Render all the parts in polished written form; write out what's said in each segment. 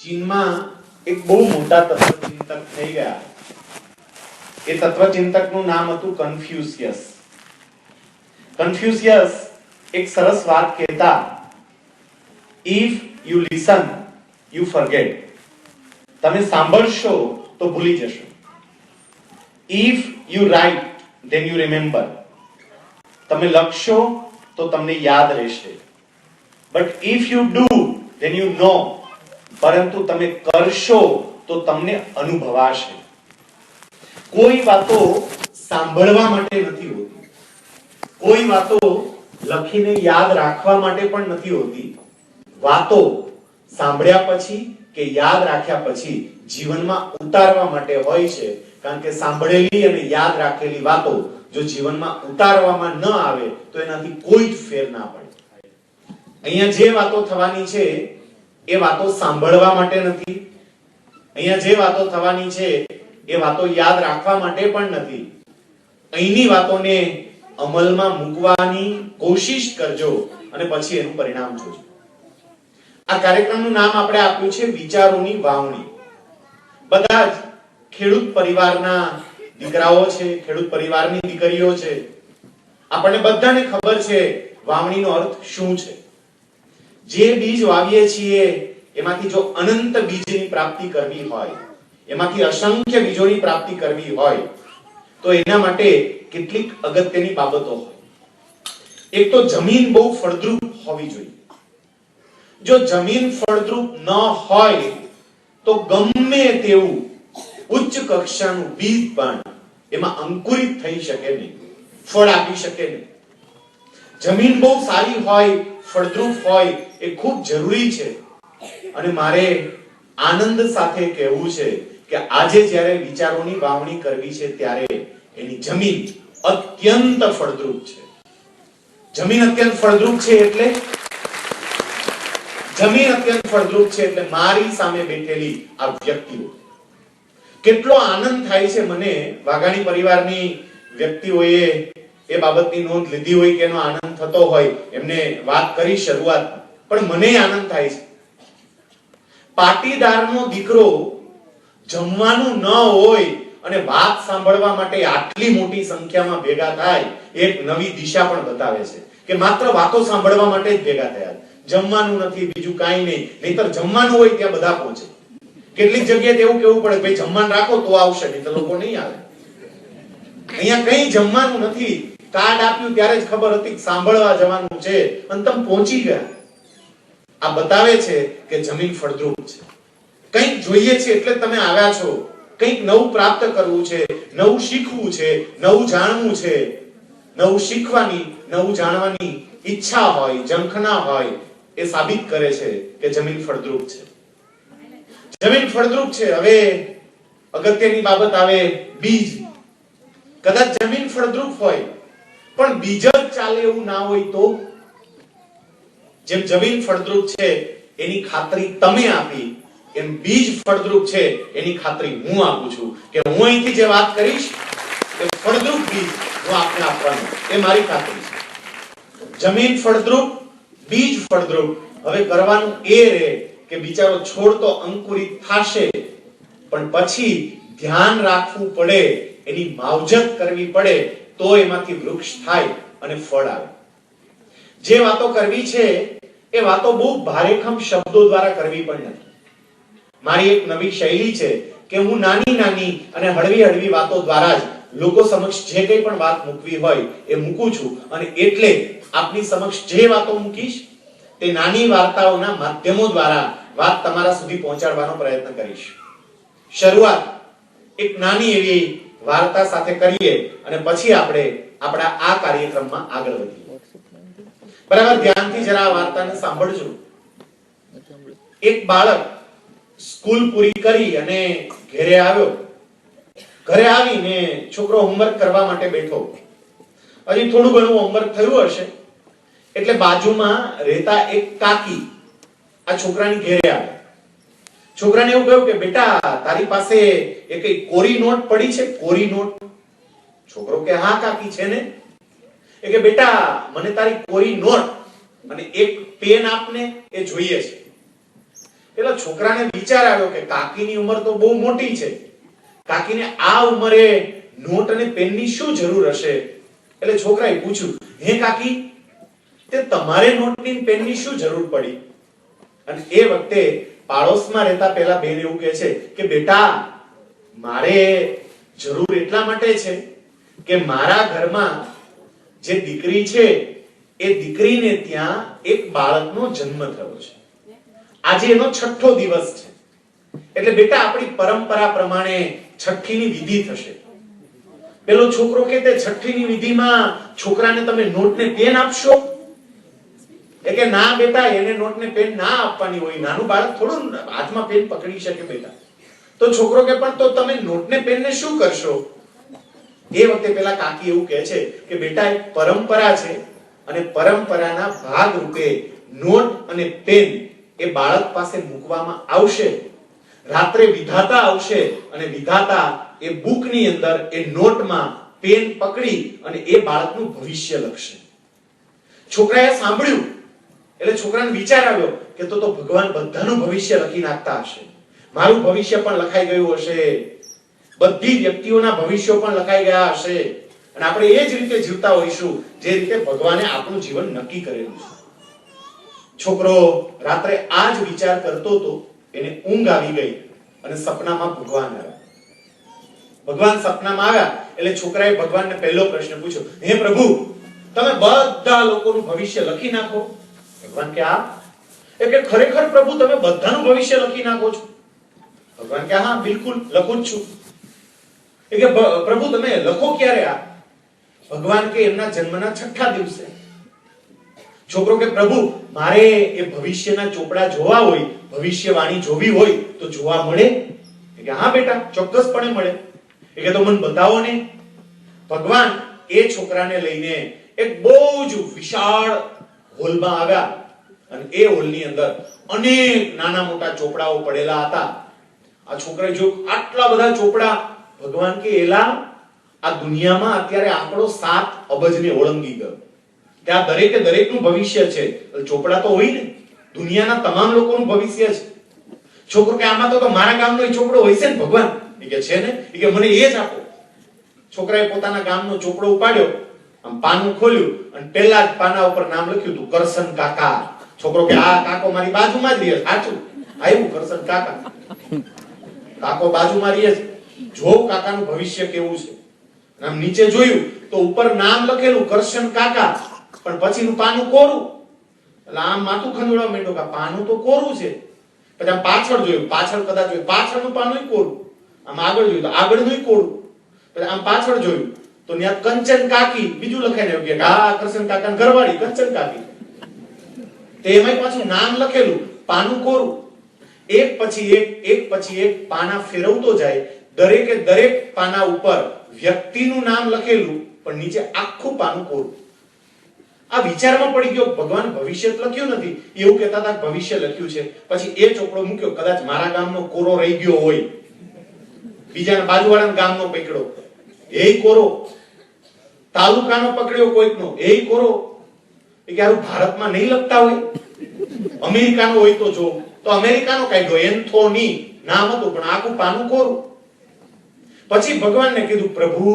ચીનમાં એક બહુ મોટા તત્વચિંતક થઈ ગયા. એ તત્વચિંતકનું નામ હતું કન્ફ્યુશિયસ. કન્ફ્યુશિયસ એક સરસ વાત કહેતા, if you listen you forget. તમે સાંભળશો તો ભૂલી જશો. If you write then you remember. તમે લખશો તો તમને યાદ રહેશે. But if you do then you know. પરંતુ તમે કરશો તો તમને અનુભવાશે. કોઈ વાતો સાંભળવા માટે નથી હોતી, કોઈ વાતો લખીને યાદ રાખવા માટે પણ નથી હોતી. વાતો સાંભળ્યા પછી કે યાદ રાખ્યા પછી જીવનમાં ઉતારવા માટે હોય છે. કારણ કે સાંભળેલી અને યાદ રાખેલી વાતો જો જીવનમાં ઉતારવામાં ન આવે તો એનાથી કોઈ જ ફેર ના પડે. અહીંયા જે વાતો થવાની છે એ વાતો સાંભળવા માટે નથી. અહીંયા જે વાતો થવાની છે એ વાતો યાદ રાખવા માટે પણ નથી. અહીંની વાતોને અમલમાં મૂકવાની કોશિશ કરજો અને પછી એનું પરિણામ જોજો. આ કાર્યક્રમનું નામ આપણે આપ્યું છે વિચારોની વાવણી. બધા જ ખેડૂત પરિવારના દીકરાઓ છે, ખેડૂત પરિવારની દીકરીઓ છે. આપણને બધાને ખબર છે વાવણીનો અર્થ શું છે. જે બીજ વાવીએ છીએ એમાંથી જો અનંત બીજની પ્રાપ્તિ કરવી હોય, એમાંથી અસંખ્ય બીજોની પ્રાપ્તિ કરવી હોય તો એના માટે કેટલીક અગત્યની બાબતો હોય. એક તો જમીન બહુ ફળદ્રુપ હોવી જોઈએ. જો જમીન ફળદ્રુપ ન હોય તો ગમે તેવું ઉચ્ચ કક્ષાનું બીજ પણ એમાં અંકુરિત થઈ શકે નહીં, ફળ આપી શકે નહીં. જમીન બહુ સારી હોય, ફળદ્રુપ હોય એ ખૂબ જરૂરી છે. અને મારે આનંદ સાથે કહેવું છે કે આજે જ્યારે વિચારોની વાવણી કરવી છે ત્યારે એની જમીન અત્યંત ફળદ્રુપ છે. જમીન અત્યંત ફળદ્રુપ છે એટલે જમીન અત્યંત ફળદ્રુપ છે એટલે મારી સામે બેઠેલી આ વ્યક્તિઓ, કેટલો આનંદ થાય છે મને. વાઘાણી પરિવારની વ્યક્તિઓએ એ બાબતની નોંધ લીધી હોય કે એનો આનંદ થતો હોય, એમને વાત કરી શરૂઆતમાં, પણ મને આનંદ થાય છે. પાટીદારનો દીકરો જમવાનું ન હોય અને વાત સાંભળવા માટે આટલી મોટી સંખ્યામાં ભેગા થાય, એક નવી દિશા પણ બતાવે છે કે માત્ર વાતો સાંભળવા માટે જ ભેગા થયા, જમવાનું નથી, બીજું કાંઈ નહીં. નહીતર જમવાનું હોય ત્યાં બધા પહોંચે. કેટલીક જગ્યાએ એવું કેવું પડે ભાઈ જમવાનું રાખો તો આવશે, નહીં તો લોકો નહીં આવે. અહીંયા કઈ જમવાનું નથી. કાર્ડ આપ્યું ત્યારે જ ખબર હતી સાંભળવા જવાનું છે અને તમે પહોંચી ગયા. આ બતાવે છે કે જમીન ફળદ્રુપ છે. કંઈક જોઈએ છે એટલે તમે આવ્યા છો. કંઈક નવું પ્રાપ્ત કરવું છે, નવું શીખવું છે, નવું જાણવું છે. નવું શીખવાની, નવું જાણવાની ઈચ્છા હોય, ઝંખના હોય એ સાબિત કરે છે કે જમીન ફળદ્રુપ છે. જમીન ફળદ્રુપ છે. હવે અગત્યની બાબત આવે બીજ. કદાચ જમીન ફળદ્રુપ હોય પણ બીજ જ ચાલે એવું ના હોય તો? જેમ જમીન ફળદ્રુપ છે એની ખાતરી તમે આપી, એમ બીજ ફળદ્રુપ છે એની ખાતરી હું આપું છું કે હું અહીંથી જે વાત કરીશ એ ફળદ્રુપ બીજ હું આપને આપવાનું, એ મારી ખાતરી છે. જમીન ફળદ્રુપ, બીજ ફળદ્રુપ. હવે કરવાનું એ રહે કે બિચારો છોડ તો અંકુરિત થશે પણ પછી ધ્યાન રાખવું પડે, એની માવજત કરવી પડે તો એમાંથી વૃક્ષ થાય અને ફળ આવે. જે વાતો કરવી છે એ વાતો બહુ ભારેખમ શબ્દો દ્વારા કરવી પણ નથી. મારી એક નવી શૈલી છે કે હું નાની નાની અને હળવી હળવી વાતો દ્વારા જ લોકો સમક્ષ જે કંઈ પણ વાત મૂકવી હોય એ મૂકું છું. અને એટલે આપની સમક્ષ જે વાતો મૂકીશ તે નાની વાર્તાઓના માધ્યમો દ્વારા વાત તમારા સુધી પહોંચાડવાનો પ્રયત્ન કરીશ. શરૂઆત એક નાની એવી વાર્તા સાથે કરીએ અને પછી આપણે આપણા આ કાર્યક્રમમાં આગળ વધીએ. બરાબર ધ્યાનથી જરા આ વાર્તાને સાંભળજો. એક બાળક સ્કૂલ પૂરી કરી અને ઘરે આવ્યો. ઘરે આવીને છોકરો હોમવર્ક કરવા માટે બેઠો. હજી થોડું ઘણું હોમવર્ક થયું હશે એટલે બાજુમાં રહેતા એક કાકી આ છોકરાની ઘરે આવે. છોકરાને એવું કહ્યું કે બેટા તારી પાસે એક કોરી નોટ પડી છે? કોરી નોટ? છોકરો કે હા કાકી છે ને. એ કે બેટા મને તારી કોરી નોટ અને એક પેન આપને, એ જોઈએ છે. પેલા છોકરાને વિચાર આવ્યો કે કાકીની ઉંમર તો બહુ મોટી છે, કાકીને આ ઉંમરે નોટ અને પેનની શું જરૂર હશે? એટલે છોકરાએ પૂછ્યું, હે કાકી, તે તમારે નોટની પેનની શું જરૂર પડી? અને એ વખતે પાડોશમાં રહેતા પેલા બેન એવું કહે છે કે બેટા, મારે જરૂર એટલા માટે છે કે મારા ઘરમાં જે દીકરી છે એ દીકરીને ત્યાં એક બાળકનો જન્મ થયો છે, આજે એનો 6થો દિવસ છે, એટલે બેટા આપણી પરંપરા પ્રમાણે છઠ્ઠીની વિધિ થશે. પેલો છોકરો કે તે છઠ્ઠીની વિધિમાં છોકરાને તમે નોટ ને પેન આપશો? એ કે ના બેટા, એને નોટ ને પેન ના આપવાની હોય, નાનું બાળક થોડું હાથમાં પેન પકડી શકે બેટા. તો છોકરો કે પણ તો તમે નોટ ને પેન ને શું કરશો? એ વખતે પેલા કાકી એવું કહે છે કે બેટા, એક પરંપરા છે અને પરંપરાના ભાગ રૂપે નોટ અને પેન એ બાળક પાસે મૂકવામાં આવશે. રાત્રે વિધાતા આવશે અને વિધાતા એ બુકની અંદર એ નોટમાં પેન પકડી અને એ બાળકનું ભવિષ્ય લખશે. છોકરાએ સાંભળ્યું એટલે છોકરાને વિચાર આવ્યો કે તો ભગવાન બધાનું ભવિષ્ય લખી નાખતા હશે, મારું ભવિષ્ય પણ લખાઈ ગયું હશે, બધી વ્યક્તિઓના ભવિષ્યો પણ લખાઈ ગયા હશે અને આપણે એ જ રીતે જીવતા હોઈશું જે રીતે ભગવાને આપણું જીવન નક્કી કરેલું છે. છોકરો રાત્રે આ જ વિચાર કરતો હતો, એને ઊંઘ આવી ગઈ અને સપનામાં ભગવાન આવ્યા. ભગવાન સપનામાં આવ્યા એટલે છોકરાએ ભગવાનને પહેલો પ્રશ્ન પૂછ્યો, હે પ્રભુ, તમે બધા લોકોનું ભવિષ્ય લખી નાખો? ભગવાન કે હા. એ કે ખરેખર પ્રભુ, તમે બધાનું ભવિષ્ય લખી નાખો છો? ભગવાન કે હા, બિલકુલ લખું જ છું. એ કે પ્રભુ, તમે લખો ક્યારે આ? ભગવાન કે એમના જન્મના 6થા દિવસે. છોકરો કે પ્રભુ, મારે એ ભવિષ્યના ચોપડા જોવા હોય, ભવિષ્યવાણી જોવી હોય તો જોવા મળે? એ કે હા બેટા, ચોક્કસપણે મળે. એ કે તો મને બતાવો ને. ભગવાન એ છોકરાને લઈને એક બહુ જ વિશાળ હોલમાં આવ્યા અને એ હોલની અંદર અનેક નાના મોટા ચોપડાઓ પડેલા હતા. આ છોકરાએ જો આટલા બધા ચોપડા, ભગવાન કે એલા, આ દુનિયામાં અત્યારે આંકડો 7 અબજને ઓળંગી ગયો. ત્યાં દરેકે દરેકનું ભવિષ્ય છે, ચોપડા તો હોય ને, દુનિયાના તમામ લોકોનું ભવિષ્ય છે. છોકરો કે આમાં તો મારા ગામનો ચોપડો હોય છે ને ભગવાન? એ કે છે ને. એ કે મને એ જ આપો. છોકરાએ પોતાના ગામનો ચોપડો ઉપાડ્યો, આમ પાનું ખોલ્યું અને પહેલા જ પાના ઉપર નામ લખ્યું હતું, કરશન કાકા. છોકરો કે આ કાકો મારી બાજુમાં જ રહે. સાચું આવ્યું, કરશન કાકા. કાકો બાજુમાં રહે છે, જો કાકાનું ભવિષ્ય કેવું છે. આમ નીચે જોયું તો ઉપર નામ લખેલું કરશન કાકા, પણ પછીનું પાનું કોરું. એટલે આમ માથું ખંજોળવા માંડ્યું કે પાનું તો કોરું છે. પછી આમ પાછળ જોયું, પાછળ કદાચ જોયું, પાછળનું પાનું કોરું. આમ આગળ જોયું તો આગળનું કોરું. પછી આમ પાછળ જોયું તો ત્યાં કંચન કાકી બીજું લખાઈને આવ્યું કે આ કરશન કાકાની ઘરવાળી કંચન કાકી. તેમાંય પાછું નામ લખેલું, પાનું કોરું. એક પછી એક પાના ફેરવતો જાય, દરેકે દરેક પાના ઉપર વ્યક્તિનું નામ લખેલું, પણ નીચે આખું પાનું કોરું. આ વિચારમાં પડી ગયો, ભગવાન ભવિષ્ય લખ્યું નથી, એવું કહેતા હતા ભવિષ્ય લખ્યું છે. પછી એ ચોપડો મૂક્યો, કદાચ મારા ગામનો કોરો રહી ગયો હોય, બીજાના બાજુવાળાના ગામનો પકડ્યો, એય કોરો, તાલુકાનો પકડ્યો કોઈકનો, એય કોરો. એ કે આરું ભારતમાં નહીં લખતા હોય? અમેરિકાનો હોય તો જો, તો અમેરિકાનો કાઢ્યો, એન્થોની નામ હતું, પણ આખું પાનું કોરું. પછી ભગવાનને કીધું, પ્રભુ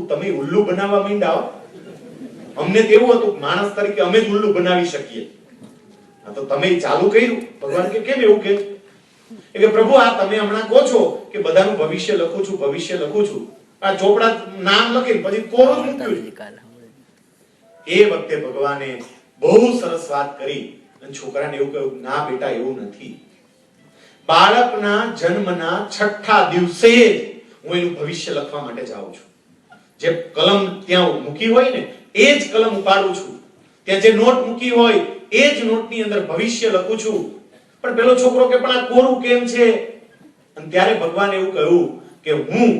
તમે ઉલ્લુ બનાવવા માંડ્યા. અમને તેવું હતું માણસ તરીકે અમે જ ઉલ્લુ બનાવી શકીએ, આ તો તમે ચાલુ કર્યું. ભગવાન કે કેમ એવું કે? કે પ્રભુ, આ તમે હમણાં કહો છો કે બધાનું ભવિષ્ય લખું છું, ભવિષ્ય લખું છું, આ ચોપડા નામ લખી પછી કોરું જ મૂક્યું. એ વખતે ભગવાને બહુ સરસ વાત કરી અને છોકરાને એવું કહ્યું, ના બેટા, એવું નથી. બાળકના જન્મના 6થા દિવસે હું એનું ભવિષ્ય લખવા માટે જાઉં છું. જે કલમ ત્યાં મૂકી હોય ને એ જ કલમ ઉપાડું છું, ત્યાં જે નોટ મૂકી હોય એ જ નોટની અંદર ભવિષ્ય લખું છું. પણ પેલો છોકરો કે પણ આ કોરું કેમ છે? અને ત્યારે ભગવાન એવું કહ્યું કે હું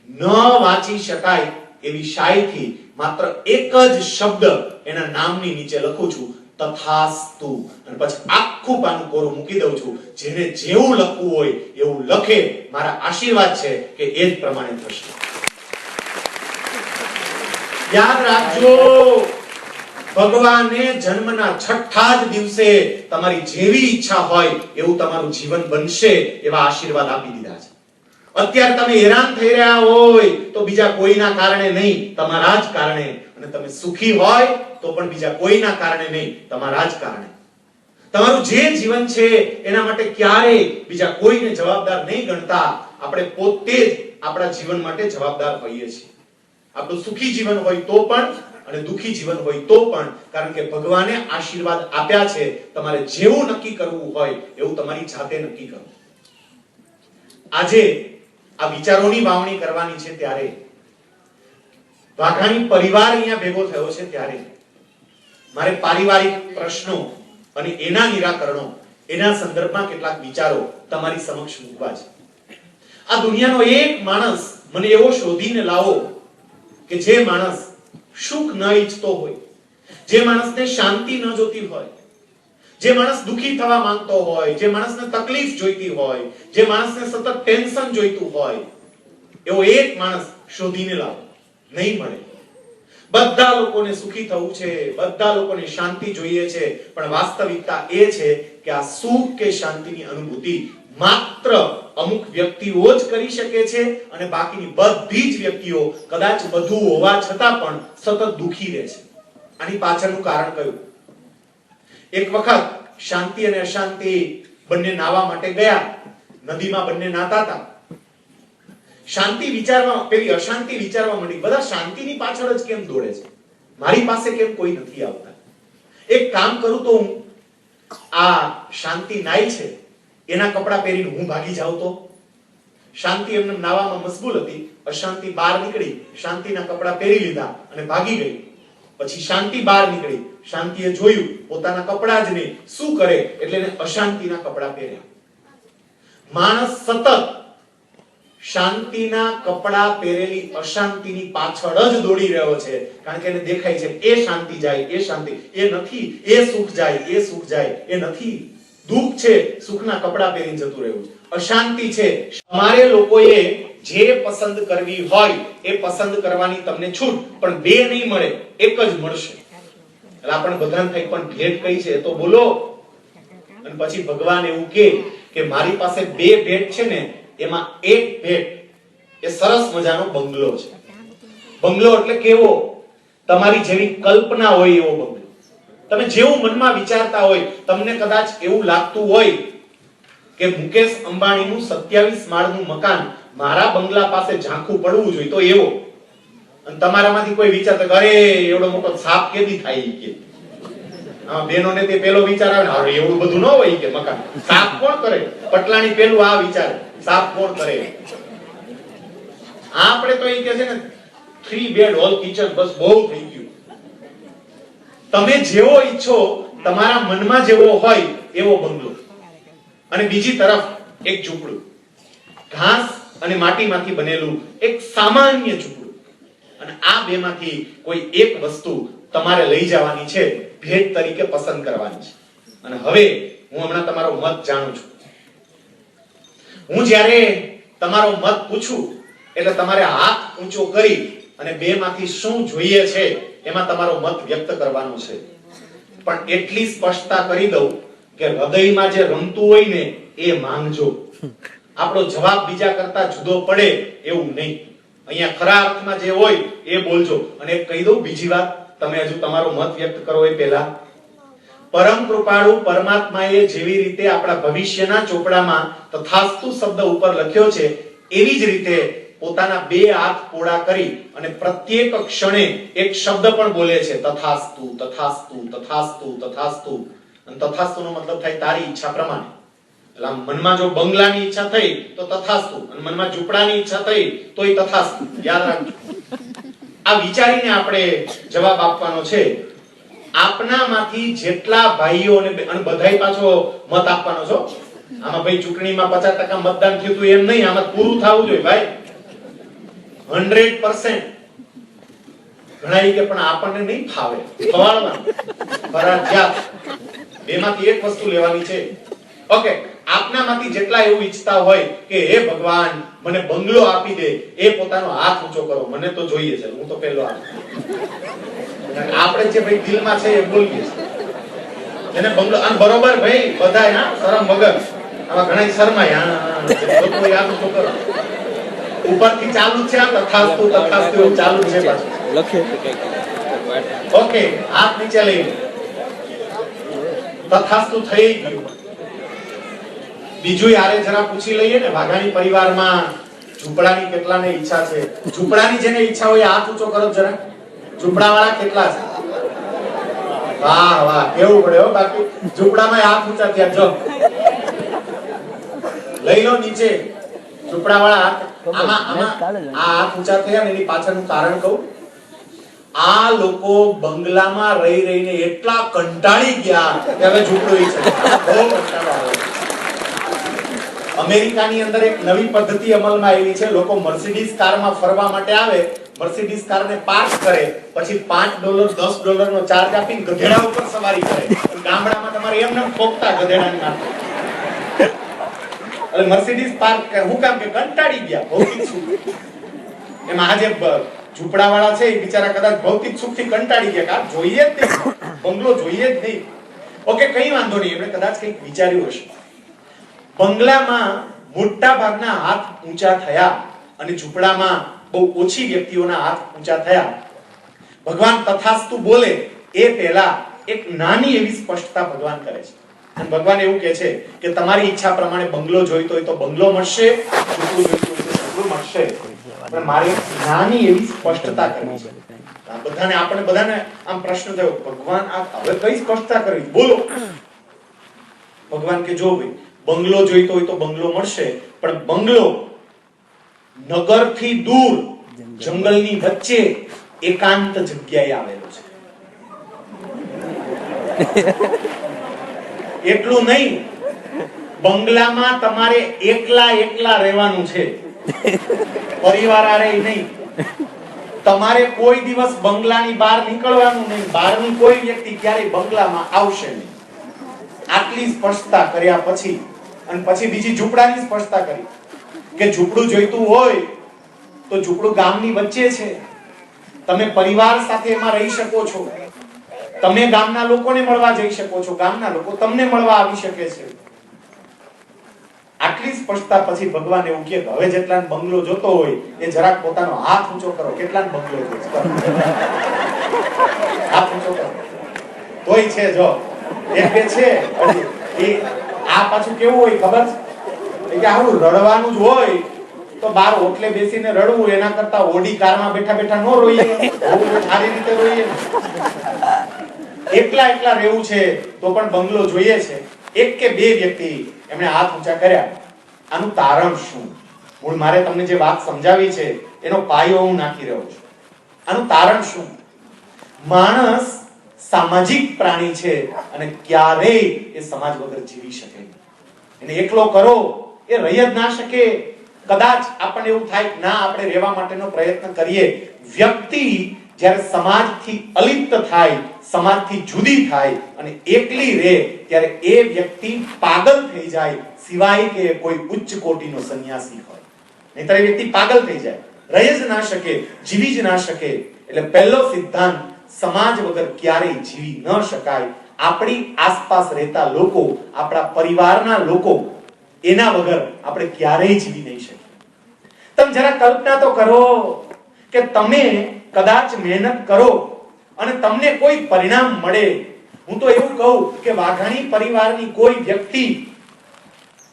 ન વાંચી શકાય એવી શાહીથી માત્ર એક જ શબ્દ એના નામની નીચે લખું છું, તથાસ્તુ. અને પછી આખું પાનું કોરું મૂકી દઉં છું. જેને જેવું લખવું હોય એવું લખે. મારા આશીર્વાદ છે કે એ જ પ્રમાણે થશે. યાદ રાખજો, ભગવાને જન્મના છઠ્ઠા જ દિવસે તમારી જેવી ઈચ્છા હોય એવું તમારું જીવન બનશે એવા આશીર્વાદ આપી દીધા છે. અત્યારે તમે હેરાન થઈ રહ્યા હોય તો બીજા કોઈના કારણે નહીં, તમારા જ કારણે. અને તમે સુખી હોય તો પણ બીજા કોઈના કારણે નહીં, તમારા જ કારણે. તમારું જે જીવન છે એના માટે ક્યારેય બીજા કોઈને જવાબદાર નહીં ગણતા. આપણે પોતે જ આપણા જીવન માટે જવાબદાર હોઈએ છીએ. આપણું સુખી જીવન હોય તો પણ અને દુખી જીવન હોય તો પણ, કારણ કે ભગવાને આશીર્વાદ આપ્યા છે. તમારે જેવું નક્કી કરવું હોય એવું તમારી જાતે નક્કી કરો. આજે આ વિચારોની વાવણી કરવાની છે ત્યારે વાઘાણી પરિવાર અહીંયા ભેગો થયો છે ત્યારે મારે પારિવારિક પ્રશ્નો અને એના નિરાકરણો, એના સંદર્ભમાં કેટલાક વિચારો તમારી સમક્ષ મૂકવા છે. આ દુનિયાનો એક માણસ મને એવો શોધીને લાવો કે જે માણસ સુખ ન ઈચ્છતો હોય, જે માણસને શાંતિ ન જોતી હોય, જે માણસ દુખી થવા માંગતો હોય, જે માણસને તકલીફ જોઈતી હોય, જે માણસને સતત ટેન્શન જોઈતું હોય, એવો એક માણસ શોધીને લાવો. નહીં મળે. બધા લોકોને સુખી થવું છે, બધા લોકોને શાંતિ જોઈએ છે, પણ વાસ્તવિકતા એ છે કે આ સુખ કે શાંતિની અનુભૂતિ માત્ર અમુક વ્યક્તિઓ જ કરી શકે છે અને બાકીની બધી જ વ્યક્તિઓ કદાચ બધું હોવા છતાં પણ સતત દુખી રહે છે. આની પાછળનું કારણ કયું? એક વખત શાંતિ અને અશાંતિ બંને નાવા માટે ગયા. નદીમાં બંને નાતા હતા. શાંતિ વિચારવા, પેલી અશાંતિ વિચારવા માંડી, બધા શાંતિની પાછળ જ કેમ દોડે છે, મારી પાસે કેમ કોઈ નથી આવતા. એક કામ કરું તો હું આ શાંતિ નાઈ છે એના કપડા પહેરીને હું ભાગી જાઉં તો. શાંતિ એમને નાવામાં મશગુલ હતી, અશાંતિ બહાર નીકળી, શાંતિના કપડા પહેરી લીધા અને ભાગી ગઈ. પછી શાંતિ બહાર નીકળી, શાંતિએ જોયું પોતાના કપડા જ નહીં, શું કરે એટલે એને અશાંતિના કપડા પહેર્યા. માણસ સતત શાંતિના કપડા પહેરેલી અશાંતિની પાછળ જ દોડી રહ્યો છે, કારણ કે એને દેખાય છે એ શાંતિ જાય, એ શાંતિ, એ નથી, એ સુખ જાય, એ સુખ જાય, એ નથી. દુઃખ છે સુખના કપડા પહેરીને જતું રહ્યું છે, અશાંતિ છે. તમારે લોકોએ જે પસંદ કરવી હોય એ પસંદ કરવાની તમને છૂટ, પણ બે નહીં મળે, એક જ મળશે. એટલે આપણને બધાને થઈ પણ ભેટ કઈ છે તો બોલો. અને પછી ભગવાન એવું કે મારી પાસે બે ભેટ છે ને, એમાં એક ભેટ એ સરસ મજાનો બંગલો છે. બંગલો એટલે કેવો? તમારી જેવી કલ્પના હોય એવો બંગલો. તમે જેવું મનમાં વિચારતા હોય, તમને કદાચ એવું લાગતું હોય કે મુકેશ અંબાણીનું 27 માળનું મકાન મારા બંગલા પાસે ઝાંખું પડવું જોઈએ તો એવો. અને તમારામાંથી કોઈ વિચારતા અરે એવડો મોટો સાપ કેદી થાય કે બેનોને તે પેલો વિચાર આવે ને, અરે એવું બધું ન હોય કે મકાન સાફ કોણ કરે? પટલાણી પેલું આ વિચાર, સાફ કોણ કરે? આપણે તો એ કે છે ને 3 બેડ હોલ કિચન, બસ બહુ થઈ ગયું. તમે જેવો ઈચ્છો, તમારા મનમાં જેવો હોય એવો બંગલો, અને બીજી તરફ એક ઝૂંપડું, ઘાસ અને માટીમાંથી બનેલું એક સામાન્ય ઝૂંપડું. અને આ બેમાંથી કોઈ એક વસ્તુ તમારે લઈ જવાની છે, ભેટ તરીકે પસંદ કરવાની છે. અને હવે હું હમણાં તમારો મત જાણું છું. હું જ્યારે તમારો મત પૂછું એટલે તમારે હાથ ઊંચો કરી અને બેમાંથી શું જોઈએ છે એમાં તમારો મત વ્યક્ત કરવાનો છે. પણ એટલી સ્પષ્ટતા કરી દઉં કે હૃદયમાં જે રમતું હોય ને એ માંગજો. આપણો જવાબ બીજા કરતા જુદો પડે એવું નહીં. અહીંયા ખરા અર્થમાં જે હોય એ બોલજો. અને કહી દઉં બીજી વાત, તમે હજુ તમારો મત વ્યક્ત કરો એ પહેલા, પરમ કૃપાળુ પરમાત્માએ જેવી રીતે આપણા ભવિષ્યના ચોપડામાં તથાસ્તુ શબ્દ ઉપર લખ્યો છે, એવી જ રીતે પોતાના બે હાથ પોળા કરી અને પ્રત્યેક ક્ષણે એક શબ્દ પણ બોલે છે, તથાસ્તુ, તથાસ્તુ, તથાસ્તુ, તથાસ્તુ. અને તથાસ્તુનો મતલબ થાય તારી ઈચ્છા પ્રમાણે. એટલે મનમાં જો બંગલાની ઈચ્છા થઈ તો તથાસ્તુ, અને મનમાં ઝૂંપડાની ઈચ્છા થઈ તોય તથાસ્તુ. યાદ રાખજો. આ વિચારીને આપણે જવાબ આપવાનો છે. આપનામાંથી જેટલા ભાઈઓ અને બધાય પાછો મત આપવાનો છો. આમાં ભાઈ ચૂંટણીમાં 50% મતદાન થયું હતું એમ નહીં, આમાં પૂરું થવું જોઈએ ભાઈ 100%. ઘણા કે પણ આપણને નહીં ફાવે, ખવાડવાનું ફરજિયાત. બેમાંથી એક વસ્તુ લેવાની છે. ઓકે, આપનામાંથી જેટલા એવું ઈચ્છતા હોય કે હે ભગવાન મને બંગલો આપી દે, એ પોતાનો હાથ ઊંચો કરો. મને તો જોઈએ છે, હું તો પહેલો હાથ. આપણે જે ભાઈ દિલમાં છે એ બોલીએ છે. એને બંગલો અને બરોબર ભાઈ બધાય હા શરમ વગર. આવા ઘણા શરમાય લોકો યાદ ઊંચો કરો. ઉપરથી ચાલુ છે આ તથાસ્તુ તથાસ્તુ ચાલુ છે પાછું. લખે ઓકે, હાથ નીચે લઈ તથાસ્તુ થઈ ગયું. બીજું યારે જરા પૂછી લઈએ ને, વાઘાણી પરિવારમાં ઝૂંપડાની કેટલાને ઈચ્છા છે? ઝૂંપડાની જેને ઈચ્છા હોય હાથ ઊંચો કરો જરા. ઝૂંપડાવાળા કેટલા છે? વાહ વાહ, કેવું પડે હો. બાકી ઝૂંપડામાં હાથ ઊંચા થયા. જો લઈ લો નીચે. ઝૂંપડાવાળા હાથ આમાં આ હાથ ઊંચા થયા ને એની પાછળનું કારણ કહું. આ લોકો બંગલામાં રહી રહીને એટલા કંટાળી ગયા કે હવે ઝૂંપડું છે. બહુ કંટાળો આવે. અમેરિકાની અંદર એક નવી પદ્ધતિ અમલમાં આવી છે. લોકો મર્સિડીઝ કારમાં ફરવા માટે આવે, મર્સિડીઝ કારને પાર્ક કરે, પછી $5 $10 નો ચાર્જ આપીને ગધેડા ઉપર સવારી કરે. ગામડામાં તમારે એમને ઠોકતા ગધેડાની માથે. એટલે મર્સિડીઝ પાર્ક હું કામ કે કંટાળી ગયા ભૌતિક સુખ. એમાં આજે ઝૂંપડાવાળા છે એ બિચારા કદાચ ભૌતિક સુખથી કંટાળી ગયા. કાર જોઈએ જ નહીં, બંગલો જોઈએ જ નહીં. ઓકે, કઈ વાંધો નહીં, એમણે કદાચ કંઈક વિચાર્યું હશે. બંગલામાં મોટા ભાગના હાથ ઊંચા થયા અને ઝૂંપડામાં બહુ ઓછી વ્યક્તિઓના હાથ ઊંચા થયા. ભગવાન તથાસ્તુ બોલે એ પહેલા એક નાની એવી સ્પષ્ટતા ભગવાન કરે છે. અને ભગવાન એવું કહે છે કે તમારી ઈચ્છા પ્રમાણે બંગલો જોઈતો હોય તો બંગલો મળશે, ઝૂંપડું જોઈતું હોય તો ઝૂંપડું મળશે. પણ મારે એક નાની એવી સ્પષ્ટતા કરવી છે. આપણે બધાને આમ પ્રશ્ન થયો, ભગવાન આ હવે કઈ સ્પષ્ટતા કરવી? બોલો. ભગવાન કે જો ભાઈ બંગલો જોઈતો હોય તો બંગલો મળશે, પણ બંગલો નગરથી દૂર જંગલની વચ્ચે એકાંત જગ્યાએ આવેલો છે. એટલું નહીં, બંગલામાં તમારે એકલા રહેવાનું છે, પરિવાર આરે નહીં. તમારે કોઈ દિવસ બંગલાની બહાર નીકળવાનું નહીં. બહારની કોઈ વ્યક્તિ ક્યારેય બંગલામાં આવશે નહીં. આટલી સ્પષ્ટતા કર્યા પછી અને પછી બીજી ઝૂંપડાની સ્પષ્ટતા કરી કે ઝૂંપડું જોઈતું હોય તો ઝૂંપડું ગામની વચ્ચે છે. તમે પરિવાર સાથે એમાં રહી શકો છો. તમે ગામના લોકોને મળવા જઈ શકો છો, ગામના લોકો તમને મળવા આવી શકે છે. આટલી સ્પષ્ટતા પછી ભગવાન એવું કહે કે હવે જેટલાને બંગલો જોતો હોય એ જરાક પોતાનો હાથ ઊંચો કરો. કેટલાને બંગલો જોઈતો? હાથ ઊંચો કરો. તોય છે જો એક બે છે. એ આ પાછું કેવું હોય ખબર છે કે આવું રડવાનું જ હોય તો બાર ઓટલે બેસીને રડવું એના કરતા ઓડી કારમાં બેઠા નો રોઈએ, સારી રીતે રોઈએ. એકલા રહેવું છે તો પણ બંગલો જોઈએ છે. એક કે બે વ્યક્તિ એમણે હાથ ઊંચા કર્યા. આનું તારણ શું? મૂળ મારે તમને જે વાત સમજાવી છે એનો પાયો હું નાખી રહ્યો છું. આનું તારણ શું? માણસ સામાજિક પ્રાણી છે અને ક્યારેય એ સમાજ વગર જીવી શકે નહીં. એને એકલો કરો એ રહી જ ના શકે. કદાચ આપણને એવું થાય કે ના આપણે રહેવા માટેનો પ્રયત્ન કરીએ. વ્યક્તિ જ્યારે સમાજથી અલિપ્ત થાય, સમાજથી જુદી થાય અને એકલી રહે ત્યારે એ વ્યક્તિ પાગલ થઈ જાય, સિવાય કે કોઈ ઉચ્ચ કોટીનો સંન્યાસી હોય. નહીંતર એ વ્યક્તિ પાગલ થઈ જાય, રહી જ ના શકે, જીવી જ ના શકે. એટલે પહેલો સિદ્ધાંત, સમાજ વગર ક્યારેય જીવી ન શકાય. આપણી આસપાસ રહેતા લોકો, આપણા પરિવારના લોકો, એના વગર આપણે ક્યારેય જીવી નહીં શકીએ. તમે જરા કલ્પના તો કરો કે તમે કદાચ મહેનત કરો અને તમને કોઈ પરિણામ મળે. હું તો એવું કહું કે વાઘાણી પરિવારની કોઈ વ્યક્તિ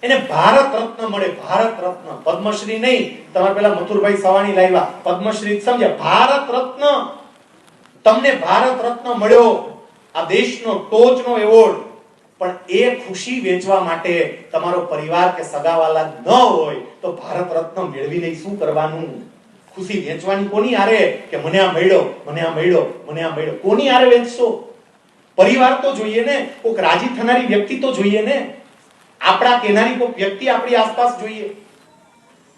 એને ભારત રત્ન મળે, ભારત રત્ન, પદ્મશ્રી નહીં. તમારે પેલા મથુરભાઈ સવાણી લાવ્યા પદ્મશ્રી, સમજ્યા? ભારત રત્ન, તમને ભારત રત્ન મળ્યો, આ દેશનો ટોચનો એવોર્ડ. પણ એ ખુશી વેચવા માટે તમારો પરિવાર કે સગાવાલા ન હોય તો ભારત રત્ન મેળવીને શું કરવાનું? ખુશી વેચવાની કોની હારે કે મને આ મળ્યો, મને આ મળ્યો, મને આ મળ્યો? કોની હારે વેચશો? પરિવાર તો જોઈએ ને, કોઈક રાજી થનારી વ્યક્તિ તો જોઈએ ને, આપણા કેનારી કોઈ વ્યક્તિ આપણી આસપાસ જોઈએ.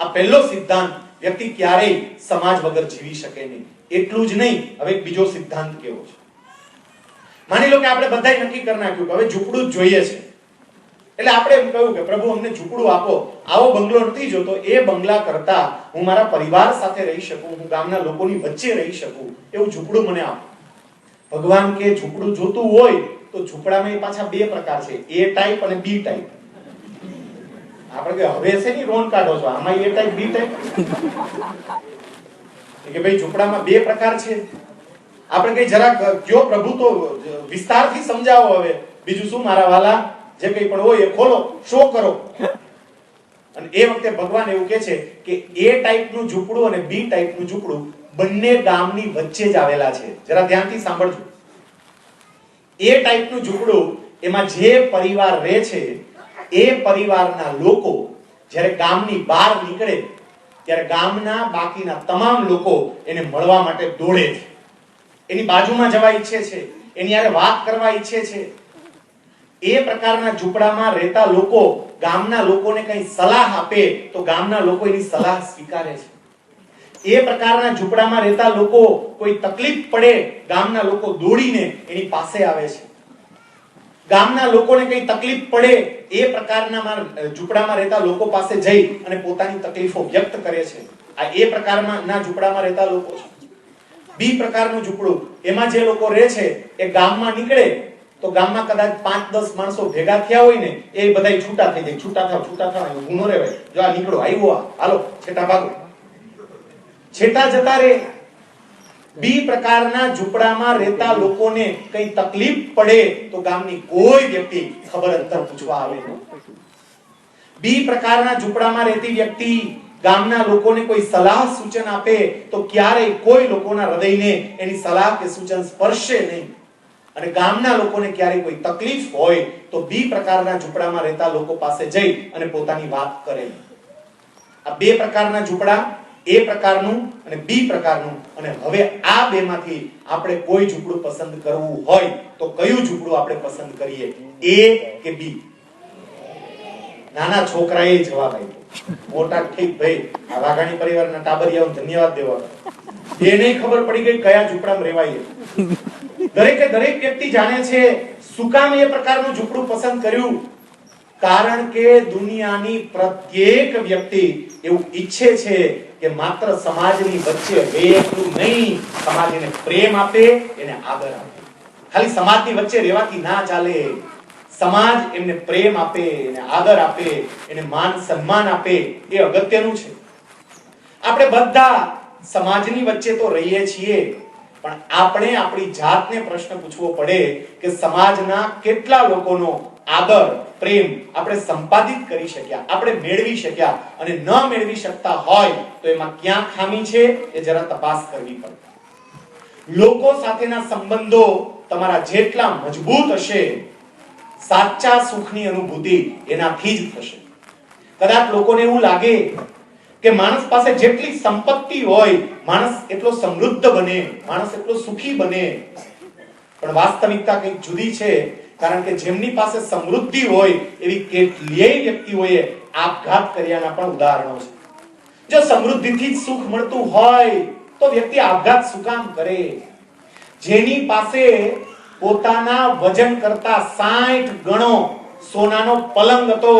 આ પહેલો સિદ્ધાંત, વ્યક્તિ ક્યારેય સમાજ વગર જીવી શકે નહીં. એટલું જ નહીં, હવે બીજો સિદ્ધાંત કેવો છે? માની લો કે આપણે બધાય નક્કી કરી નાખ્યું કે હવે ઝૂંપડું જ જોઈએ છે. એટલે આપણે એમ કહ્યું કે પ્રભુ અમને ઝૂંપડું આપો, આવો બંગલો નથી જોતો, એ બંગલા કરતા હું મારા પરિવાર સાથે રહી શકું, હું ગામના લોકોની વચ્ચે રહી શકું, એવું ઝૂંપડું મને આપો. ભગવાન કે ઝૂંપડું જોતું હોય તો ઝૂંપડામાં પાછા બે પ્રકાર છે, એ ટાઈપ અને બી ટાઈપ. આપણે કે હવે છે ની રોન કાઢો છો, આમાં એ ટાઈપ બી ટાઈપ કે ભાઈ ઝૂંપડામાં બે પ્રકાર છે. આપણે કઈ જરાક કયો પ્રભુ, તો વિસ્તારથી સમજાવો. હવે બીજું શું મારા વાલા, જે કંઈ પણ હોય એ ખોલો, શો કરો. અને એ વખતે ભગવાન એવું કહે છે કે એ ટાઈપનું ઝૂંપડું અને બી ટાઈપનું ઝૂંપડું બંને ગામની વચ્ચે જ આવેલા છે. જરા ધ્યાનથી સાંભળજો. એ ટાઈપનું ઝૂંપડું, એમાં જે પરિવાર રહે છે એ પરિવારના લોકો જ્યારે ગામની બહાર નીકળે ત્યારે ગામના બાકીના તમામ લોકો એને મળવા માટે દોડે છે, એની બાજુમાં જવા ઈચ્છે છે, એની હારે વાત કરવા ઈચ્છે છે. એ પ્રકારના ઝૂંપડામાં રહેતા લોકો ગામના લોકોને કંઈ સલાહ આપે તો ગામના લોકો એની સલાહ સ્વીકારે છે. એ પ્રકારના ઝૂંપડામાં રહેતા લોકો કોઈ તકલીફ પડે, ગામના લોકો દોડીને એની પાસે આવે છે. ગામના લોકોને કંઈ તકલીફ પડે, એ પ્રકારના ઝૂંપડામાં રહેતા લોકો પાસે જઈ અને પોતાની તકલીફો વ્યક્ત કરે છે. આ એ પ્રકારના ઝૂંપડામાં રહેતા લોકો છે. બી પ્રકારનું ઝૂંપડું, એમાં જે લોકો રહે છે એ ગામમાં નીકળે તો ગામમાં કદાચ 5-10 માણસો ભેગા થયા હોય ને, એ બધાય છૂટા થઈ જાય. છૂટા થાવ, ઊભું ન રહેવાય. જો આ નીકળો, આવ્યો, હાલો છેટા ભાગો, છેટા જતા રહે. બી પ્રકારના ઝૂંપડામાં રહેતા લોકોને કઈ તકલીફ પડે તો ગામની કોઈ વ્યક્તિ ખબર અંતર પૂછવા આવે નહીં. બી પ્રકારના ઝૂંપડામાં રહેતી વ્યક્તિ ગામના લોકોને કોઈ સલાહ સૂચન આપે તો ક્યારેય કોઈ લોકોના હૃદયને એની સલાહ કે સૂચન સ્પર્શે નહીં. અને ગામના લોકોને ક્યારેય કોઈ તકલીફ હોય તો બી પ્રકારના ઝૂંપડામાં રહેતા લોકો પાસે જઈ અને પોતાની વાત કરે. આ બે પ્રકારના ઝૂંપડા, એ પ્રકારનું અને બી પ્રકારનું. અને હવે આ બેમાંથી આપણે કોઈ ઝૂંપડું પસંદ કરવું હોય તો કયું ઝૂંપડું આપણે પસંદ કરીએ, એ કે બી? નાના છોકરાએ જવાબ આપ્યો. મોટા ઠીક ભાઈ, આ વાઘાણી પરિવારના ટાબરિયાઓને ધન્યવાદ દેવા. એને ખબર પડી ગઈ કયા ઝૂંપડામાં રહેવાય. દરેકે દરેક વ્યક્તિ જાણે છે શું કામ એ પ્રકારનું ઝૂંપડું પસંદ કર્યું. કારણ કે દુનિયાની પ્રત્યેક વ્યક્તિ એવું ઈચ્છે છે કે માત્ર સમાજની વચ્ચે રહે એટલું નહીં, સમાજ એને પ્રેમ આપે, એને આદર આપે. ખાલી સમાજની વચ્ચે રહેવાથી ના ચાલે. સમાજ એમને પ્રેમ આપે, એને આદર આપે, એને માન સન્માન આપે, એ અગત્યનું છે. આપણે બધા સમાજની વચ્ચે તો રહીએ છીએ, પણ આપણે આપણી જાતને પ્રશ્ન પૂછવો પડે કે સમાજના કેટલા લોકોનો આદર, પ્રેમ આપણે સંપાદિત કરી શક્યા, આપણે મેળવી શક્યા. અને ન મેળવી શકતા હોય તો એમાં ક્યાં ખામી છે એ જરા તપાસ કરવી પડે. લોકો સાથેના સંબંધો તમારા જેટલા મજબૂત હશે, સાચા સુખની અનુભૂતિ એનાથી જ થશે. કદાચ લોકોને એવું લાગે કે માણસ પાસે જેટલી સંપત્તિ હોય માણસ એટલો સમૃદ્ધ બને, માણસ એટલો સુખી બને. પણ વાસ્તવિકતા કંઈક જુદી છે. કારણ કે જેમની પાસે સમૃદ્ધિ હોય એવી કેટલીય વ્યક્તિઓએ આપઘાત કર્યાના પણ ઉદાહરણો છે. જો સમૃદ્ધિથી જ સુખ મળતું હોય તો વ્યક્તિ આપઘાત શું કામ કરે? જેની પાસે પોતાના વજન કરતા 60 ગણો સોનાનો પલંગ હતો,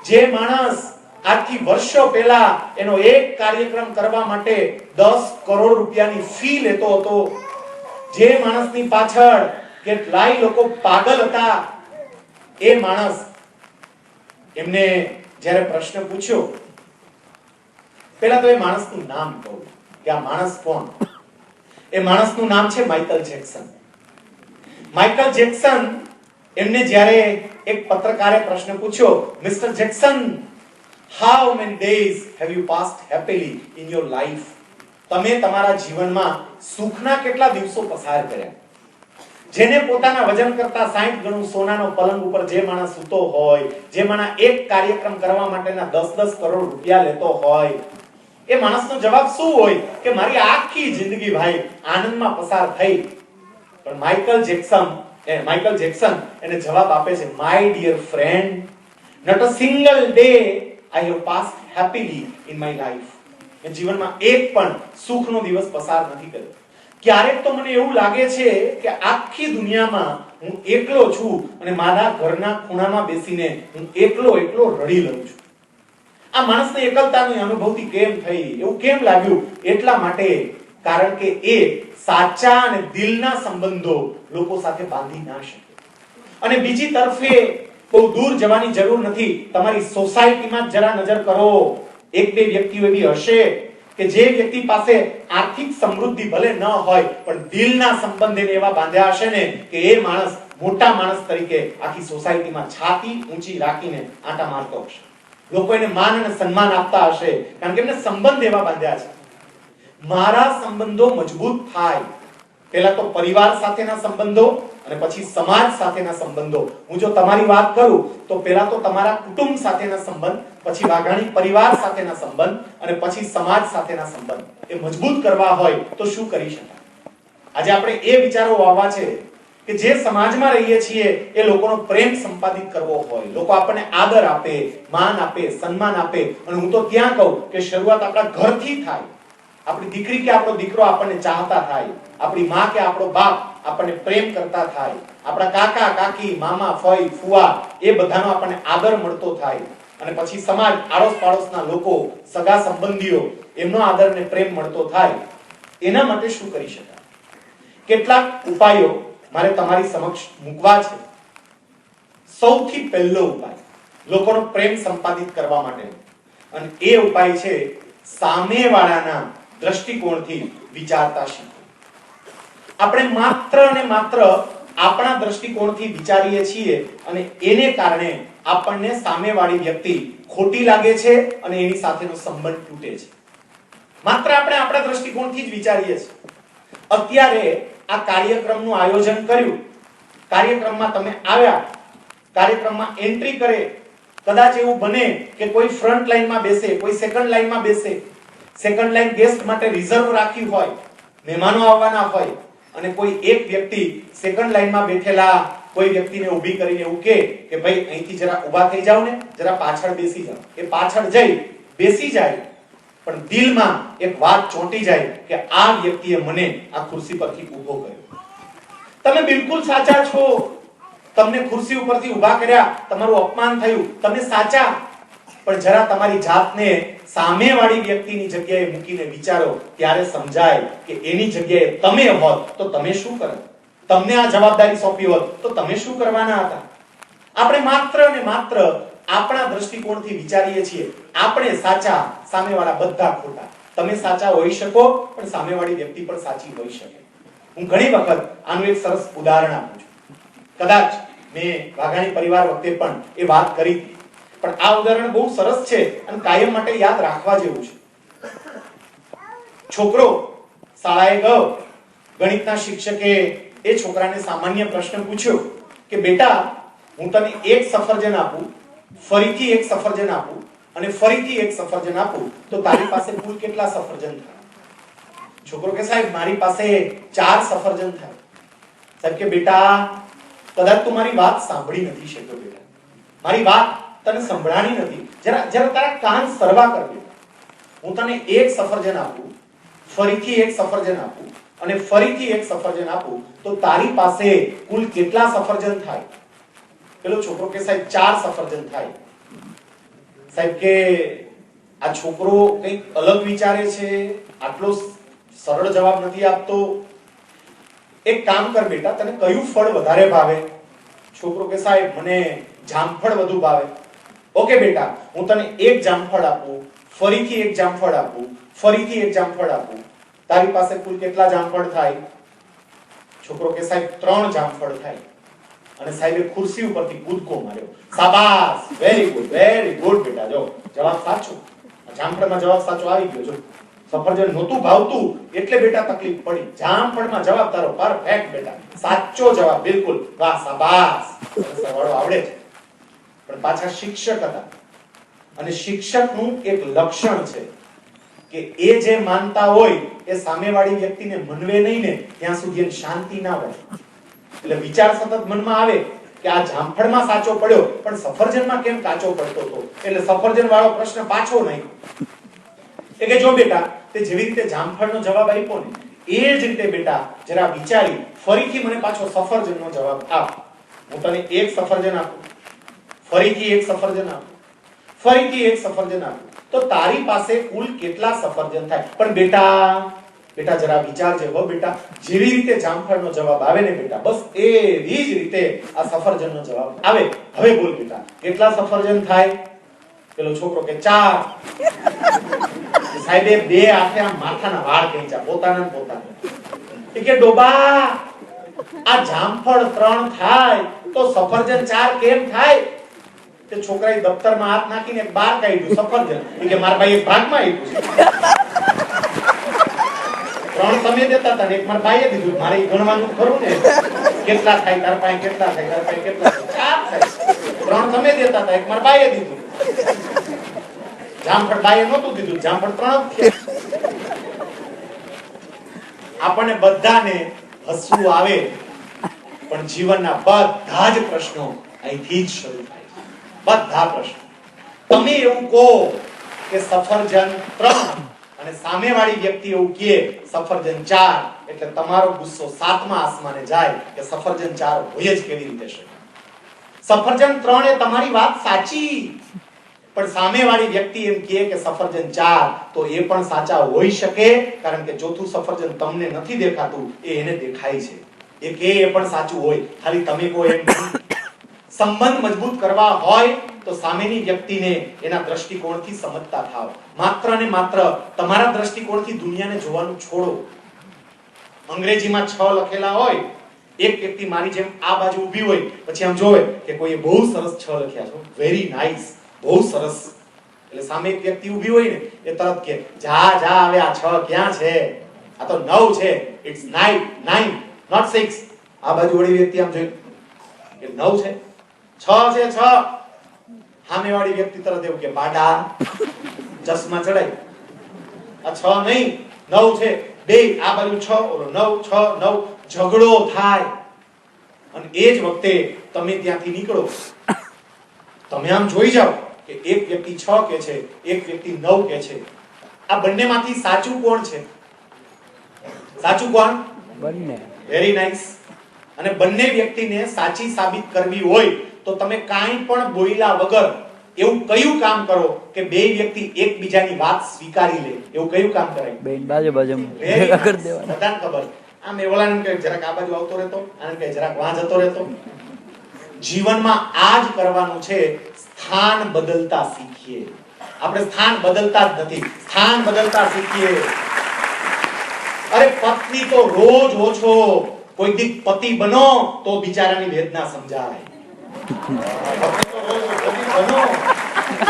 જે માણસ આજથી વર્ષો પહેલા એનો એક કાર્યક્રમ કરવા માટે 10 કરોડ રૂપિયાની ફી લેતો હતો, જે માણસની પાછળ કેટલાય લોકો પાગલ હતા, એ માણસ, એમને જ્યારે પ્રશ્ન પૂછ્યો, પહેલા તો એ માણસનું નામ કહું કે આ માણસ કોણ. એ માણસનું નામ છે માઇકલ જેક્સન. માઇકલ જેક્સન, એમને જ્યારે એક પત્રકારે પ્રશ્ન પૂછ્યો, mister Jackson, how many days have you passed happily in your life? તમે તમારા જીવનમાં સુખના કેટલા દિવસો પસાર કર્યા? જેને પોતાના વજન કરતા 60 ગણું સોનાનો પલંગ ઉપર જે માણસ સૂતો હોય, જે માણસ એક કાર્યક્રમ કરવા માટેના 10-10 કરોડ રૂપિયા લેતો હોય, એ માણસનો જવાબ શું હોય કે મારી આખી જિંદગી ભાઈ આનંદમાં પસાર થઈ. પણ માઇકલ જેક્સન એને જવાબ આપે છે, my dear friend, not a single day I have passed happily in my life. મેં જીવનમાં એક પણ સુખનો દિવસ પસાર નથી કર્યો. ક્યારેક તો મને એવું લાગે છે કે આખી દુનિયામાં હું એકલો છું અને મારા ઘરના ખૂણામાં બેસીને હું એકલો રડી લઉં છું. આ માણસને એકલતાની અનુભૂતિ કેમ થઈ, એવું કેમ લાગ્યું? એટલા માટે કારણ કે એ સાચા અને દિલના સંબંધો લોકો સાથે બાંધી ના શકે. અને બીજી તરફે બહુ દૂર જવાની જરૂર નથી. તમારી સોસાયટીમાં જરા નજર કરો. એક બે વ્યક્તિઓ એવી હશે કે જે વ્યક્તિ પાસે આર્થિક સમૃદ્ધિ ભલે ન હોય પણ દિલના સંબંધ એને એવા બાંધ્યા હશે ને કે એ માણસ મોટા માણસ તરીકે આખી સોસાયટીમાં છાતી ઊંચી રાખીને આંટા મારતો હશે. લોકો એને માન અને સન્માન આપતા હશે કારણ કે એમને સંબંધ એવા બાંધ્યા છે. મારા સંબંધો મજબૂત થાય પહેલા તો પરિવાર સાથેના સંબંધો અને પછી સમાજ સાથેના સંબંધો. હું જો તમારી વાત કરું તો પહેલા તો તમારા કુટુંબ સાથેના સંબંધ, પછી વાઘાણી પરિવાર સાથેના સંબંધ અને પછી સમાજ સાથેના સંબંધ એ મજબૂત કરવા હોય તો શું કરી શકાય? આજે આપણે એ વિચારો વાવવા છે કે જે સમાજમાં રહીએ છીએ એ લોકોનો પ્રેમ સંપાદિત કરવો હોય, લોકો આપણને આદર આપે, માન આપે, સન્માન આપે. અને હું તો ત્યાં કહું કે શરૂઆત આપણા ઘરથી થાય. આપણી દીકરી કે આપણો દીકરો આપણને ચાહતા થાય, આપણી માં કે આપણો બાપ આપણને પ્રેમ કરતા થાય, આપણા કાકા કાકી, મામા, ફઈ, ફુવા એ બધાનો આપણને આદર મળતો થાય. અને પછી સમાજ, આડોશ પાડોશના લોકો, સગા સંબંધીઓ એમનો આદર અને પ્રેમ મળતો થાય. એના માટે શું કરી શકાય? કેટલાક ઉપાયો મારે તમારી સમક્ષ મૂકવા છે. સૌથી પહેલો ઉપાય લોકોનો પ્રેમ સંપાદિત કરવા માટે, અને એ ઉપાય છે સામેવાળાના દ્રષ્ટિકોણથી વિચારતા શીખો. આપણે માત્ર ને માત્ર આપણા દ્રષ્ટિકોણથી વિચારીએ છીએ અને એને કારણે આપણને સામેવાળી વ્યક્તિ ખોટી લાગે છે અને એની સાથેનો સંબંધ તૂટે છે. માત્ર આપણે આપણા દ્રષ્ટિકોણથી જ વિચારીએ છીએ. અત્યારે આ કાર્યક્રમનું આયોજન કર્યું, કાર્યક્રમમાં તમે આવ્યા, કાર્યક્રમમાં એન્ટ્રી કરે, કદાચ એવું બને કે કોઈ ફ્રન્ટ લાઈનમાં બેસે, કોઈ સેકન્ડ લાઈનમાં બેસે, સેકન્ડ લાઈન ગેસ્ટ માટે રિઝર્વ રાખી હોય, મહેમાનો આવવાના હોય, અને કોઈ એક વ્યક્તિ સેકન્ડ લાઈનમાં બેઠેલા કોઈ વ્યક્તિને ઊભી કરીને એવું કહે કે ભાઈ અહીંથી જરા ઊભા થઈ જાવ ને, જરા પાછળ બેસી જાવ. એ પાછળ જઈ બેસી જાય પણ દિલમાં એક વાત ચોંટી જાય કે આ વ્યક્તિએ મને આ ખુરશી પરથી ઊભો કર્યો. તમે બિલકુલ સાચા છો, તમને ખુરશી ઉપરથી ઊભા કર્યા, તમારું અપમાન થયું, તમે સાચા. પણ જરા તમારી જાતને સામેવાળી વ્યક્તિની જગ્યાએ મૂકીને વિચારો, ત્યારે સમજાય કે એની જગ્યાએ તમે હોત તો તમે શું કરત? તમને આ જવાબદારી સોંપી હોત તો તમે શું કરવાના હતા? આપણે માત્ર ને માત્ર આપણા દ્રષ્ટિકોણથી વિચારીએ છીએ. આપણે સાચા, સામેવાળા બધા ખોટા. તમે સાચા હોઈ શકો પણ સામેવાળી વ્યક્તિ પણ સાચી હોઈ શકે. હું ઘણી વખત આનું એક સરસ ઉદાહરણ આપું છું. કદાચ મેં વાઘાણી પરિવાર વખતે પણ એ વાત કરી હતી, પણ આ ઉદાહરણ બહુ સરસ છે અને કાયમ માટે યાદ રાખવા જેવું છે. છોકરો શાળાએ ગયો, ગણિતના શિક્ષકે એ છોકરાને સામાન્ય પ્રશ્ન પૂછ્યો કે બેટા, હું તને એક સફરજન આપું, ફરીથી એક સફરજન આપું અને ફરીથી એક સફરજન આપું તો તારી પાસે કુલ કેટલા સફરજન થાય? છોકરો કે સાહેબ મારી પાસે 4 સફરજન થાય. સાહેબ કે બેટા, કદાચ તું મારી વાત સાંભળી નથી શક્યો બેટા, મારી વાત તને સંભળાણી નથી. જરા તારા કાન સરવા કર બેટા. હું તને એક સફરજન આપું, ફરીથી એક સફરજન આપું અને ફરીથી એક સફરજન આપું તો તારી પાસે કુલ કેટલા સફરજન થાય? પેલો છોકરો કે સાહેબ 4 સફરજન થાય. સાહેબ કે આ છોકરો કંઈક અલગ વિચારે છે, આટલો સરળ જવાબ નથી આપતો. એક કામ કર બેટા, તને કયું ફળ વધારે ભાવે? છોકરો કે સાહેબ મને જામફળ વધુ ભાવે. ઓકે બેટા, હું તને એક જામફળ આપું, ફરીથી એક જામફળ આપું, ફરીથી એક જામફળ આપું, તારી પાસે કુલ કેટલા જામફળ થાય? છોકરો કે સાહેબ 3 જામફળ થાય. અને સાહેબે ખુરશી ઉપરથી કૂદકો માર્યો. શાબાશ, વેરી ગુડ બેટા, જો જવાબ સાચો. જામફળમાં જવાબ સાચો આવી ગયો. જો સફરજન નહોતું ભાવતું એટલે બેટા તકલીફ પડી, જામફળમાં જવાબ તારો પરફેક્ટ બેટા, સાચો જવાબ, બિલકુલ, વાહ શાબાશ, સરવાળો આવડે છે. પણ પાછા શિક્ષક હતા અને શિક્ષકનું એક લક્ષણ છે કે એ જે માનતા હોય એ સામેવાળી વ્યક્તિને મનવે નહીં ને ત્યાં સુધી એને શાંતિ ના હોય. એટલે વિચાર સતત મનમાં આવે કે આ જામફળમાં સાચો પડ્યો પણ સફરજનમાં કેમ કાચો પડતો હતો, એટલે સફરજન વાળો પ્રશ્ન પાછો નાખ્યો. એ કે જો બેટા, તે જેવી રીતે જામફળનો જવાબ આપ્યો ને એ જ રીતે બેટા જરા વિચારી ફરીથી મને પાછો સફરજનનો જવાબ આપ. હું તને એક સફરજન આપું, ફરીથી એક સફરજન આપું, ફરીથી એક સફરજન આપું, તો તારી પાસે કુલ કેટલા સફરજન થાય? પણ બેટા જરા વિચારજે હો બેટા. જેવી રીતે જામફળનો જવાબ આવે ને બેટા, બસ એવી જ રીતે આ સફરજનનો જવાબ આવે. હવે બોલ બેટા, કેટલા સફરજન થાય? પેલો છોકરો કે 4. સાહેબે બે હાથે આ માથાના વાળ ખેંચ્યા, પોતાના ને પોતાના. એ કે ડોબા, આ જામફળ 3 થાય તો સફરજન 4 કેમ થાય? તે છોકરાએ દફતરમાં હાથ નાખીને બહાર કાઢ્યું સફરજન. એ કે મારા ભાઈએ ભાગમાં આપ્યું છે. 3 તમે દેતા હતા ને એક મારા ભાઈએ દીધું. મારે ગણવાનું ખરું ને, કેટલા થાય તાર પાસે, કેટલા થાય તાર પાસે, કેટલા થાય? 4 થાય. 3 તમે દેતા હતા, એક મારા ભાઈએ દીધું. જામફળ ભાઈએ નહોતું દીધું, જામફળ 3 જ થયા. આપણને બધાને હસવું આવે, પણ જીવનના બધા જ પ્રશ્નો અહીંથી જ શરૂ થાય છે. બધા પ્રશ્નો. તમે એવું કહો કે સફરજન 3 અને સામેવાળી વ્યક્તિ એવું કહે સફરજન 4, એટલે તમારો ગુસ્સો 7મા આસમાને જાય કે સફરજન 4 હોય જ કેવી રીતે શકે? સફરજન 3 એ તમારી વાત સાચી, પણ સામેવાળી વ્યક્તિ એમ કહે કે સફરજન 4, તો એ પણ સાચા હોઈ શકે, કારણ કે ચોથું સફરજન તમને નથી દેખાતું, એ એને દેખાય છે. એ કે એ પણ સાચું હોય, ખાલી તમે કહો એમ નહીં. સંબંધ મજબૂત કરવા હોય તો સામેની વ્યક્તિને એના દ્રષ્ટિકોણથી સમજતા થાઓ. માત્ર ને માત્ર તમારા દ્રષ્ટિકોણથી દુનિયાને જોવાનું છોડો. અંગ્રેજીમાં 6 લખેલા હોય, એક વ્યક્તિ મારી જેમ આ બાજુ ઊભી હોય, પછી આમ જોવે કે કોઈએ બહુ સરસ 6 લખ્યા છે, વેરી નાઈસ, બહુ સરસ. એટલે સામે એક વ્યક્તિ ઊભી હોય ને, એ તરત કે જા હવે આ 6 ક્યાં છે? આ તો 9 છે. It's 9 not 6. આ બાજુ વાળી વ્યક્તિ આમ જોઈ કે 9 છે, 6 છે 6. સામેવાળી વ્યક્તિ તરત એવું કે બાડા, ચશ્મા ચડાય, આ 6 નહીં 9 છે. બે આ બાજુ 6, ઓલો 9, 6 9, ઝઘડો થાય. અને એ જ વખતે તમે ત્યાંથી નીકળો, તમે આમ જોઈ જાઓ કે એક વ્યક્તિ 6 કે છે, એક વ્યક્તિ 9 કે છે. આ બંનેમાંથી સાચું કોણ છે? સાચું કોણ? બંને. Very nice. અને બંને વ્યક્તિને સાચી સાબિત કરવી હોય તો તમે કાંઈ પણ બોલ્યા વગર એવું કયું કામ કરો કે બે વ્યક્તિ એકબીજાની વાત સ્વીકારી લે? એવું કયું કામ કરાય? બેન બાજુ ભેગા કરી દેવાના. બધાને ખબર. આમ એ ઓલાને કહે જરાક આ બાજુ આવતો રહેતો, આને કહે જરાક વાં જતો રહેતો. જીવનમાં આ જ કરવાનું છે. સ્થાન બદલતા શીખીએ. આપણે સ્થાન બદલતા જ નથી, સ્થાન બદલતા શીખીએ. અરે પત્ની તો રોજ ઓછો, કોઈ દી પતિ બનો તો બિચારાની વેદના સમજાય.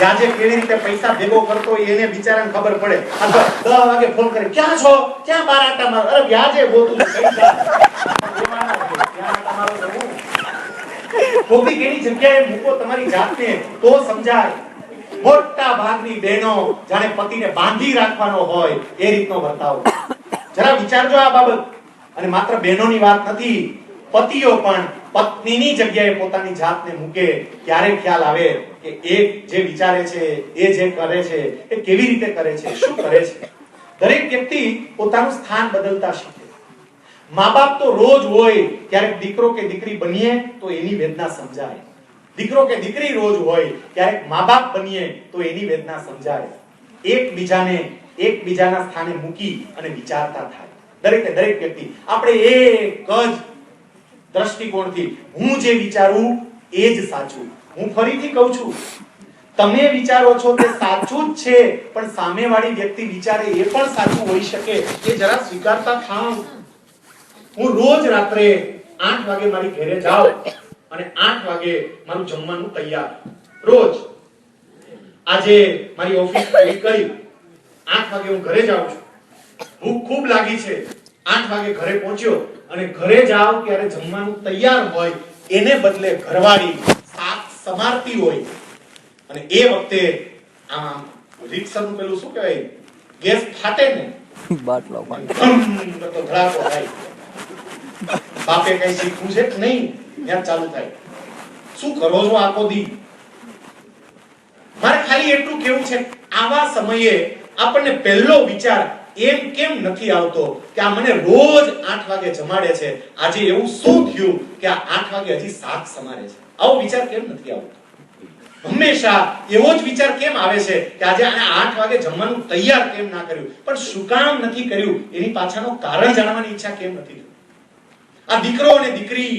આજે કેવી રીતે પૈસા ભેગો કરતો હોય એને બિચારાને ખબર પડે. 10 વાગે ફોન કરે, ક્યાં છો? ક્યાં બાર આટા માર? અરે વ્યાજે ગોતું પૈસા દેવાના છે, ક્યાં આટા મારો જવું? કોબી કેની જગ્યાએ મૂકો તમારી જાતને તો સમજાય. મોટા ભાગની બહેનો જાણે પતિને બાંધી રાખવાનો હોય એ રીતનો વર્તાવ. જરા વિચારજો આ બાબત. અને માત્ર બહેનોની વાત નથી, પતિઓ પણ પત્નીની જગ્યાએ પોતાની જાતને મૂકે ત્યારે ખ્યાલ આવે કે એ જે વિચારે છે, એ જે કરે છે, એ કેવી રીતે કરે છે, શું કરે છે. દરેક વ્યક્તિ પોતાનું સ્થાન બદલતા શીખે. મા-બાપ તો રોજ હોય, ક્યારેક દીકરો કે દીકરી બનીએ તો એની વેદના સમજાય. દીકરો કે દીકરી રોજ હોય, ક્યારેક મા-બાપ બનીએ તો એની વેદના સમજાય. એકબીજાના સ્થાને મૂકી અને વિચારતા થાય. દરેક વ્યક્તિ આપણે એક જ દ્રષ્ટિકોણથી હું જે વિચારું એ જ સાચું. હું ફરીથી કહું છું, તમે વિચારો છો તે સાચું જ છે, પણ સામેવાળી વ્યક્તિ વિચારે એ પણ સાચું હોઈ શકે. એ જરા સ્વીકારતા થાવ. હું રોજ રાત્રે 8 વાગે મારી ઘરે જાઉં અને 8 વાગે મારું જમવાનું તૈયાર. રોજ. આજે મારી ઓફિસ પૂરી કરી 8 વાગે હું ઘરે જાઉં છું. ભૂખ ખૂબ લાગી છે, 8 વાગે ઘરે પહોંચ્યો અને ઘરે જાવ ત્યારે જમવાનું તૈયાર હોય, એને બદલે ઘરવાળી શાક સમારતી હોય અને એ વખતે આમ રિક્ષાનું પેલું શું કહેવાય, ગેસ ફાટે ને, બાટલો ફાટે તો ધડાકો થાય. બાપે કઈ શીખવું છે કે નહીં, ત્યાં ચાલુ થાય. શું કરો છો આખો દી? મારે ખાલી એટલું કેવું છે, આવા સમયે આપણને પહેલો વિચાર એમ કેમ નથી આવતો કે આ મને રોજ 8 વાગે જમાડે છે, આજે એવું શું થયું કે આ 8 વાગે હજી શાક સમારે છે? આવો વિચાર કેમ નથી આવતો? હંમેશા એવો જ વિચાર કેમ આવે છે કે આજે આને 8 વાગે જમવાનું તૈયાર કેમ ના કર્યું? પણ શું કામ નથી કર્યું એની પાછળનું કારણ જાણવાની ઈચ્છા કેમ નથી થતી? આ દીકરો અને દીકરી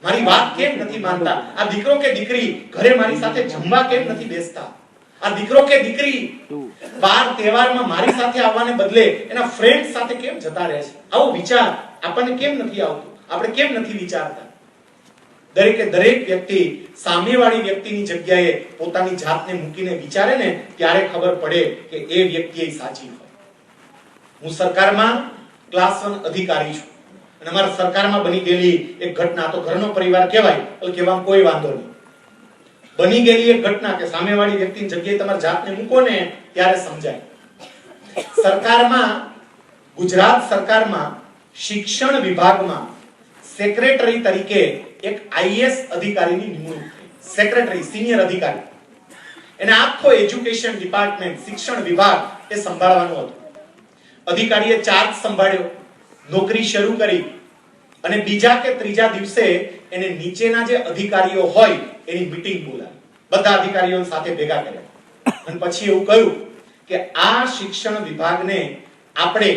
મારી વાત કેમ નથી માનતા? આ દીકરો કે દીકરી ઘરે મારી સાથે જમવા કેમ નથી બેસતા? આ દીકરો કે દીકરી બાર તહેવારમાં મારી સાથે આવવાને બદલે એના ફ્રેન્ડ સાથે કેમ જતા રહે છે? આવો વિચાર આપણને કેમ નથી આવતો? આપણે કેમ નથી વિચારતા? દરેક વ્યક્તિ સામેવાળી વ્યક્તિની જગ્યાએ પોતાની જાતને મૂકીને વિચારે ને ત્યારે ખબર પડે કે એ વ્યક્તિ સાચી હોય. હું સરકારમાં ક્લાસ 1 અધિકારી છું અને અમારા સરકારમાં બની ગયેલી એક ઘટના, તો ઘરનો પરિવાર કહેવાય એટલે કહેવામાં કોઈ વાંધો નહીં. બની ગયેલી એક ઘટના કે સામેવાળી વ્યક્તિની જગ્યાએ તમારી જાતને મૂકો ને ત્યારે સમજાય. સરકારમાં, ગુજરાત સરકારમાં શિક્ષણ વિભાગમાં સેક્રેટરી તરીકે એક આઈએએસ અધિકારીની નિમણૂક થઈ. સેક્રેટરી, સિનિયર અધિકારી. એને આખો એજ્યુકેશન ડિપાર્ટમેન્ટ, શિક્ષણ વિભાગ એ સંભાળવાનું હતું. અધિકારીએ ચાર્જ સંભાળ્યો, નોકરી શરૂ કરી અને બીજા કે ત્રીજા દિવસે એને નીચેના જે અધિકારીઓ હોય એની મીટિંગ બોલાવી. બધા અધિકારીઓ સાથે ભેગા કર્યા અને પછી એવું કહ્યું કે આ શિક્ષણ વિભાગને આપણે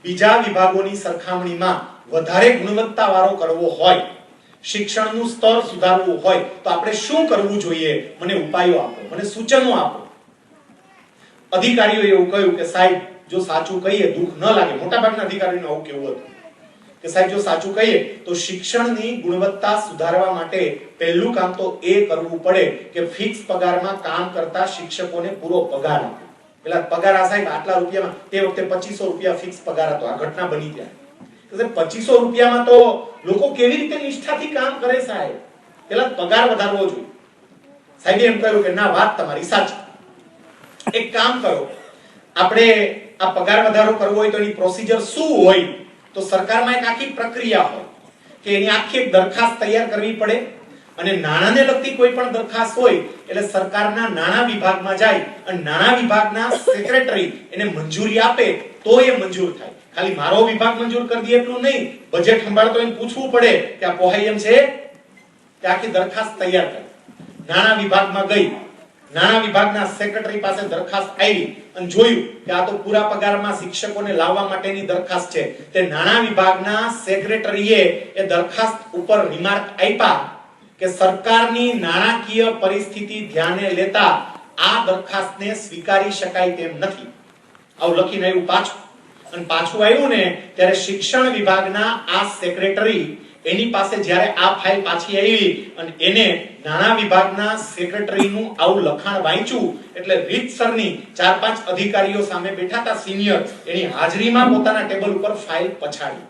બીજા વિભાગોની સરખામણીમાં વધારે ગુણવત્તાવાળો કરવો હોય, શિક્ષણનું સ્તર સુધારવું હોય તો આપણે શું કરવું જોઈએ? મને ઉપાયો આપો, મને સૂચનો આપો. અધિકારીઓએ એવું કહ્યું કે સાહેબ જો સાચું કહીએ, દુઃખ ન લાગે, મોટાભાગના અધિકારીઓને આવું કેવું હતું કે સાહેબ જો સાચું કહીએ તો શિક્ષણની ગુણવત્તા સુધારવા માટે પહેલું કામ તો એ કરવું પડે કે ફિક્સ પગારમાં કામ કરતા શિક્ષકોને પૂરો પગાર આપો. પેલા પગાર આ સાહેબ આટલા રૂપિયામાં, તે વખતે 2500 રૂપિયા ફિક્સ પગાર હતો. આ ઘટના બની ત્યારે 2500 રૂપિયામાં તો લોકો કેવી રીતે નિષ્ઠાથી કામ કરે સાહેબ? પેલા પગાર વધારવો જોઈએ. સાહેબે એમ કહ્યું કે ના, વાત તમારી સાચી. એક કામ કરો, આપણે આ પગાર વધારો કરવો હોય તો એની પ્રોસિજર શું હોય? તો સરકારમાં એક આખી પ્રક્રિયા હોય કે એની આખી એક દરખાસ્ત તૈયાર કરવી પડે અને નાણાંને લગતી કોઈ પણ દરખાસ્ત હોય એટલે સરકારના નાણાં વિભાગમાં જાય અને નાણાં વિભાગના સેક્રેટરી એને મંજૂરી આપે તો એ મંજૂર થાય. ખાલી મારો વિભાગ મંજૂર કરી દે એટલું નહીં, બજેટ સંભાળતો એને પૂછવું પડે કે આ પોહાય એમ છે કે આખી દરખાસ્ત તૈયાર કરે. નાણાં વિભાગમાં ગઈ, નાણાં વિભાગના સેક્રેટરી પાસે દરખાસ્ત આવી અને જોયું કે આ તો પૂરા પગારમાં શિક્ષકોને લાવવા માટેની દરખાસ્ત છે. તે નાણાં વિભાગના સેક્રેટરીએ એ દરખાસ્ત ઉપર રિમાર્ક આપ્યા કે સરકારની નાણાકીય પરિસ્થિતિ ધ્યાને લેતા આ દરખાસ્તને સ્વીકારી શકાય તેમ નથી. આવું લખીને આવ્યું પાછું. અને પાછું આવ્યું ને ત્યારે શિક્ષણ વિભાગના આ સેક્રેટરી એની પાસે જ્યારે આ ફાઇલ પાછી આવી અને એને નાણાં વિભાગના સેક્રેટરીનું આવું લખાણ વાંચ્યું એટલે રીતસરની 4-5 અધિકારીઓ સામે બેઠા હતા સિનિયર, એની હાજરીમાં પોતાના ટેબલ ઉપર ફાઇલ પછાડી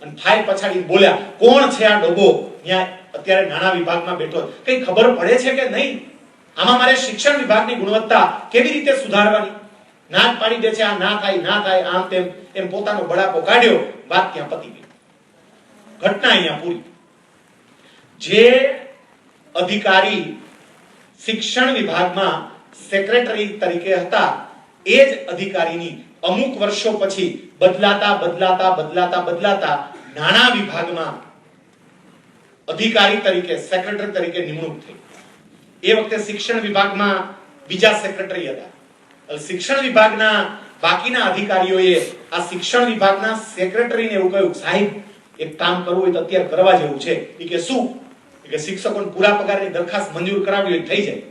અને ફાઇલ પછાડીને બોલ્યા, કોણ છે આ ડોબો ત્યાં અત્યારે નાણાં વિભાગમાં બેઠો? કઈ ખબર પડે છે કે નહીં? આમાં મારે શિક્ષણ વિભાગની ગુણવત્તા કેવી રીતે સુધારવાની? ના પાડી દે છે, આ ના થાય આમ તેમ એમ પોતાનો બળાપો કાઢ્યો. વાત ત્યાં પતી ગઈ. ઘટના અહીંયા પૂરી. જે અધિકારી શિક્ષણ વિભાગમાં સેક્રેટરી તરીકે હતા એ જ અધિકારીની અમુક વર્ષો પછી બદલાતા નાણાં વિભાગમાં અધિકારી તરીકે, સેક્રેટરી તરીકે નિમણૂક થઈ. એ વખતે શિક્ષણ વિભાગમાં બીજા સેક્રેટરી હતા. શિક્ષણ વિભાગના બાકીના અધિકારીઓએ આ શિક્ષણ વિભાગના સેક્રેટરીને એવું કહ્યું, સાહેબ એક કામ કરવું હોય તો અત્યારે કરવા જેવું છે. એ કે શું? કે શિક્ષકોને પૂરા પગારની દરખાસ્ત મંજૂર કરાવી હોય થઈ જાય.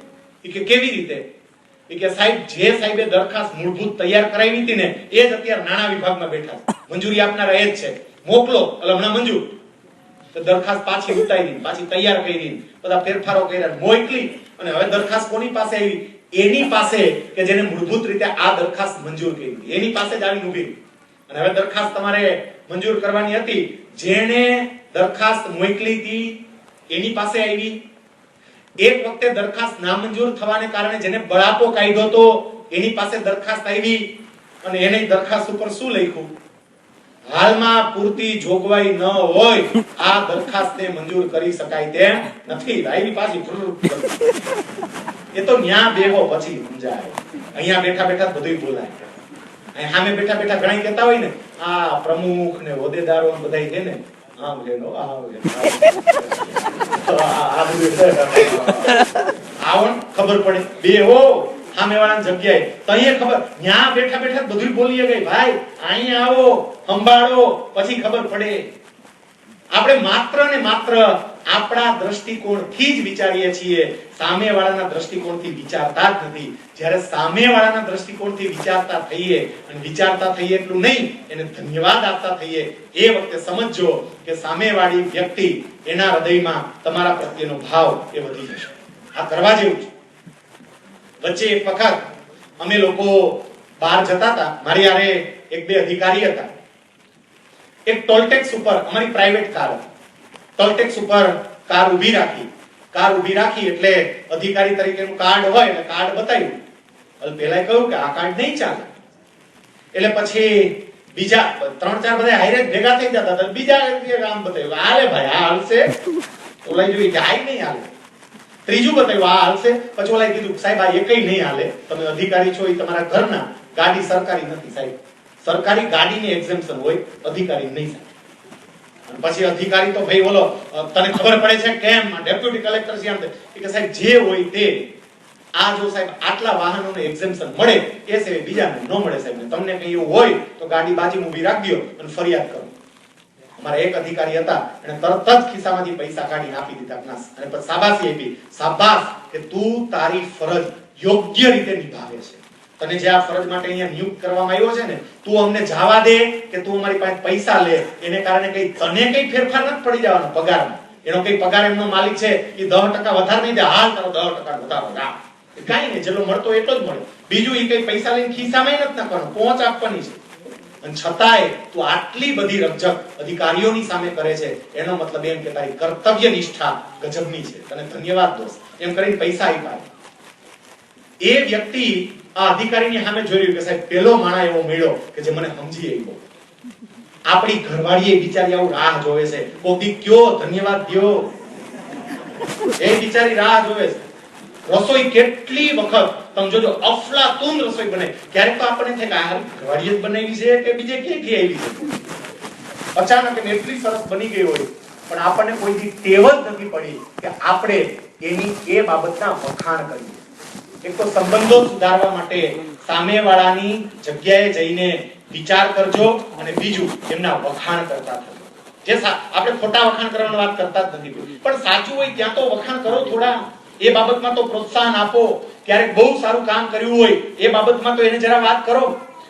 એ કે કેવી રીતે? એ કે સાહેબ જે સાહેબે દરખાસ્ત મૂળભૂત તૈયાર કરાવી હતી ને એ જ અત્યારે નાણાં વિભાગમાં બેઠા છે. મંજૂરી આપનારા એ જ છે. મોકલો એટલે હમણાં મંજૂર. તો દરખાસ્ત પાછી ઉતારી, પાછી તૈયાર કરી, બધા ફેરફારો કર્યા, મોકલી અને હવે દરખાસ્ત કોની પાસે આવી? એની પાસે કે જેને મૂળભૂત રીતે આ દરખાસ્ત મંજૂર કરી હતી એની પાસે જ આવીને ઊભી. અને હવે દરખાસ્ત તમારે મંજૂર કરવાની હતી, જેને દરખાસ્ત મોકલી હતી એની પાસે આવી. એક વખતે દરખાસ્ત નામંજૂર થવાને કારણે જેને બળાપો કાઢ્યો તો એની પાસે દરખાસ્ત આવી અને એને દરખાસ્ત ઉપર શું લખ્યું? હાલમાં પૂરતી જોગવાઈ ન હોય આ દરખાસ્તને મંજૂર કરી શકાય તેમ નથી. આવી પાછી એ તો ન્યા બેહો પછી સમજાય. અહીંયા બેઠા બધું બોલાય. અહીં સામે બેઠા બેઠા ઘણા કહેતા હોય ને, આ પ્રમુખ ને હોદ્દેદારો ને બધાય છે ને, આમ લેનો આવો ખબર પડે બે હો સામે વાળાની જગ્યાએ, તઈએ ખબર ન્યા બેઠા બેઠા બધું બોલીએ ગઈ ભાઈ અહીંયા આવો સંભાળો પછી ખબર પડે. આપણે માત્ર ને માત્ર આપણા દ્રષ્ટિકોણથી જ વિચારીએ છીએ, સામેવાળાના દ્રષ્ટિકોણથી વિચારતા જ નથી. જ્યારે સામેવાળાના દ્રષ્ટિકોણથી વિચારતા થઈએ, અને વિચારતા થઈએ એટલું નહીં, એને ધન્યવાદ આપતા થઈએ, એ વખતે સમજજો કે સામેવાળી વ્યક્તિ, એના હૃદયમાં તમારા પ્રત્યેનો ભાવ એ વધી જશે. આ કરવા જેવું છે. વચ્ચે એક વખત અમે લોકો બહાર જતા હતા, મારી હારે એક બે અધિકારી હતા. એક ટોલટેક્સ ઉપર અમારી પ્રાઇવેટ કાર હતી. ટોલટેક્સ ઉપર કાર ઊભી રાખી એટલે અધિકારી તરીકેનું કાર્ડ હોય એટલે કાર્ડ બતાવ્યું. એટલે પહેલા કહ્યું કે આ કાર્ડ નહીં ચાલે. એટલે પછી બીજા ત્રણ ચાર બધા હાઈરે ભેગા થઈ જતા હતા. બીજા કામ બતાવ્યું, હાલે ભાઈ આ હાલશે. ઓલા જોઈ કે આઈ નહીં હાલે. ત્રીજું બતાવ્યું આ હાલશે. પછી ઓલા કીધું સાહેબ આ એકઈ નહીં હાલે, તમે અધિકારી છો, એ તમારા ઘરના, ગાડી સરકારી નથી સાહેબ. સરકારી ગાડીની એક્ઝેમ્પશન હોય, અધિકારી નહીં સાહેબ. પછી અધિકારી તો ભાઈ બોલો તને ખબર પડે છે કેમ, ડેપ્યુટી કલેક્ટર છે આમ કે સાહેબ જે હોય તે, આ જો સાહેબ આટલા વાહનોને એક્ઝેમ્પશન મળે એ સિવાય બીજાને ન મળે સાહેબ. તમને કઈ એવું હોય તો ગાડી બાજુમાં ઊભી રાખજો અને ફરિયાદ કરો. અમારા એક અધિકારી હતા, એને તરત જ ખિસ્સામાંથી પૈસા કાઢીને આપી દીધા ક્લાસ, અને પછી શાબાશી આપી, શાબાશ કે તું તારી ફરજ યોગ્ય રીતે નિભાવે છે. તને જે આ ફરજ માટે અહીંયા નિયુક્ત કરવામાં આવ્યો છે ને, તું અમને જવા દે કે તું અમારી પાસે પૈસા લે, એને કારણે કઈ તને કઈ ફેરફાર નથી પડી જવાનો પગારમાં. એનો કઈ પગાર એમનો માલિક છે એ 10% વધારે નહીં દે, હાલ તારો 10% વધારો જા, કાઈ નહીં, જેટલો મળતો એટલો જ મળે. બીજું એ કઈ પૈસા લઈને ખિસ્સામાં નથી નાખવાનો, પહોંચ આપવાની છે. અને છતાંય તું આટલી બધી રકઝક અધિકારીઓની સામે કરે છે, એનો મતલબ એમ કે તારી કર્તવ્ય નિષ્ઠા ગજબની છે, તને ધન્યવાદ દોસ્ત, એમ કરીને પૈસા આપ્યા. એ વ્યક્તિ આ અધિકારીની સામે જોયું કે સાહેબ પેલો માણા એવો મળ્યો કે જે મને સમજી આવ્યો. આપણી ઘરવાળીએ બિચારી આવું રાહ જોવે છે, કોકી કયો ધન્યવાદ દ્યો, એ બિચારી રાહ જોવે છે. રસોઈ કેટલી વખત તમે જોજો અફલાતુન રસોઈ બને, ક્યારેક તો આપણને થાય કે આ ઘરવાળીએ જ બનાવી છે કે બીજે ક્યાંથી આવી છે. અચાનક એટલી સરસ બની ગઈ હોય, પણ આપણને કોઈ દી ટેવ જ નથી પડી કે આપણે એની એ બાબતના વખાણ કરીએ. એક તો સંબંધો સુધારવા માટે સામેવાળાની જગ્યાએ જઈને વિચાર કરજો, અને બીજું એમના વખાણ કરતા થજો. જે આપણે ખોટા વખાણ કરવાની વાત કરતા જ નથી, પણ સાચું હોય ત્યાં તો વખાણ કરો થોડા, એ બાબતમાં તો પ્રોત્સાહન આપો. ક્યારેક બહુ સારું કામ કર્યું હોય એ બાબતમાં તો એને જરા વાત કરો.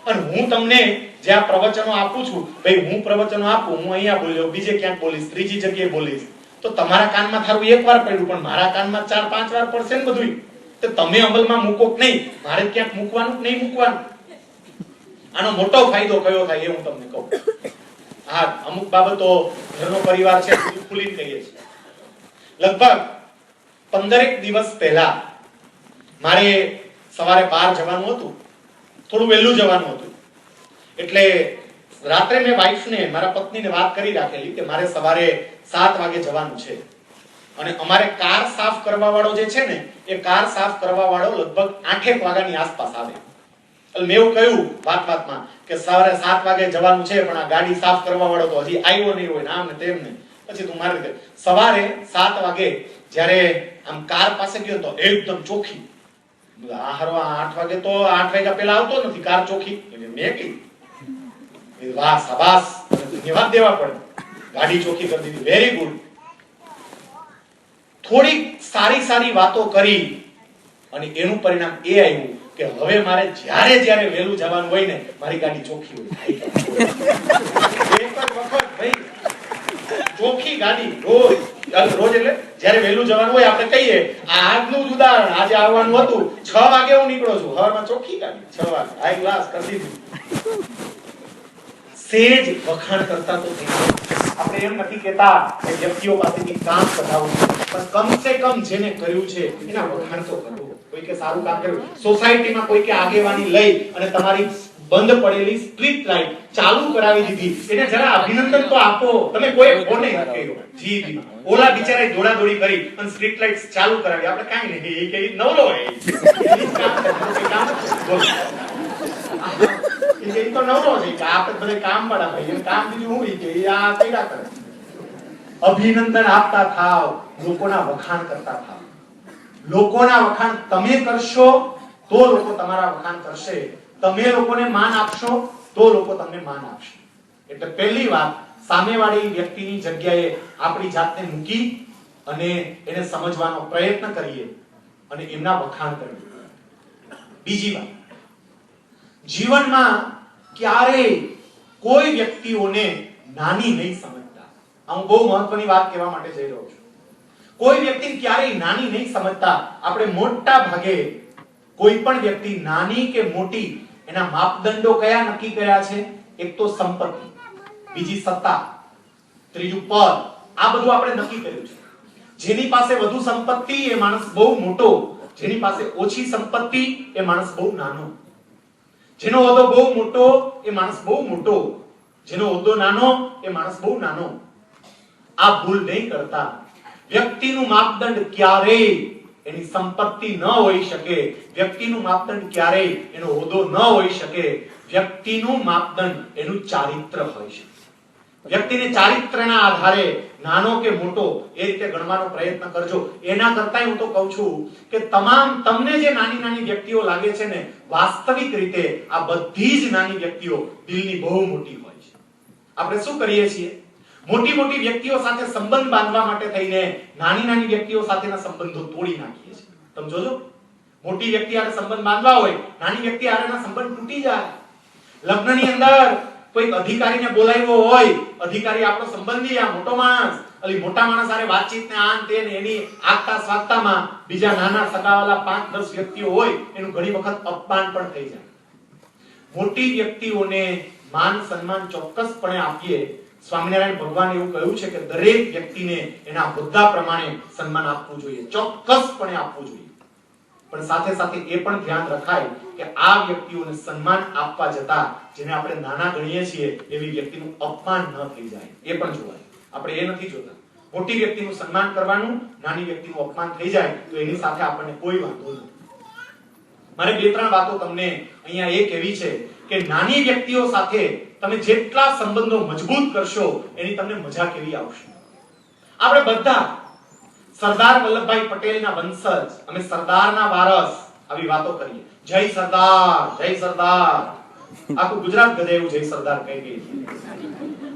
અને હું તમને જે આ પ્રવચનો આપું છું, ભાઈ હું પ્રવચનો આપું, હું અહીંયા બોલ્યો, બીજે ક્યાંક બોલીશ, ત્રીજી જગ્યાએ બોલીશ, તો તમારા કાનમાં થારું એક વાર પડ્યું, પણ મારા કાનમાં 4-5 વાર પડશે ને બધું. તો તમે અમલમાં મૂકો કે નહીં, મારે ક્યાંક મૂકવાનું કે નહીં મૂકવાનું. આનો મોટો ફાયદો કયો થાય એ હું તમને કહું. હા, અમુક બાબતો ઘરનો પરિવાર છે ખુલીને કહીએ છીએ. લગભગ 15 દિવસ પહેલા મારે સવારે બહાર જવાનું હતું, થોડું વહેલું જવાનું હતું. એટલે રાત્રે મેં વાઈફને, મારા પત્નીને વાત કરી રાખેલી કે મારે સવારે 7 વાગે જવાનું છે. અને અમારે કાર સાફ કરવા વાળો જે છે ને, એ કાર સાફ કરવા વાળો લગભગ 8 વાગ્યાની આસપાસ આવે. એટલે મેં એવું કહ્યું વાતમાં કે સવારે 7 વાગે જવાનું છે, પણ આ ગાડી સાફ કરવા વાળો તો હજી આવ્યો નહીં હોય, આમ ને તેમ ને. પછી તું મારી રીતે સવારે 7 વાગે જ્યારે આમ કાર પાસે ગયો તો એકદમ ચોખ્ખી. આ હારો 8 વાગે તો 8 વાગ્યા પહેલા આવતો નથી, કાર ચોખ્ખી. એટલે મેં કીધું વાહ શાબાશ, ધન્યવાદ દેવા પડે, ગાડી ચોખ્ખી કરી દીધી, વેરી ગુડ. થોડી સારી વાતો કરી અને એનું પરિણામ એ આવ્યું કે હવે મારે જ્યારે વહેલું જવાનું હોય ને, મારી ગાડી ચોખ્ખી હોય. એક જ વખત ભાઈ ચોખ્ખી ગાડી રોજ એટલે જ્યારે વહેલું જવાનું હોય આપણે કહીએ આજનું જ ઉદાહરણ, આજે આવવાનું હતું 6 વાગે હું નીકળો છું, હવારમાં ચોખ્ખી ગાડી 6 વાગે હાઈ ક્લાસ કરી દીધું. સેજ વખાણ કરતા તો આપણે એમ નથી કહેતા કે વ્યક્તિઓ પાસેથી કામ કઢાવવું, પણ કમસે કમ જેને કર્યું છે એના વખાણ તો કરો. કોઈ કે સારું કામ કર્યું, સોસાયટીમાં કોઈ કે આગેવાની લઈ અને તમારી બંધ પડેલી સ્ટ્રીટ લાઇટ ચાલુ કરાવી દીધી, એને જરા અભિનંદન તો આપો. તમે કોઈ ફોને કહ્યો જી ઓલા બિચારાએ દોડાદોડી કરી અને સ્ટ્રીટ લાઇટ ચાલુ કરાવી, આપણે કાઈ નહીં, એ કે નવરો હે એ કે તો નવરો છે કે આપણે બધા કામ વાળા ભાઈ એને કામ બીજું હું કે એ આ કઈડા કરે. અભિનંદન આપતા થાવ, લોકોના વખાણ કરતા થાવ. લોકોના વખાણ તમે કરશો તો લોકો તમારા વખાણ કરશે. તમે લોકોને માન આપશો તો લોકો તમને માન આપશે. એટલે પહેલી વાત, સામેવાળી વ્યક્તિની જગ્યાએ આપણી જાતને મૂકી અને એને સમજવાનો પ્રયત્ન કરીએ અને એમના વખાણ કરીએ. બીજી વાત, જીવનમાં ક્યારેય કોઈ વ્યક્તિઓને નાની નહીં સમજતા. હું બહુ મહત્વની વાત કહેવા માટે જઈ રહ્યો છું. કોઈ વ્યક્તિને ક્યારેય નાની નહીં સમજતા. આપણે મોટા ભાગે કોઈ પણ વ્યક્તિ નાની કે મોટી એના માપદંડો કયા નક્કી કર્યા છે? એક તો સંપત્તિ, બીજી સત્તા, ત્રીજું પદ. આ બધું આપણે નક્કી કર્યું છે. જેની પાસે વધુ સંપત્તિ એ માણસ બહુ મોટો, જેની પાસે ઓછી સંપત્તિ એ માણસ બહુ નાનો. જેનો હોદ્દો બહુ મોટો એ માણસ બહુ મોટો, જેનો હોદ્દો નાનો એ માણસ બહુ નાનો. આ ભૂલ નહીં કરતા. વ્યક્તિનું માપદંડ ક્યારેય એની સંપત્તિ ન હોઈ શકે, વ્યક્તિનું માપદંડ ક્યારેય એનો હોદ્દો ન હોઈ શકે. વ્યક્તિનું માપદંડ એનું ચારિત્ર હોય છે. વ્યક્તિને ચારિત્રના આધારે નાનો કે મોટો એ રીતે ગણવાનો પ્રયત્ન કરજો. એના કરતા હું તો કહું છું કે તમને જે નાની નાની વ્યક્તિઓ લાગે છે ને, વાસ્તવિક રીતે આ બધી જ નાની વ્યક્તિઓ દિલની બહુ મોટી હોય છે. આપણે શું કરીએ છીએ? મોટી મોટી વ્યક્તિઓ સાથે સંબંધ બાંધવા માટે થઈને નાની નાની વ્યક્તિઓ સાથેના સંબંધો તોડી નાખીએ છીએ. તમે જોજો, મોટી વ્યક્તિ સાથે સંબંધ બાંધવા હોય, નાની વ્યક્તિ સાથેના સંબંધ તૂટી જાય. લગ્નની અંદર કોઈ અધિકારીને બોલાવ્યો હોય, અધિકારી આપણો સંબંધી, આ મોટો માણસ, અલી મોટા માણસ સાથે વાતચીત ને આન તે ને એની આગતા સ્વાગતામાં બીજા નાના સગાવાલા 5-10 વ્યક્તિઓ હોય, એનું ઘણી વખત અપમાન પણ થઈ જાય. મોટી વ્યક્તિઓને માન સન્માન ચોક્કસપણે આપીએ. સ્વામિનારાયણ ભગવાન એવું કહ્યું છે કે દરેક વ્યક્તિને એના હોદ્દા પ્રમાણે સન્માન આપવું જોઈએ, ચોક્કસપણે આપવું જોઈએ. પણ સાથે સાથે એ પણ ધ્યાન રખાય કે આ વ્યક્તિઓને સન્માન આપવા જતા જેને આપણે નાના ગણીએ છીએ એવી વ્યક્તિનું અપમાન ન થઈ જાય, એ પણ જોવાય. આપણે એ નથી જોતા. મોટી વ્યક્તિનું સન્માન કરવાનું, નાની વ્યક્તિનું અપમાન થઈ જાય તો એની સાથે આપણને કોઈ વાંધો નથી. મારે 2-3 વાતો તમને અહીંયા એ કહેવી છે કે નાની વ્યક્તિઓ સાથે તમે જેટલા સંબંધો મજબૂત કરશો એની તમને મજા કેવી આવશે. આપણે બધા સરદાર વલ્લભભાઈ પટેલના વંશજ, અમે સરદારના વારસ, આવી વાતો કરીએ. જય સરદાર, જય સરદાર. આખું ગુજરાત ગધે એવું જય સરદાર કહી ગઈ.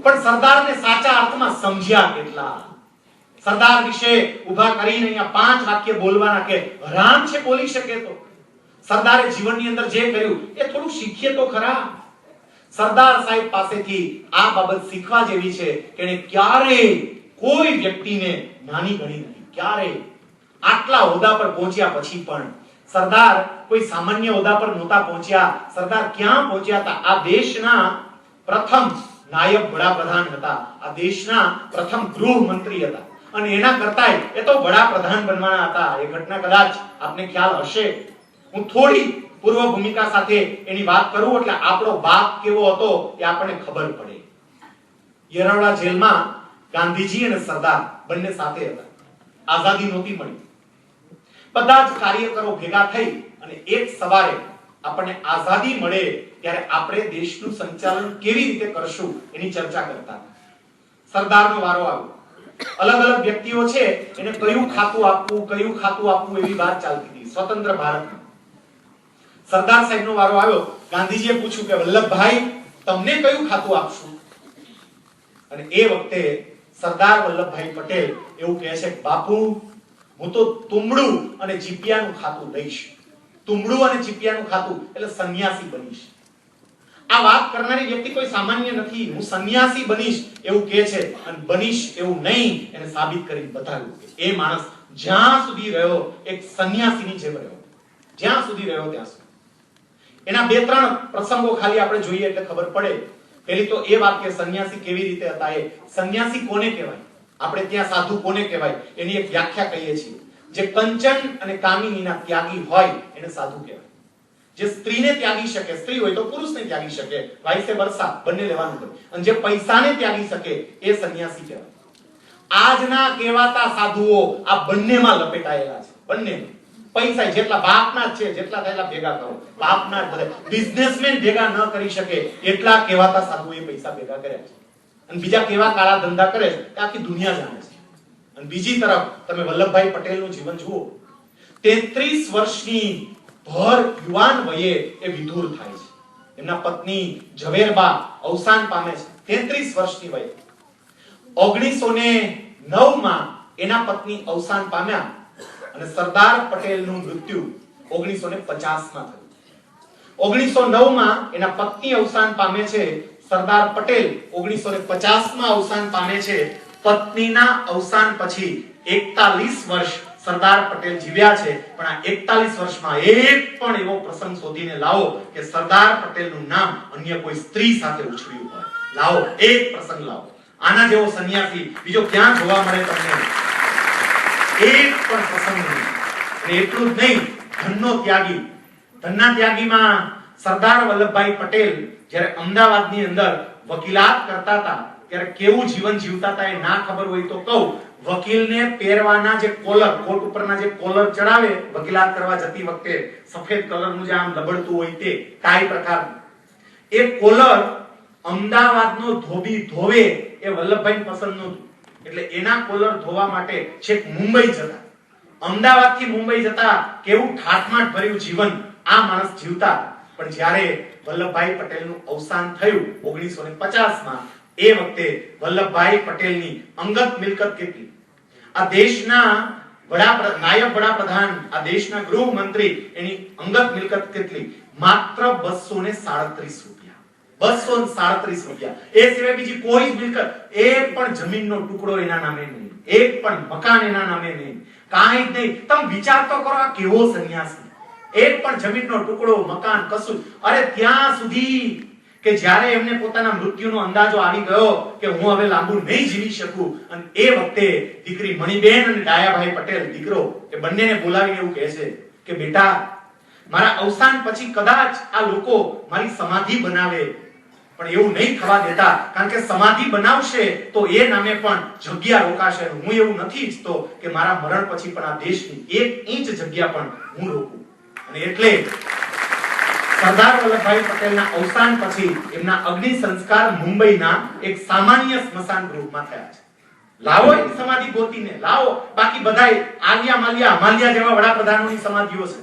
પણ સરદારને સાચા અર્થમાં સમજ્યા કેટલા? સરદાર વિશે ઊભા કરીને અહીંયા 5 વાક્ય બોલવાના કે રામ છે બોલી શકે તો? સરદારે જીવનની અંદર જે કર્યું એ થોડું શીખીએ તો ખરા. સરદાર સાહેબ પાસેથી આ બાબત શીખવા જેવી છે કે એને ક્યારેય કોઈ વ્યક્તિને નાની ગણી નથી. ક્યારેય. આટલા હોદ્દા પર પહોંચ્યા પછી પણ સરદાર કોઈ સામાન્ય હોદ્દા પર નહોતા પહોંચ્યા. સરદાર ક્યાં પહોંચ્યા હતા? આ દેશના પ્રથમ નાયબ વડાપ્રધાન હતા, આ દેશના પ્રથમ ગૃહમંત્રી હતા, અને એના કરતાંય એ તો વડાપ્રધાન બનવાના હતા. એ ઘટના કદાચ આપને ખ્યાલ હશે. હું થોડી પૂર્વ ભૂમિકા સાથે એની વાત કરું એટલે આપણો બાપ કેવો હતો એ આપણને ખબર પડે. યરવડા જેલમાં ગાંધીજી અને સરદાર બંને સાથે હતા. આઝાદી નહોતી મળી. બધા જ કાર્યકરો ભેગા થઈ અને એક સવારે આપણને આઝાદી મળે ત્યારે આપણે દેશનું સંચાલન કેવી રીતે કરશું એની ચર્ચા કરતા. સરદારનો વારો આવ્યો. અલગ અલગ વ્યક્તિઓ છે એને કયું ખાતું આપવું, કયું ખાતું આપવું એવી વાત ચાલતી હતી સ્વતંત્ર ભારતમાં. સરદાર સાહેબનો વારો આવ્યો. ગાંધીજીએ પૂછ્યું કે વલ્લભભાઈ તમને કયું ખાતું આપશું? અને એ વખતે સરદાર વલ્લભભાઈ પટેલ એવું કહે છે કે બાપુ હું તો તુંબડું અને ચીપિયાનું ખાતું લઈશ. તુંબડું અને ચીપિયાનું ખાતું એટલે સંન્યાસી બનીશ. આ વાત કરનારી વ્યક્તિ કોઈ સામાન્ય નથી. હું સંન્યાસી બનીશ એવું કહે છે અને બનીશ એવું નહીં એને સાબિત કરીને બતાવ્યું. એ માણસ જ્યાં સુધી રહ્યો એક સંન્યાસીની જેમ રહ્યો, જ્યાં સુધી રહ્યો ત્યાં સુધી. એના 2-3 પ્રસંગો ખાલી આપણે જોઈએ એટલે ખબર પડે. પહેલી તો એ વાક્ય સંન્યાસી કેવી રીતે હતા. એ સંન્યાસી કોને કહેવાય? આપણે ત્યાં સાધુ કોને કહેવાય એની એક વ્યાખ્યા કહીએ છીએ. જે કંચન અને કામિનીના ત્યાગી હોય એને સાધુ કહેવાય. જે સ્ત્રીને ત્યાગી શકે, સ્ત્રી હોય તો પુરુષને ત્યાગી શકે, વાઇસે વર્સા, બંને લેવાનું હોય. અને જે પૈસાને ત્યાગી શકે એ સંન્યાસી કહેવાય. આજના કહેવાતા સાધુઓ આ બંનેમાં લપેટાયેલા છે. બંનેમાં પૈસા જેટલા બાપના જ છે, જેટલા થાય એટલા ભેગા કરો. બાપના જ બધા બિઝનેસમેન ભેગા ન કરી શકે એટલા કહેવાતા સાધુએ પૈસા ભેગા કર્યા છે. અને બીજા કેવા કાળા ધંધા કરે છે કે આખી દુનિયા જાણે છે. અને બીજી તરફ તમે વલ્લભભાઈ પટેલનું જીવન જુઓ. 33 વર્ષની ભર યુવાન વયે એ વિધુર થાય છે. એમના પત્ની ઝવેરબા અવસાન પામે છે 33 વર્ષની વયે. 1909 માં એના પત્ની અવસાન પામ્યા અને સરદાર પટેલનું મૃત્યુ 1950 માં થયું. 1909 માં એના પત્ની અવસાન પામે છે, સરદાર પટેલ 1950 માં અવસાન પામે છે. પત્નીના અવસાન પછી 41 વર્ષ સરદાર પટેલ જીવ્યા છે, પણ આ 41 વર્ષમાં એક પણ એવો પ્રસંગ શોધીને લાવો કે સરદાર પટેલનું નામ અન્ય કોઈ સ્ત્રી સાથે ઉછળ્યું હોય. લાવો, એક પ્રસંગ લાવો. આના જેવો સન્યાસી બીજો ક્યાં જોવા મળે તમને? એક પણ પ્રસંગ નહીં. અને એટલું જ નહીં, ધનનો ત્યાગી. ધનના ત્યાગીમાં સરદાર વલ્લભભાઈ પટેલ જ્યારે અમદાવાદની અંદર વકીલાત કરતા હતા ત્યારે કેવું જીવન જીવતા હતા એ ના ખબર હોય તો કહું. વકીલને પહેરવાના જે કોલર, કોટ ઉપરના જે કોલર ચડાવે વકીલાત કરવા જતી વખતે, સફેદ કલરનું જે આમ લબડતું હોય તે ટાઈ પ્રકારનું, એ કોલર અમદાવાદનો ધોબી ધોવે એ વલ્લભભાઈ પસંદ નહોતું. એટલે એના કોલર ધોવા માટે છેક મુંબઈ જતા. અમદાવાદથી મુંબઈ જતા કેવું ઠાઠમાઠ ભર્યું જીવન આ માણસ જીવતા. પણ જ્યારે વલ્લભભાઈ પટેલનું અવસાન થયું 1950 માં, એ વખતે વલ્લભભાઈ પટેલની અંગત મિલકત કેટલી? આ દેશના નાયબ વડાપ્રધાન, આ દેશના ગૃહમંત્રી, એની અંગત મિલકત કેટલી? માત્ર 237 રૂપિયા. 237 રૂપિયા. એ સિવાય બીજી કોઈ જ મિલકત, એક પણ જમીનનો ટુકડો એના નામે નહીં, એક પણ મકાન એના નામે નહીં, કાંઈ જ નહીં. તમે વિચાર તો કરો, આ કેવો સંન્યાસી! એક પણ જમીનનો ટુકડો, મકાન, કશું. અરે ત્યાં સુધી કે જ્યારે એમને પોતાના મૃત્યુનો અંદાજો આવી ગયો કે હું હવે લાંબુ નહીં જીવી શકું, અને એ વખતે દીકરી મણિબેન અને ડાયાભાઈ પટેલ દીકરો, એ બંનેને બોલાવીને એવું કહે છે કે બેટા, મારા અવસાન પછી કદાચ આ લોકો મારી સમાધિ બનાવે, પણ એવું નહીં થવા દેતા, કારણ કે સમાધિ બનાવશે તો એ નામે પણ જગ્યા રોકાશે. હું એવું નથી ઈચ્છતો કે મારા મરણ પછી પણ આ દેશની 1 ઇંચ જગ્યા પણ હું રોકું. અને એટલે સરદાર વલ્લભભાઈ પટેલના અવસાન પછી એમના અગ્નિ સંસ્કાર મુંબઈના એક સામાન્ય સ્મશાન ગૃહમાં થયા છે. લાવો એ સમાધિ ગોતીને લાવો. બાકી બધાય આલિયા માલિયા અમાલિયા જેવા વડાપ્રધાનોની સમાધિઓ છે,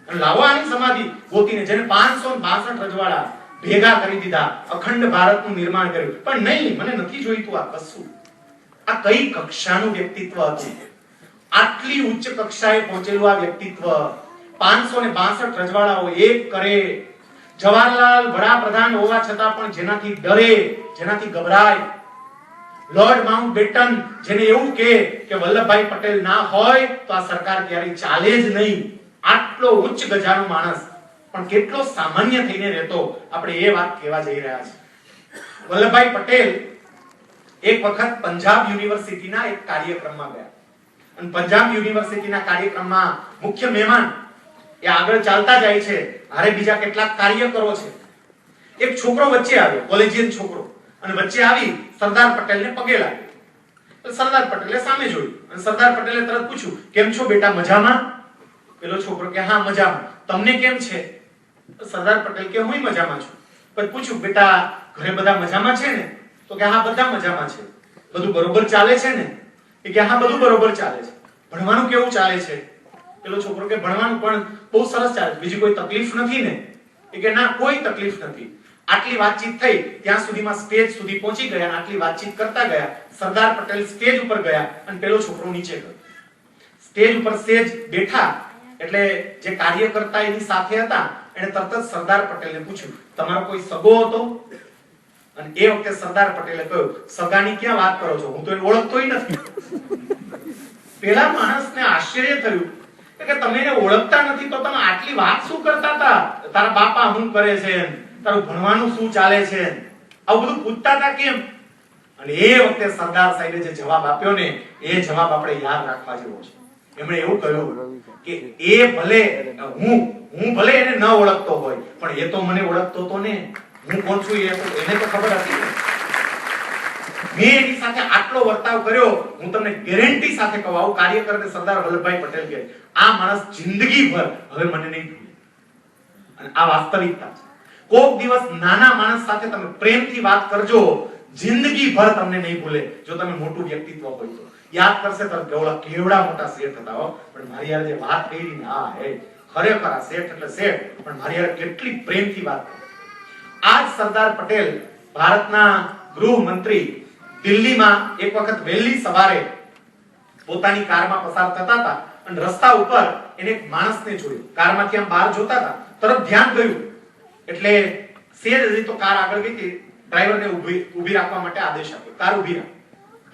અને લાવો આની સમાધિ ગોતીને, જેને 562 રજવાડા ભેગા કરી દીધા, અખંડ ભારતનું નિર્માણ કર્યું. પણ નહીં, મને નથી જોઈતું આ કશું. આ કઈ કક્ષાનું વ્યક્તિત્વ હતું? આટલી ઉચ્ચ કક્ષાએ પહોંચેલું આ વ્યક્તિત્વ 562 રજવાડાઓ એક કરે. જવાહરલાલ વડાપ્રધાન હોવા છતાં પણ જેનાથી ડરે, જેનાથી ગભરાય. લોર્ડ માઉન્ટબેટન જેને એવું કે વલ્લભભાઈ પટેલ ના હોય તો આ સરકાર ક્યારેય ચાલે જ નહીં. આટલો ઉચ્ચ ગજાનો માણસ પણ કેટલો સામાન્ય થઈને રહેતો, આપણે એ વાત કહેવા જઈ રહ્યા છીએ. વલ્લભભાઈ પટેલ એક વખત પંજાબ યુનિવર્સિટીના એક કાર્યક્રમમાં ગયા, અને પંજાબ યુનિવર્સિટીના કાર્યક્રમમાં મુખ્ય મહેમાન એ આગળ ચાલતા જાય છે, હારે બીજા કેટલાક કાર્યકરો છે. એક છોકરો વચ્ચે આવ્યો, કોલેજિયન છોકરો, અને વચ્ચે આવી સરદાર પટેલને પગે લાગ્યો. સરદાર પટેલે સામે જોયું અને સરદાર પટેલે તરત પૂછ્યું, કેમ છો બેટા, મજામાં? પેલો છોકરો કે હા મજામાં. તમને કેમ છે? સરદાર પટેલ કે હું મજામાં છું. પછી પૂછ્યું, બેટા ઘરે બધા મજામાં છે ને? તો કે હા બધા મજામાં છે. બધું બરોબર ચાલે છે ને? એ કે હા બધું બરોબર ચાલે છે. ભણવાનું કેવું ચાલે છે? પેલો છોકરો કે ભણવાનું પણ બહુ સરસ ચાલે છે, બીજી કોઈ તકલીફ નથી ને? એ કે ના કોઈ તકલીફ નથી. આટલી વાતચીત થઈ ત્યાં સુધીમાં સ્ટેજ સુધી પહોંચી ગયા, આટલી વાતચીત કરતા ગયા. સરદાર પટેલ સ્ટેજ ઉપર ગયા અને પેલો છોકરો નીચે ગયો. સ્ટેજ ઉપર સેજ બેઠા એટલે જે કાર્યકર્તા એની સાથે હતા એને તરત જ સરદાર પટેલને પૂછ્યું, તમારો કોઈ સગો હતો? અને એ વખતે સરદાર પટેલે કહ્યું, સગાની ક્યાં વાત કરો છો, હું તો એને ઓળખતોય નથી. પેલા માણસને આશ્ચર્ય થયું કે તમે એને ઓળખતા નથી તો તમે આટલી વાત શું કરતા હતા? તારા બાપા શું કરે છે, તારું ભણવાનું શું ચાલે છે, આવું બધું પૂછતા હતા કેમ? અને એ વખતે સરદાર સાહેબે જે જવાબ આપ્યો ને, એ જવાબ આપણે યાદ રાખવા જેવો છે. એમણે એવું કહ્યું કે એ ભલે હું ભલે એને ન ઓળખતો હોય, પણ એ તો મને ઓળખતો તો ને. હું કોણ છું એને તો ખબર હતી ને. મેં એની સાથે આટલો વર્તાવ કર્યો, હું તમને ગેરંટી સાથે કહું, આવું કાર્ય કરે સરદાર વલ્લભભાઈ પટેલ કે આ માણસ જિંદગીભર હવે મને નહીં ભૂલે. અને આ વાસ્તવિકતા છે. કોક દિવસ નાના માણસ સાથે તમે પ્રેમથી વાત કરજો, જિંદગીભર તમને નહીં ભૂલે. જો તમે મોટું વ્યક્તિત્વ હોય તો યાદ કરશે તો કેવડા મોટા શેઠ હતા હો, પણ મારી યાર જે વાત કરી ને, હા હે ખરેખર આ શેઠ એટલે શેઠ, પણ મારી યાર કેટલી પ્રેમથી વાત કરી. આજ સરદાર પટેલ ભારતના ગૃહમંત્રી દિલ્હીમાં એક વખત વહેલી સવારે પોતાની કારમાં પસાર થતા હતા અને રસ્તા ઉપર એને એક માણસને જોયું. કારમાંથી આમ બહાર જોતા હતા, તરત ધ્યાન ગયું એટલે સેજ હજી તો કાર આગળ ગઈ હતી, ડ્રાઈવરને ઊભી રાખવા માટે આદેશ આપ્યો. કાર ઊભી રાખ,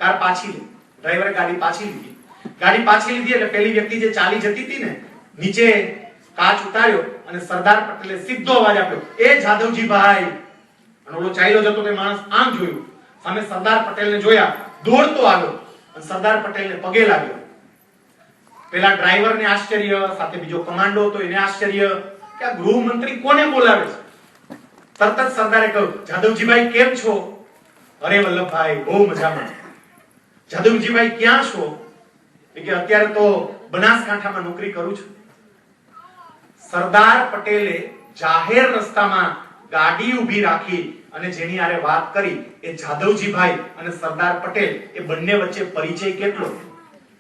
કાર પાછી લે. ડ્રાઈવરે ગાડી પાછી લીધી. ગાડી પાછી લીધી એટલે પેલી વ્યક્તિ જે ચાલી જતી હતી ને, નીચે કાચ ઉતાર્યો અને સરદાર પટેલે સીધો અવાજ આપ્યો, એ જાદવજીભાઈ. અને ઓલો ચાલ્યો જતો તે માણસ આમ જોયું, સામે સરદાર પટેલને જોયા, દોડતો આવ્યો અને સરદાર પટેલને પગે લાગ્યો. પેલા ડ્રાઈવરને આશ્ચર્ય, સાથે બીજો કમાન્ડો હતો એને આશ્ચર્ય કે આ ગૃહમંત્રી કોને બોલાવે છે. તરત જ સરદારે કહ્યું, જાદવજીભાઈ કેમ છો? અરે વલ્લભભાઈ બહુ મજામાં. જાદવજીભાઈ ક્યાં છો? કે અત્યારે તો બનાસકાંઠામાં નોકરી કરું છું. સરદાર પટેલે જાહેર રસ્તામાં ગાડી ઊભી રાખી અને જેની આરે વાત કરી એ જાદવજીભાઈ અને સરદાર પટેલ, એ બંને વચ્ચે પરિચય કેટલો.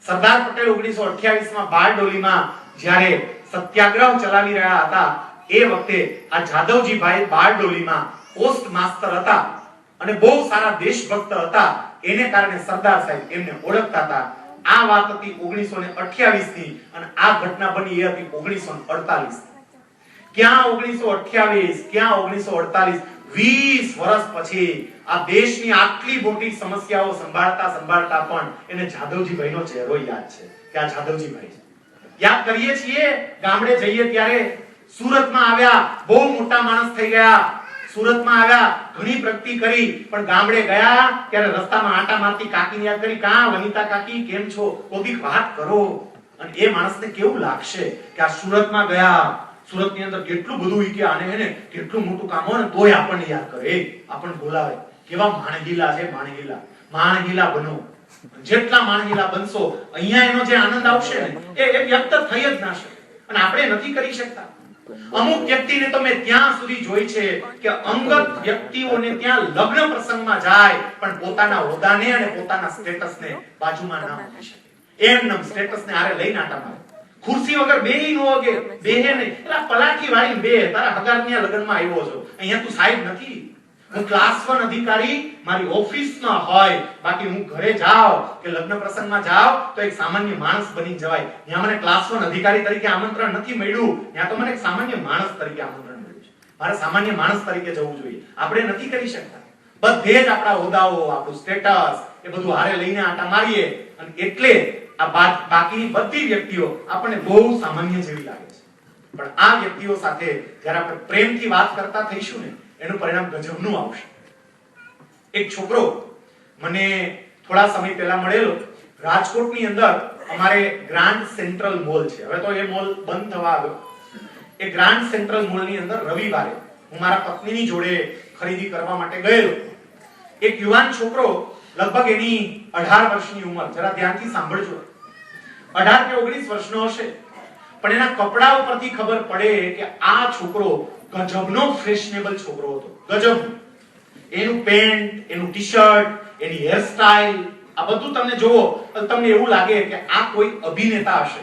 સરદાર પટેલ 1928 માં બારડોલીમાં જ્યારે સત્યાગ્રહ ચલાવી રહ્યા હતા એ વખતે આ જાદવજીભાઈ બારડોલીમાં પોસ્ટ માસ્ટર હતા અને બહુ સારા દેશભક્ત હતા. એને કારણે સરદાર સાહેબ એમને ઓળખતા હતા. આ વાત હતી 1928 ની અને આ ઘટના બની એ હતી 1948. ક્યાં 1928, ક્યાં 1948? 20 વર્ષ પછી આ દેશની આટલી મોટી સમસ્યાઓ સંભાળતા પણ એને જાદવજીભાઈનો ચહેરો યાદ છે કે આ જાદવજીભાઈ છે. યાદ કરીએ છીએ, ગામડે જઈએ ત્યારે સુરતમાં આવ્યા, બહુ મોટા માણસ થઈ ગયા. સુરતમાં આવ્યા, ઘણી પ્રગતિ કરી, પણ ગામડે ગયા ત્યારે રસ્તામાં આટા મારતી કાકીને યાદ કરી, કા વનિતા કાકી કેમ છો? કોઈક વાત કરો. અને એ માણસને કેવું લાગશે કે આ સુરતમાં ગયા, સુરતની અંદર કેટલું બધું ઈ કે આને એને કેટલું મોટું કામ હોય ને તોય આપણને યાદ કરે, આપણને બોલાવે. કેવા માણગીલા છે, માણગીલા બનો. જેટલા માણગીલા બનશો અહીંયા એનો જે આનંદ આવશે ને એ વ્યક્ત થઈ જ ના શકે. અને આપણે નથી કરી શકતા. અમુક વ્યક્તિને તો મેં ત્યાં સુધી જોઈ છે કે અંગત વ્યક્તિઓને ત્યાં લગ્ન પ્રસંગમાં જાય પણ પોતાના હોદ્દાને અને પોતાના સ્ટેટસને બાજુમાં ના મૂકી શકે. એમનેમ સ્ટેટસને આરે લઈને આટા મારે. ખુરશી વગર બેહી નો વગે, બેહે નહીં. એટલે પલાઠી વાળી બે તારા હગારના લગ્નમાં આવ્યો છો, અહીંયા તું સાહેબ નથી. હું ક્લાસ 1 અધિકારી મારી ઓફિસમાં હોય, બાકી હું ઘરે જાઉં કે લગ્ન પ્રસંગમાં જાઉં તો એક સામાન્ય માણસ બની જવાય. ત્યાં મને ક્લાસ 1 અધિકારી તરીકે આમંત્રણ નથી મળ્યું, ત્યાં તો મને એક સામાન્ય માણસ તરીકે આમંત્રણ મળ્યું છે. મારે સામાન્ય માણસ તરીકે જવું જોઈએ. આપણે નથી કરી શકતા. બધે જ આપણા હોદ્દાઓ, આપણું સ્ટેટસ એ બધું હારે લઈને આટા મારીએ અને એટલે આ બાકીની બધી વ્યક્તિઓ આપણને બહુ સામાન્ય જેવી લાગે છે. પણ આ વ્યક્તિઓ સાથે જ્યારે આપણે પ્રેમથી વાત કરતા થઈશું ને એનું પરિણામ ગજબનું આવશે. એક છોકરો મને થોડા સમય પહેલા મળેલો. રાજકોટની અંદર અમારે ગ્રાન્ડ સેન્ટ્રલ મોલ છે. હવે તો એ મોલ બંધ થવા આવ્યો. એ ગ્રાન્ડ સેન્ટ્રલ મોલની અંદર રવિવારે હું મારા પત્નીની જોડે ખરીદી કરવા માટે ગયેલો. એક યુવાન છોકરો, લગભગ એની 18 વર્ષની ઉંમર, જરા ધ્યાનથી સાંભળજો, 18 કે 19 વર્ષનો હશે. પણ એના કપડા ઉપરથી ખબર પડે કે આ છોકરો ગજબનો ફેશનેબલ છોકરો હતો. ગજબ. એનું પેન્ટ, એનું ટી-શર્ટ, એની હેરસ્ટાઈલ, આ બધું તમે જોવો તો તમને એવું લાગે કે આ કોઈ અભિનેતા હશે.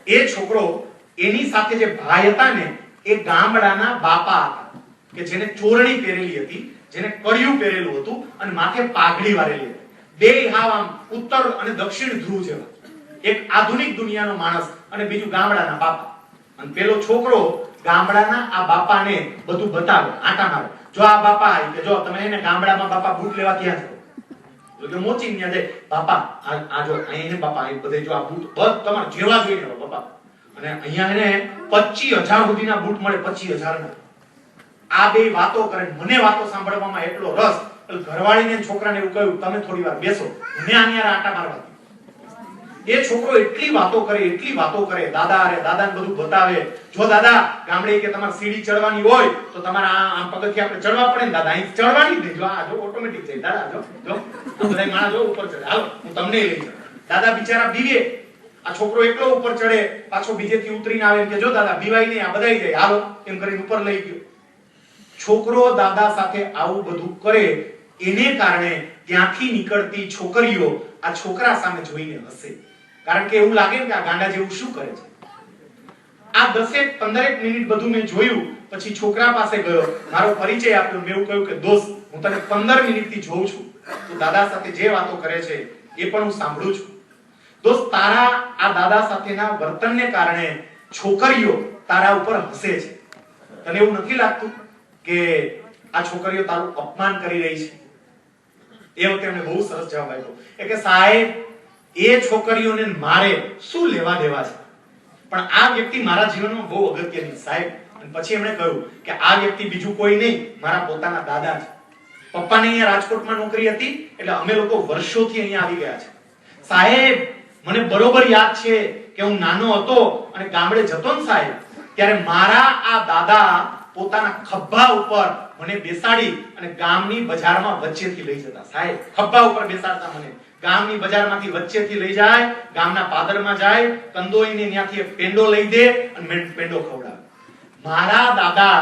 એ છોકરો, એની સાથે જે ભાઈ હતા ને એ ગામડાના બાપા હતા કે જેને ચોરણી પહેરેલી હતી, જેને કડિયું પહેરેલું હતું અને માથે પાઘડી વાળેલી હતી. બે હાવ આમ ઉત્તર અને દક્ષિણ ધ્રુવ જેવા. એક આધુનિક દુનિયાનો માણસ અને બીજું ગામડાના બાપા. અને પેલો છોકરો ગામડાના આ બાપાને બધું બતાવે, આટા મારે. જો આ બાપા કે જો તમે એને ગામડામાં બાપા બૂટ લેવા ક્યાં છો? તો મોચી ન્યા દે બાપા આ જો અહીંયા બાપા અહીં બધે જો આ બૂટ બસ તમારે જેવા જોઈએ ને બાપા. અને અહીંયા એને 25000 સુધીના બૂટ મળે, 25000 ના. આ બે વાતો કરે. મને વાતો સાંભળવામાં એટલો રસ, એટલે ઘરવાળીને છોકરાને એવું કહ્યું તમે થોડી વાર બેસો, મને આની આટા મારવા. એ છોકરો એટલી વાતો કરે, દાદા અરે દાદાને બધું બતાવે. જો દાદા ગામડે કે તમારે સીડી ચડવાની હોય તો તમારે આ પગથિયા આપણે ચડવા પડે ને દાદા, અહીં ચડવાની જ નહીં. જો આ જો ઓટોમેટિક થઈ દાદા, જો બધા માણસ જો ઉપર ચડે, હાલો હું તમને લઈ જાઉં. દાદા બિચારા બીવે. આ છોકરો એકલો ઉપર ચડે, પાછો બીજેથી ઉતરીને આવે એમ કે જો દાદા બીવાય નહીં, આ બધાઈ જાય, હાલો એમ કરીને ઉપર લઈ ગયો. છોકરો દાદા સાથે આવું બધું કરે એને કારણે ત્યાંથી નીકળતી છોકરીઓ આ છોકરા સામે જોઈને હસે. કારણ કે એવું લાગે ને કે આ ગાંડા જેવું શું કરે છે. આ 10-15 મિનિટ બધું મેં જોયું. પછી છોકરા પાસે ગયો, મારો પરિચય આપ્યો. મેં એવું કહ્યું કે દોસ્ત, હું તને 15 મિનિટથી જોઉં છું, તું દાદા સાથે જે વાતો કરે છે એ પણ હું સાંભળું છું. દોસ્ત, તારા આ દાદા સાથેના વર્તનને કારણે છોકરીઓ તારા ઉપર હસે છે. તને એવું નથી લાગતું કે આ છોકરીઓ તારું અપમાન કરી રહી છે? એ વખતે એમને બહુ સરસ જવાબ આપ્યો કે સાહેબ, એ છોકરીઓને મારે શું લેવા દેવા છે, પણ આ વ્યક્તિ મારા જીવનમાં બહુ અગત્યની સાહેબ. અને પછી એમણે કહ્યું કે આ વ્યક્તિ બીજું કોઈ નહીં, મારા પોતાના દાદા છે. પપ્પાને અહીંયા રાજકોટમાં નોકરી હતી એટલે અમે લોકો વર્ષોથી અહીંયા આવી ગયા છે. સાહેબ, મને બરોબર યાદ છે કે હું નાનો હતો અને ગામડે જતો ને સાહેબ, ત્યારે મારા આ દાદા પોતાના ખભા ઉપર મને બેસાડી અને ગામની બજારમાં વચ્ચેથી લઈ જતા. સાહેબ, ખભા ઉપર બેસાડતા મને, ગામની બજારમાંથી વચ્ચેથી લઈ જાય, ગામના પાદરમાં જાય, કંદોઈને ત્યાંથી એક પેંડો લઈ દે અને પેંડો ખવડાવે. મારા દાદા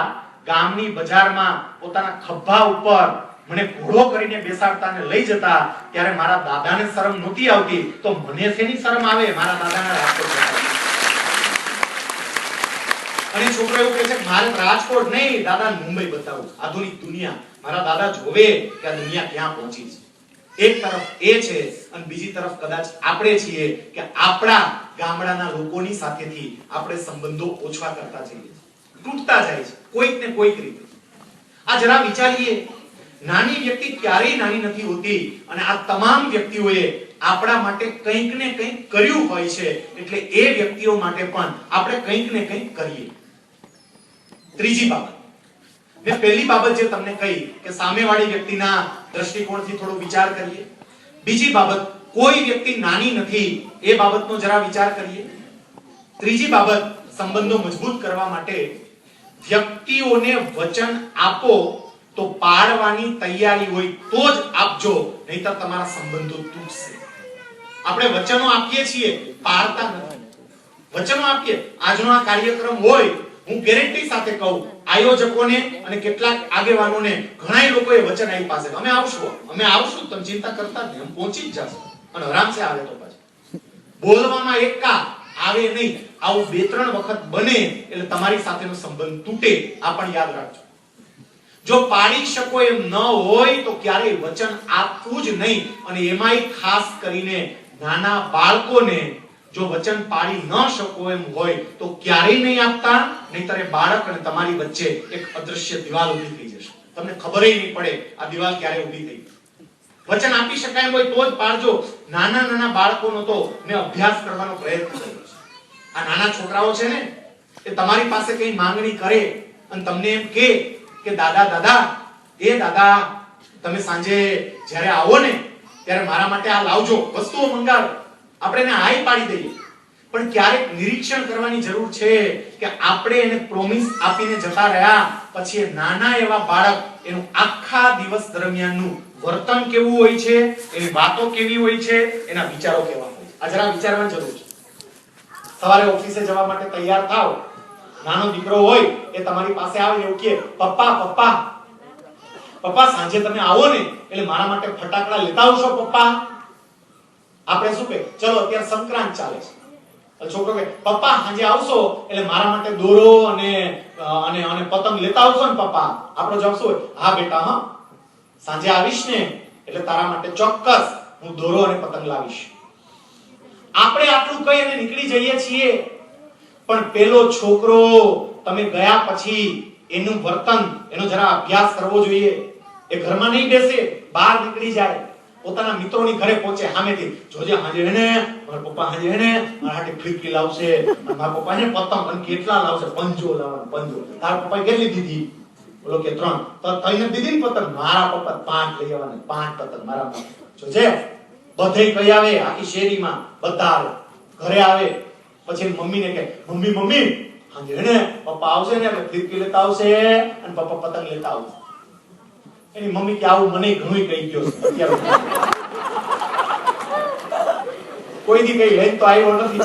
ગામની બજારમાં પોતાના ખભા ઉપર મને ઘોડો કરીને બેસાડતા અને લઈ જતા, ત્યારે મારા દાદાને શરમ નહોતી આવતી, તો મને શેની શરમ આવે મારા દાદાના રાજકોટ જતા. અને છોકરો એવું કહે છે કે મારે રાજકોટ નહીં, દાદા મુંબઈ બતાવું, આધુનિક દુનિયા. મારા દાદા જોવે કે આ દુનિયા ક્યાં પહોંચી છે. એક તરફ એ છે અને બીજી તરફ કદાચ આપણે છીએ કે આપણા ગામડાના લોકોની સાથેથી આપણે સંબંધો ઓછા કરતા જઈએ, તૂટતા જાય છે કોઈક ને કોઈક રીતે. આ જરા વિચારીએ, નાની વ્યક્તિ ક્યારેય નાની નથી હોતી અને આ તમામ વ્યક્તિઓએ આપણા માટે કંઈક ને કંઈક કર્યું હોય છે, એટલે એ વ્યક્તિઓ માટે પણ આપણે કંઈક ને કંઈક કરીએ. ત્રીજી બાબત, મેં પહેલી બાબત જે તમને કહી કે સામેવાળી વ્યક્તિના દ્રષ્ટિકોણથી થોડો વિચાર કરીએ. બીજી બાબત, કોઈ વ્યક્તિ નાની નથી એ બાબતનો જરા વિચાર કરીએ. ત્રીજી બાબત, સંબંધો મજબૂત કરવા માટે વ્યક્તિઓને વચન આપો તો પાડવાની તૈયારી હોય તો જ આપજો, નહીતર તમારા સંબંધો તૂટશે. આપણે વચનો આપીએ છીએ, પાળતા નથી. વચનો આપીએ. આજનો આ કાર્યક્રમ હોય, હું ગેરંટી સાથે કહું, આયોજકોને અને કેટલાક આગેવાનોને ઘણાય લોકોએ વચન આપ્યા છે, અમે આવશું, તમે ચિંતા કરતા નહીં, અમે પહોંચી જ જશું. અને આરામથી આવે તો પાછું બોલવામાં એકા આવે નહીં. આવું 2-3 વખત બને એટલે તમારી સાથેનો સંબંધ તૂટે. આ પણ યાદ રાખજો. જો પાડી શકો એમ ન હોય તો ક્યારેય વચન આપવું જ નહીં. અને એમાંય ખાસ કરીને નાના બાળકોને જો વચન પાડી ન શકો એમ હોય તો ક્યારેય નહીં આપતા, નહીંતર એ બાળક અને તમારી વચ્ચે એક અદૃશ્ય દીવાલ ઊભી થઈ જશે. તમને ખબર નહીં પડે આ દીવાલ ક્યારે ઊભી થઈ. વચન આપી શકાય હોય તો જ પાડજો. નાના બાળકોનો તો મેં અભ્યાસ કરવાનો પ્રયત્ન કર્યો છે. આ નાના છોકરાઓ છે ને, એ તમારી પાસે કઈ માંગણી કરે અને તમને એમ કે દાદા તમે સાંજે જ્યારે આવો ને ત્યારે મારા માટે આ લાવજો, વસ્તુઓ મંગાવો. આપણે એને હાઈ પાડી દઈએ, પણ ક્યારેક નિરીક્ષણ કરવાની જરૂર છે કે આપણે એને પ્રોમિસ આપીને જતા રહ્યા પછી એ નાના એવા બાળક એનું આખા દિવસ દરમિયાનનું વર્તન કેવું હોય છે, એની વાતો કેવી હોય છે, એના વિચારો કેવા હોય છે. આ જરા વિચારવાની જરૂર છે. સવારે ઓફિસે જવા માટે તૈયાર થાવ, નાનો દીકરો હોય એ તમારી પાસે આવે એવું કહે, પપ્પા સાંજે તમે આવો ને એટલે મારા માટે ફટાકડા લેતા આવશો પપ્પા. આપણે શું કહે, ચલો અત્યારે સંક્રાંત ચાલે છે, છોકરો કહે પપ્પા સાંજે આવશો એટલે મારા માટે દોરો અને પતંગ લેતા આવશો ને પપ્પા. આપણો જવાબ શું હોય, હા બેટા, હા સાંજે આવીશ ને એટલે તારા માટે ચોક્કસ હું દોરો અને પતંગ લાવીશ. આપણે આટલું કહી અને નીકળી જઈએ છીએ, પણ પેલો છોકરો તમે ગયા પછી એનું વર્તન, એનો જરા અભ્યાસ કરવો જોઈએ. એ ઘરમાં નહીં બેસે, બહાર નીકળી જાય, પોતાના મિત્રોની ઘરે પહોંચે, સામેથી જોજે હાજે એને મારા પપ્પા હાજે એને મારા હાટે ફીરકી લાવશે, મારા પપ્પા એને પતંગ અને કેટલા લાવશે, પંજો લાવવાનો, પંજો. તારા પપ્પાએ કેટલી દીધી? બોલો કે 3. તો તઈને દીધી ને પતંગ, મારા પપ્પા 5 લઈ આવવાના, 5 પતંગ મારા પપ્પા. જોજે બધે કઈ આવે આખી શેરીમાં બધા આવે, ઘરે આવે પછી મમ્મીને કહે મમ્મી મમ્મી હાજે ને પપ્પા આવશે ને એટલે ફિરકી લેતા આવશે અને પપ્પા પતંગ લેતા આવશે. એની મમ્મી કે આવું મને ઘણું કહી ગયો છે અત્યારે કોઈ દી કઈ લઈને તો આવ્યો નથી,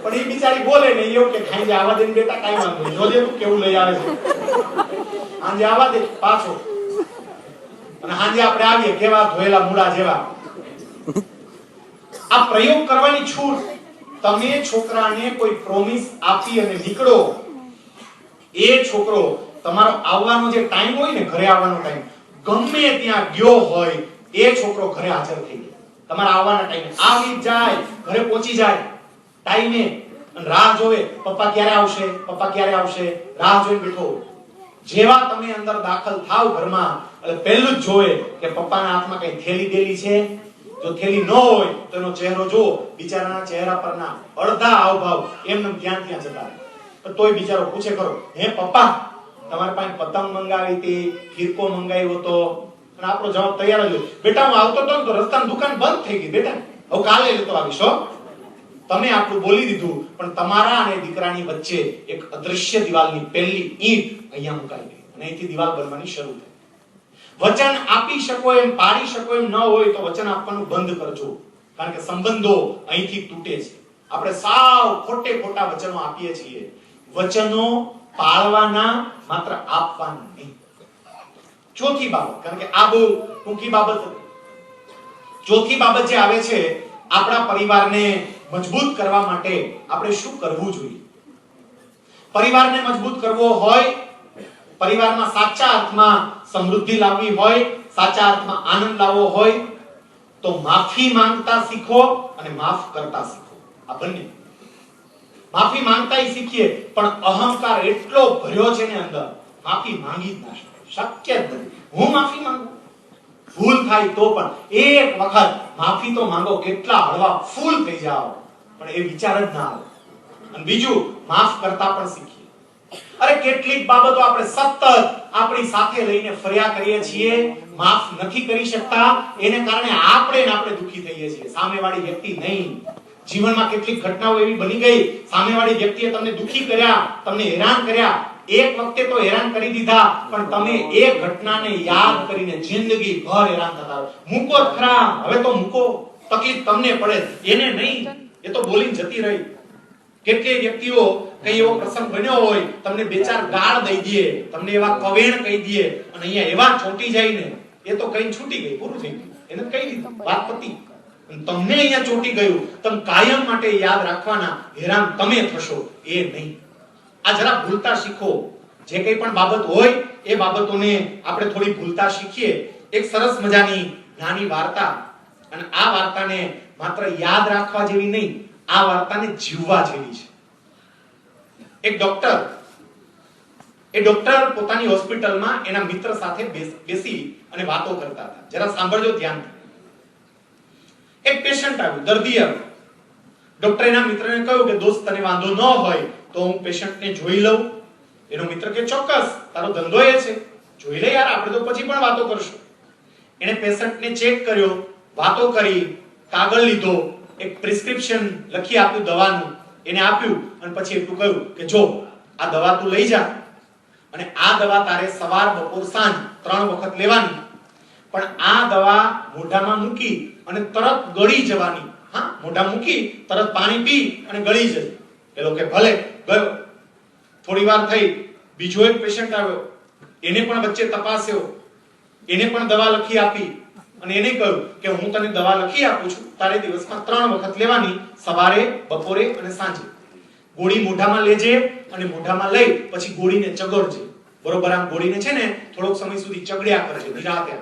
પણ એ બિચારી બોલે ને એવું કે ખાઈ આવા દે બેટા કાઈ વાંધો નહીં, જોજે તું કેવું લઈ આવે છે, હાંજે આવા દે પાછો, અને હાંજે આપણે આવીએ કેવા ધોયેલા મૂળા જેવા. આ પ્રયોગ કરવાની છૂટ તમે છોકરાને કોઈ પ્રોમિસ આપી અને નીકળો, એ છોકરો તમારો આવવાનો જે ટાઈમ હોય ને, ઘરે આવવાનો ટાઈમ ગમે ત્યાં ગયો હોય એ છોકરો ઘરે હાજર થઈ જાય. તમારા આવવાના ટાઈમે આવી જાય, ઘરે પહોંચી જાય ટાઈમે, અને રાહ જોવે પપ્પા ક્યારે આવશે, પપ્પા ક્યારે આવશે, રાહ જોઈને બેઠો. જેવા તમે અંદર દાખલ થાવ ઘરમાં એટલે પહેલું જ જોવે કે પપ્પાના હાથમાં કઈ થેલી દેલી છે. જો થેલી ન હોય તો એનો ચહેરો જો, બિચારાના ચહેરા પરના અડધા હાવભાવ એમને ત્યાં ત્યાં જતા રહે. તોય બિચારો પૂછે ખરો, હે પપ્પા તમારી પાસે પતંગ મંગાવી હતી, ફિરકો મંગાવ્યો હતો? અને આપણો જવાબ તૈયાર જ હોય, બેટા હું આવતો હતો તો રસ્તાની દુકાન બંધ થઈ ગઈ બેટા, હવે કાલે લેતો આવીશ. તમે આટલું બોલી દીધું, પણ તમારા અને દીકરાની વચ્ચે એક અદૃશ્ય દિવાલની પહેલી ઈંટ અહીંયા મુકાઈ ગઈ અને અહીંથી દિવાલ બનવાની શરૂ થઈ. વચન આપી શકો એમ, પાડી શકો એમ ન હોય તો વચન આપવાનું બંધ કરજો, કારણ કે સંબંધો અહીંથી તૂટે છે. આપણે સાવ ખોટે ખોટા વચનો આપીએ છીએ. વચનો પાળવાના, માત્ર આપવાના નહીં. ચોથી બાબત, કારણ કે આ બહુ ટૂંકી બાબત હતી. ચોથી બાબત જે આવે છે, આપણા પરિવારને મજબૂત કરવા માટે આપણે શું કરવું જોઈએ? પરિવારને મજબૂત કરવો હોય, પરિવારમાં સાચા અર્થમાં સમૃદ્ધિ લાવવી હોય, સાચા અર્થમાં આનંદ લાવવો હોય તો માફી માંગતા શીખો અને માફ કરતા શીખો. આ બંને. માફી માંગતા શીખીએ, પણ અહંકાર એટલો ભર્યો છે ને અંદર, માફી માંગી જ ના શક્ય જ નથી. હું માફી માંગુ? ભૂલ થાય તો પણ એક વખત માફી તો માંગો, કેટલા હળવા ફૂલ થઈ જાઓ, પણ એ વિચાર જ ના આવે. અને બીજું, માફ કરતા પણ શીખીએ. અરે કેટલીક બાબતો આપણે સતત આપણી સાથે લઈને ફર્યા કરીએ છીએ, માફ નથી કરી શકતા, એને કારણે આપણે દુખી થઈએ છીએ, સામેવાળી વ્યક્તિ નહીં. જીવનમાં કેટલીક ઘટનાઓ એવી બની ગઈ, સામેવાળી વ્યક્તિએ તમને દુખી કર્યા, તમને હેરાન કર્યા, એક વખતે તો હેરાન કરી દીધા, પણ તમે એ ઘટનાને યાદ કરીને જિંદગી ભર હેરાન થતા. મૂકો ખરા, હવે તો મૂકો, તકલીફ તમને પડે, એને નહીં, એ તો બોલીને જતી રહી. કેટલી વ્યક્તિઓ કઈ એવો પ્રસંગ બન્યો હોય, તમને બે ચાર ગાળ દઈ દે, તમને એવા કવેણ કહી દે, અને અહીંયા એવા ચોંટી જાય ને, એ તો કઈ છૂટી ગઈ, પૂરું થઈ ગયું, એને કહી દીધું, વાત પતી. તમને અહીંયા ચોંટી ગયું, તમે કાયમ માટે યાદ રાખવાના, હેરાન તમે થશો, એ નહીં. આ જરા ભૂલતા શીખો. જે કઈ પણ બાબત હોય એ બાબતોને આપણે થોડી ભૂલતા શીખીએ. એક સરસ મજાની નાની વાર્તા, અને આ વાર્તાને માત્ર યાદ રાખવા જેવી નહીં, આ વાર્તાને જીવવા જેવી છે. એક ડોક્ટર પોતાની હોસ્પિટલમાં એના મિત્ર સાથે બેસી અને વાતો કરતા હતા. જરા સાંભળજો ધ્યાનથી. એક પેશન્ટ આવ્યું, દર્દી આવ્યું. ડોક્ટર એના મિત્રને કહ્યું કે દોસ્ત તને વાંધો ન હોય તો હું પેશન્ટને જોઈ લઉં. એનો મિત્ર કે ચોક્કસ, તારો ધંધો એ છે, જોઈ લે યાર, આપણે તો પછી પણ વાતો કરશું. એને પેશન્ટને ચેક કર્યો, વાતો કરી, કાગળ લીધો, એક પ્રિસ્ક્રિપ્શન લખી આપ્યું દવાનું, એને આપ્યું, અને પછી એટલું કહ્યું કે જો આ દવા તું લઈ જા, અને આ દવા તારે સવાર બપોર સાંજ 3 વખત લેવાની, પણ આ દવા મોઢામાં મૂકી અને તરત ગળી જવાની. હા, મોઢા મૂકી તરત પાણી પી અને ગળી જશે. પેલો કે ભલે, ગયો. થોડી વાર થઈ, બીજો એક પેશન્ટ આવ્યો, એને પણ વચ્ચે તપાસ્યો, એને પણ દવા લખી આપી, અને એને કહ્યું કે હું તને દવા લખી આપું છું, તારે દિવસમાં 3 વખત લેવાની, સવારે, બપોરે અને સાંજે. ગોળી મોઢામાં લેજે, અને મોઢામાં લઈ પછી ગોળીને ચગડજે. બરોબર, આમ ગોળીને છે ને થોડોક સમય સુધી ચગડ્યા કરજે, નિરાતે.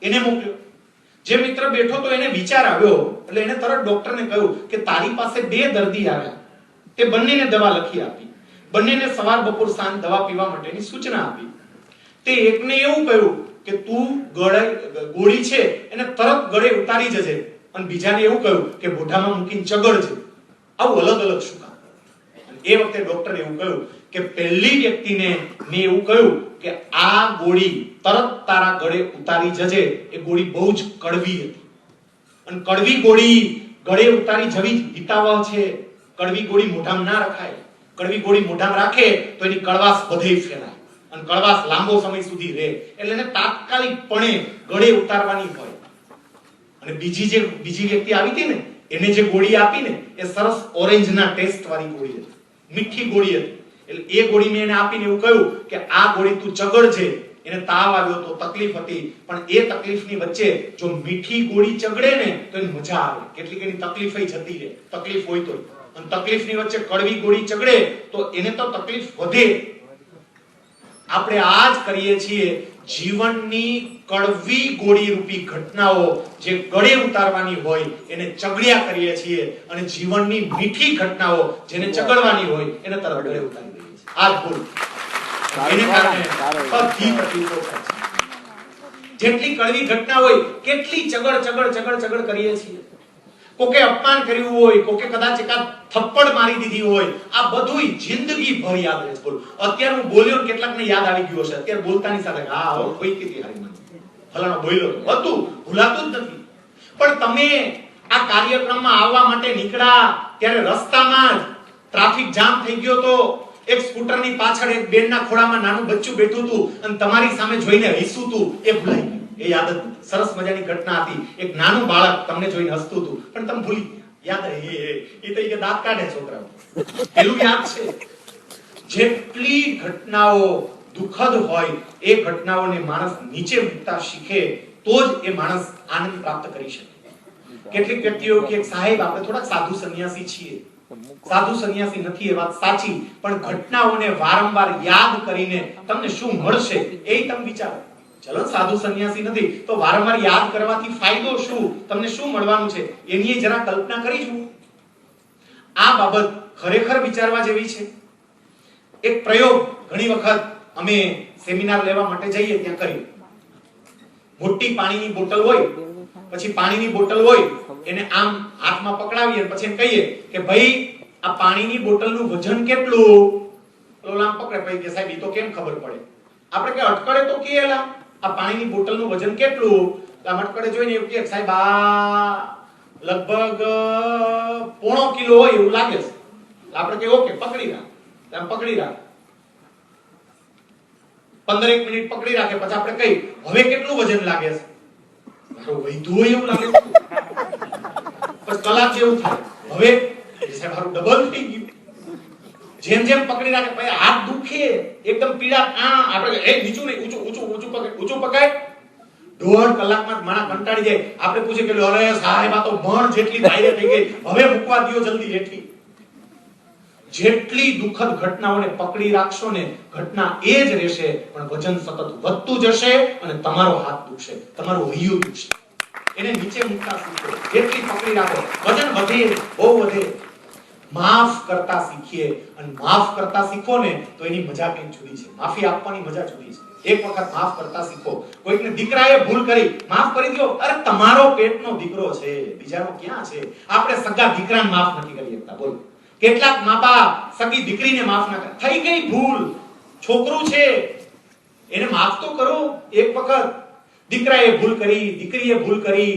એને મોકલ્યો. જે મિત્ર બેઠો તો એને વિચાર આવ્યો, એટલે એને તરત ડોક્ટરને કહ્યું કે તારી પાસે 2 દર્દી આવ્યા, તે બંનેને દવા લખી આપી, બંનેને સવાર બપોર સાંજ દવા પીવા માટેની સૂચના આપી. તે એકને એવું કહ્યું કે તું ગોળી છે એને તરત ગળે ઉતારી જજે, અને બીજાને એવું કહ્યું કે મોઢામાં મૂકીને ચગડજે. આવું અલગ અલગ શું કામ? એ વખતે ડોક્ટરે એવું કહ્યું કે પહેલી વ્યક્તિને મેં એવું કહ્યું કે આ ગોળી તરત તારા ગળે ઉતારી જજે. એ ગોળી બહુ જ કડવી હતી અને કડવી ગોળી ગળે ઉતારી જવી હિતાવહ છે. કડવી ગોળી મોઢામાં ના રખાય. કડવી ગોળી મોઢામાં રાખે તો એની કડવાશ બધે ફેલાય અને કડવાશ લાંબો સમય સુધી રહે. એટલે એને તાત્કાલિકપણે ગળે ઉતારવાની હોય. અને બીજી વ્યક્તિ આવી હતી ને, એને જે ગોળી આપી ને એ સરસ ઓરેન્જના ટેસ્ટ વાળી ગોળી હતી, મીઠી ગોળી હતી. એટલે એ ગોળી મેં એને આપીને એવું કહ્યું કે આ ગોળી તું ચગડજે. એને તાવ આવ્યો તો તકલીફ હતી, પણ એ તકલીફની વચ્ચે જો મીઠી ગોળી ચગડે ને તો એને મજા આવે. કેટલીક એની તકલીફ જતી રહે, તકલીફ હોય તો. અને તકલીફની વચ્ચે કડવી ગોળી ચગડે તો એને તો તકલીફ વધે. આપણે આ જ કરીએ છીએ. જીવનની કડવી ગોળી રૂપી ઘટનાઓ જે ગળે ઉતારવાની હોય એને ચગડ્યા કરીએ છીએ અને જીવનની મીઠી ઘટનાઓ જેને ચગડવાની હોય એને તરત ગળે ઉતારી દઈએ છીએ. આ જ ભૂલ. એને કારણે બધી તકલીફો થાય છે. જેટલી કડવી ઘટના હોય કેટલી ચગડ કરીએ છીએ. કોકે અપમાન કર્યું હોય, કોકે કદાચ એકાદ થપ્પડ મારી દીધી હોય, આ બધુંય જિંદગી ભર યાદ રહે છે. બોલો અત્યારે હું બોલ્યો ને કેટલાકને યાદ આવી ગયું હશે. અત્યારે બોલતાની સાથે હા હવે કોઈ કીધી હારી મને ફલાણો બોલ્યો હતું, ભૂલાતું જ નથી. પણ તમે આ કાર્યક્રમમાં આવવા માટે નીકળ્યા ત્યારે રસ્તામાં જ ટ્રાફિક જામ થઈ ગયો તો એક સ્કૂટરની પાછળ એક બેનના ખોળામાં નાનું બચ્ચું બેઠું હતું અને તમારી સામે જોઈને હસતું હતું, એ ભૂલાઈ ગયું. એ યાદ જ નથી. સરસ મજાની ઘટના હતી. એક નાનું બાળક તમને જોઈને હસતું હતું પણ તમે ભૂલી યાદ એ તો કે દાંત કાઢે છોકરાઓ. પેલું યાદ છે. જેટલી ઘટનાઓ દુઃખદ હોય એ ઘટનાઓને માણસ નીચે મૂકતા શીખે તો જ એ માણસ આનંદ પ્રાપ્ત કરી શકે. કેટલીક વ્યક્તિઓ કે સાહેબ આપણે થોડા સાધુ સંન્યાસી છીએ. સાધુ સંન્યાસી નથી એ વાત સાચી, પણ ઘટનાઓને વારંવાર યાદ કરીને તમને શું મળશે એ તમે વિચારો. ચલો સાધુ સંન્યાસી નથી તો વારંવાર યાદ કરવાથી ફાયદો શું, તમને શું મળવાનું છે એની જરા કલ્પના કરી જુઓ. આ બાબત ખરેખર વિચારવા જેવી છે. એક પ્રયોગ ઘણી વખત અમે સેમિનાર લેવા માટે જઈએ ત્યાં કરીએ. મોટી પાણીની બોટલ હોય, પછી પાણીની બોટલ હોય એને આમ હાથમાં પકડાવીએ પછી એમ કહીએ કે ભાઈ આ પાણીની બોટલનું વજન કેટલું? ઓલો આમ પકડે પછી કે સાહેબ ઈ તો કેમ ખબર પડે? આપણે કે અટકળે તો કે એલા આ પાણીની બોટલનું વજન કેટલું? આમ અટકળે જોઈને એવું કે સાહેબ આ લગભગ 0.5 કિલો હોય એવું લાગે છે. આપણે કે ઓકે પકડી રાખ. આમ પકડી રાખ. 15 મિનિટ પકડી રાખે પછી આપણે કઈ હવે કેટલું વજન લાગે છે? મારું વધ્યું એવું લાગે છે. પછી કલાક જેવું થાય. હવે સાહેબ મારું ડબલ થઈ ગયું. જેમ જેમ પકડી રાખે પછી હાથ દુખે, એકદમ પીડા. આપણે એ નીચું નહીં, ઊંચું પકડ. 1.5 કલાકમાં માણા કંટાળી જાય. આપણે પૂછે કે અરે સાહેબ આ તો ભણ જેટલી ભારે થઈ ગઈ, હવે મૂકવા દયો જલ્દી હેઠી. જેટલી દુઃખદ ઘટનાઓને પકડી રાખશો ને ઘટના એ જ રહેશે, પણ વજન સતત વધતું જશે અને તમારો હાથ દુખશે, તમારું હૈયું દુખશે. એને નીચે મૂકતા શીખો. જેટલી પકડી રાખો વજન વધે, બહુ વધે. માફ કરતા શીખીએ અને માફ કરતા શીખો ને તો એની મજા કંઈક જુદી છે. માફી આપવાની મજા જુદી છે. એક વખત માફ કરતા શીખો. કોઈકને દીકરાએ ભૂલ કરી, માફ કરી દો. અરે તમારો પેટનો દીકરો છે, બીજાનો ક્યાં છે? આપણે સગા દીકરાને માફ નથી કરી શકતા. બોલો કેટલાક મા-બાપ સગી દીકરીને માફ ના કરે. થઈ ગઈ ભૂલ, છોકરું છે એને માફ તો કરો. એક વખત દીકરાએ ભૂલ કરી, દીકરીએ ભૂલ કરી,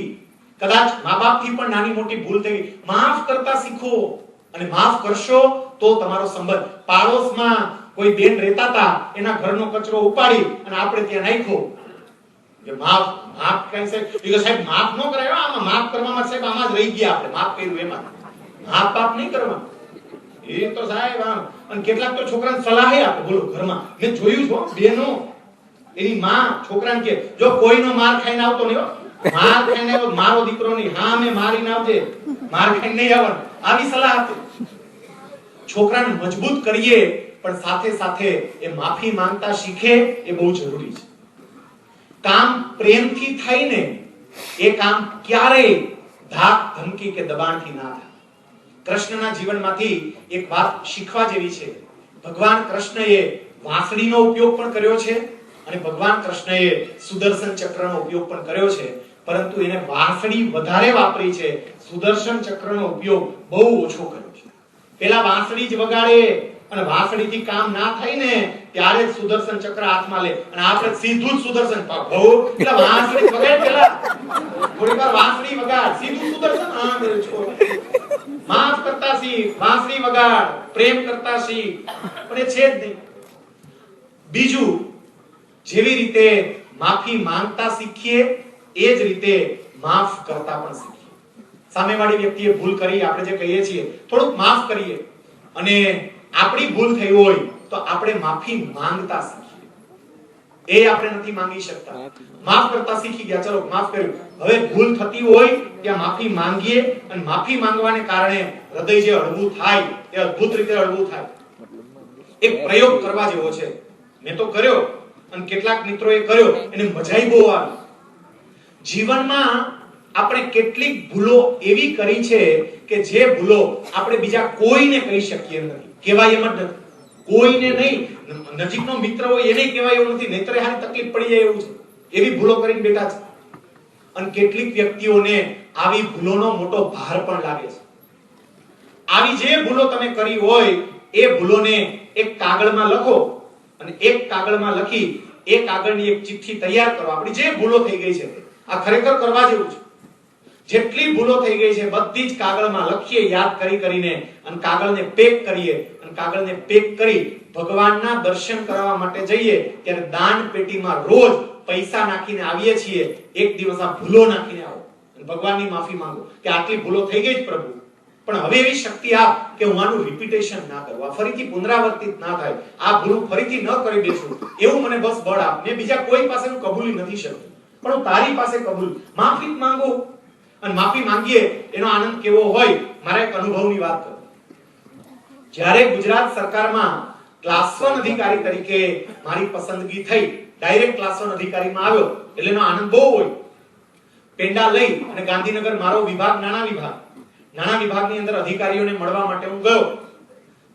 કદાચ મા-બાપથી પણ નાની મોટી ભૂલ થઈ ગઈ. માફ કરતા શીખો અને માફ કરશો તો તમારો સંબંધ. પાડોશમાં કોઈ બેન રહેતા હતા, એના ઘરનો કચરો ઉપાડી અને આપણે ત્યાં નાખ્યો. કે માફ કઈ સાહેબ માફ ન કરાય. આમાં માફ કરવામાં સાહેબ આમાં જ રહી ગયા. આપણે માફ કર્યું એમાં માફ નહીં કરવાનું. એ તો સાહેબ અને કેટલાક તો છોકરાને સલાહ આપે. બોલો ઘરમાં મેં જોયું છે બેનો એની માં છોકરાને કે જો કોઈનો માર ખાઈને આવતો નહીં, માર ખાઈને આવ્યો મારો દીકરો નહીં, હા મેં મારીને આવજે, માર ખાઈને નહીં આવવાનું. આવી સલાહ આપે. છોકરાને મજબૂત કરીએ પણ સાથે સાથે એ માફી માંગતા શીખે એ બહુ જરૂરી છે. કામ પ્રેમથી થાય ને એ કામ ક્યારેય ધાક ધમકી કે દબાણથી ના થાય. કૃષ્ણના જીવનમાંથી એક વાત શીખવા જેવી છે. ભગવાન કૃષ્ણએ વાંસળીનો ઉપયોગ પણ કર્યો છે અને ભગવાન કૃષ્ણએ સુદર્શન ચક્રનો ઉપયોગ પણ કર્યો છે, પરંતુ એને વાંસળી વધારે વાપરી છે, સુદર્શન ચક્રનો ઉપયોગ બહુ ઓછો કર્યો છે. પેલા વાંસળી જ વગાડે અને વાંસળીથી કામ ના થાય ને ત્યારે જ સુદર્શન ચક્ર હાથમાં લે અને આપણે સીધું જ સુદર્શન બહુ એટલે વાંસળી વગાડ પેલા થોડી વાર વાંસળી વગાડ સીધું સુદર્શન હા મેરે છોડ માફ કરતા શીખ વાંસળી વગાડ પ્રેમ કરતા શીખ પણ એ છે જ નહીં. બીજું જેવી રીતે માફી માંગતા શીખીએ એ જ રીતે માફ કરતા પણ શીખીએ. સામેવાળી વ્યક્તિએ ભૂલ કરી આપણે જે કહીએ છીએ થોડુંક માફ કરીએ અને આપણી ભૂલ થઈ હોય તો આપણે માફી માંગતા શીખીએ. એ આપણે નથી માંગી શકતા. માફ કરતા શીખી ગયા ચલો માફ કર્યું. હવે ભૂલ થતી હોય ત્યાં માફી માંગીએ અને માફી માંગવાને કારણે હૃદય જે હળવું થાય એ અદ્ભુત રીતે હળવું થાય. એક પ્રયોગ કરવા જેવો છે. મેં તો કર્યો અને કેટલાક મિત્રોએ કર્યો એને મજાઈ બહુ આવી. જીવનમાં આપણે કેટલીક ભૂલો એવી કરી છે કે જે ભૂલો આપણે બીજા કોઈને કહી શકીએ નથી. કહેવાય એમ જ નથી. કોઈને નહીં, નજીકનો મિત્ર હોય એને કહેવાય એવું નથી, નહીતર હારી તકલીફ પડી જાય એવું છે. એવી ભૂલો કરીને બેઠા છે. અને કેટલીક વ્યક્તિઓને આવી ભૂલોનો મોટો ભાર પણ લાગે છે. આવી જે ભૂલો તમે કરી હોય એ ભૂલોને એક કાગળમાં લખો અને એક કાગળમાં લખી એ કાગળની એક ચિઠ્ઠી તૈયાર કરો. આપણી જે ભૂલો થઈ ગઈ છે આ ખરેખર કરવા જેવું છે. જેટલી ભૂલો થઈ ગઈ છે બધી જ કાગળમાં લખીએ યાદ કરી કરીને અને કાગળને પેક કરીએ અને કાગળને પેક કરી ભગવાનના દર્શન કરવા માટે જઈએ ત્યારે દાન પેટીમાં રોજ પૈસા નાખીને આવીએ છીએ. એક દિવસ આ ભૂલો નાખીને આવો અને ભગવાનની માફી માંગો કે આટલી ભૂલો થઈ ગઈ જ પ્રભુ, પણ હવે એવી શક્તિ આપ કે હું આનું રિપીટેશન ના કરું, આ ફરીથી પુનરાવર્તિત ના થાય, આ ભૂલ ફરીથી ન કરી બેસું એવું મને બસ બળ આપ. મેં બીજા કોઈ પાસે હું કબૂલી નથી શકતો પણ હું તારી પાસે કબૂલ માફી માંગુ. અને માફી માંગીએ એનો આનંદ કેવો હોય મારા એક અનુભવની વાત કરું. જ્યારે ગુજરાત સરકારમાં ક્લાસ 1 અધિકારી તરીકે મારી પસંદગી થઈ, ડાયરેક્ટ ક્લાસ 1 અધિકારીમાં આવ્યો એટલે એનો આનંદ બહુ હોય. પેંડા લઈ અને ગાંધીનગર મારો વિભાગ નાણા વિભાગની અંદર અધિકારીઓને મળવા માટે હું ગયો.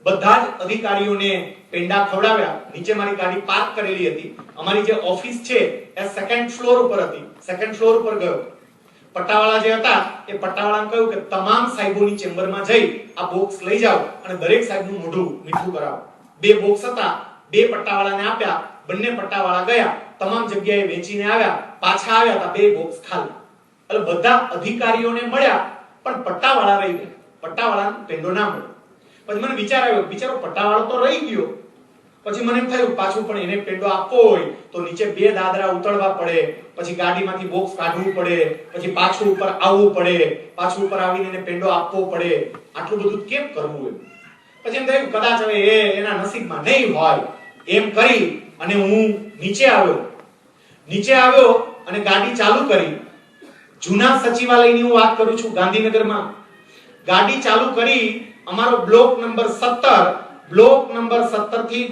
બધા જ અધિકારીઓને પેંડા ખવડાવ્યા. નીચે મારી ગાડી પાર્ક કરેલી હતી. અમારી જે ઓફિસ છે એ સેકન્ડ ફ્લોર ઉપર હતી. સેકન્ડ ફ્લોર ઉપર ગયો. પટ્ટાવાળા જે હતા એ પટ્ટાવાળાને કહ્યું કે તમામ સાહેબોની ચેમ્બરમાં જઈ આ બોક્સ લઈ જાઓ અને દરેક સાહેબનું મોઢું મીઠું કરાવો. 2 બોક્સ હતા, 2 પટ્ટાવાળાને આપ્યા. બંને પટ્ટાવાળા ગયા, તમામ જગ્યાએ વેચીને આવ્યા, પાછા આવ્યા હતા 2 બોક્સ ખાલી. એટલે બધા અધિકારીઓને મળ્યા પણ પટ્ટાવાળા રહી ગયા. પટ્ટાવાળાને પેંડો ના મળ્યો. પછી મને વિચાર આવ્યો બિચારો પટ્ટાવાળો તો રહી ગયો. પછી મને એમ થયું પાછું પણ એને પેંડો આપવો હોય તો નીચે 2 દાદરા ઉતરવા પડે, પછી ગાડીમાંથી બોક્સ કાઢવું પડે, પછી પાછું ઉપર આવવું પડે, પાછું ઉપર આવીને એને પેંડો આપવો પડે. આટલું બધું કેમ કરવું એમ? પછી એમ થયું કદાચ હવે એના નસીબમાં નહીં હોય એમ કરી અને હું નીચે આવ્યો અને ગાડી ચાલુ કરી. જૂના સચિવાલયની હું વાત કરું છું ગાંધીનગરમાં. ગાડી ચાલુ કરી અમારો બ્લોક નંબર 17 થી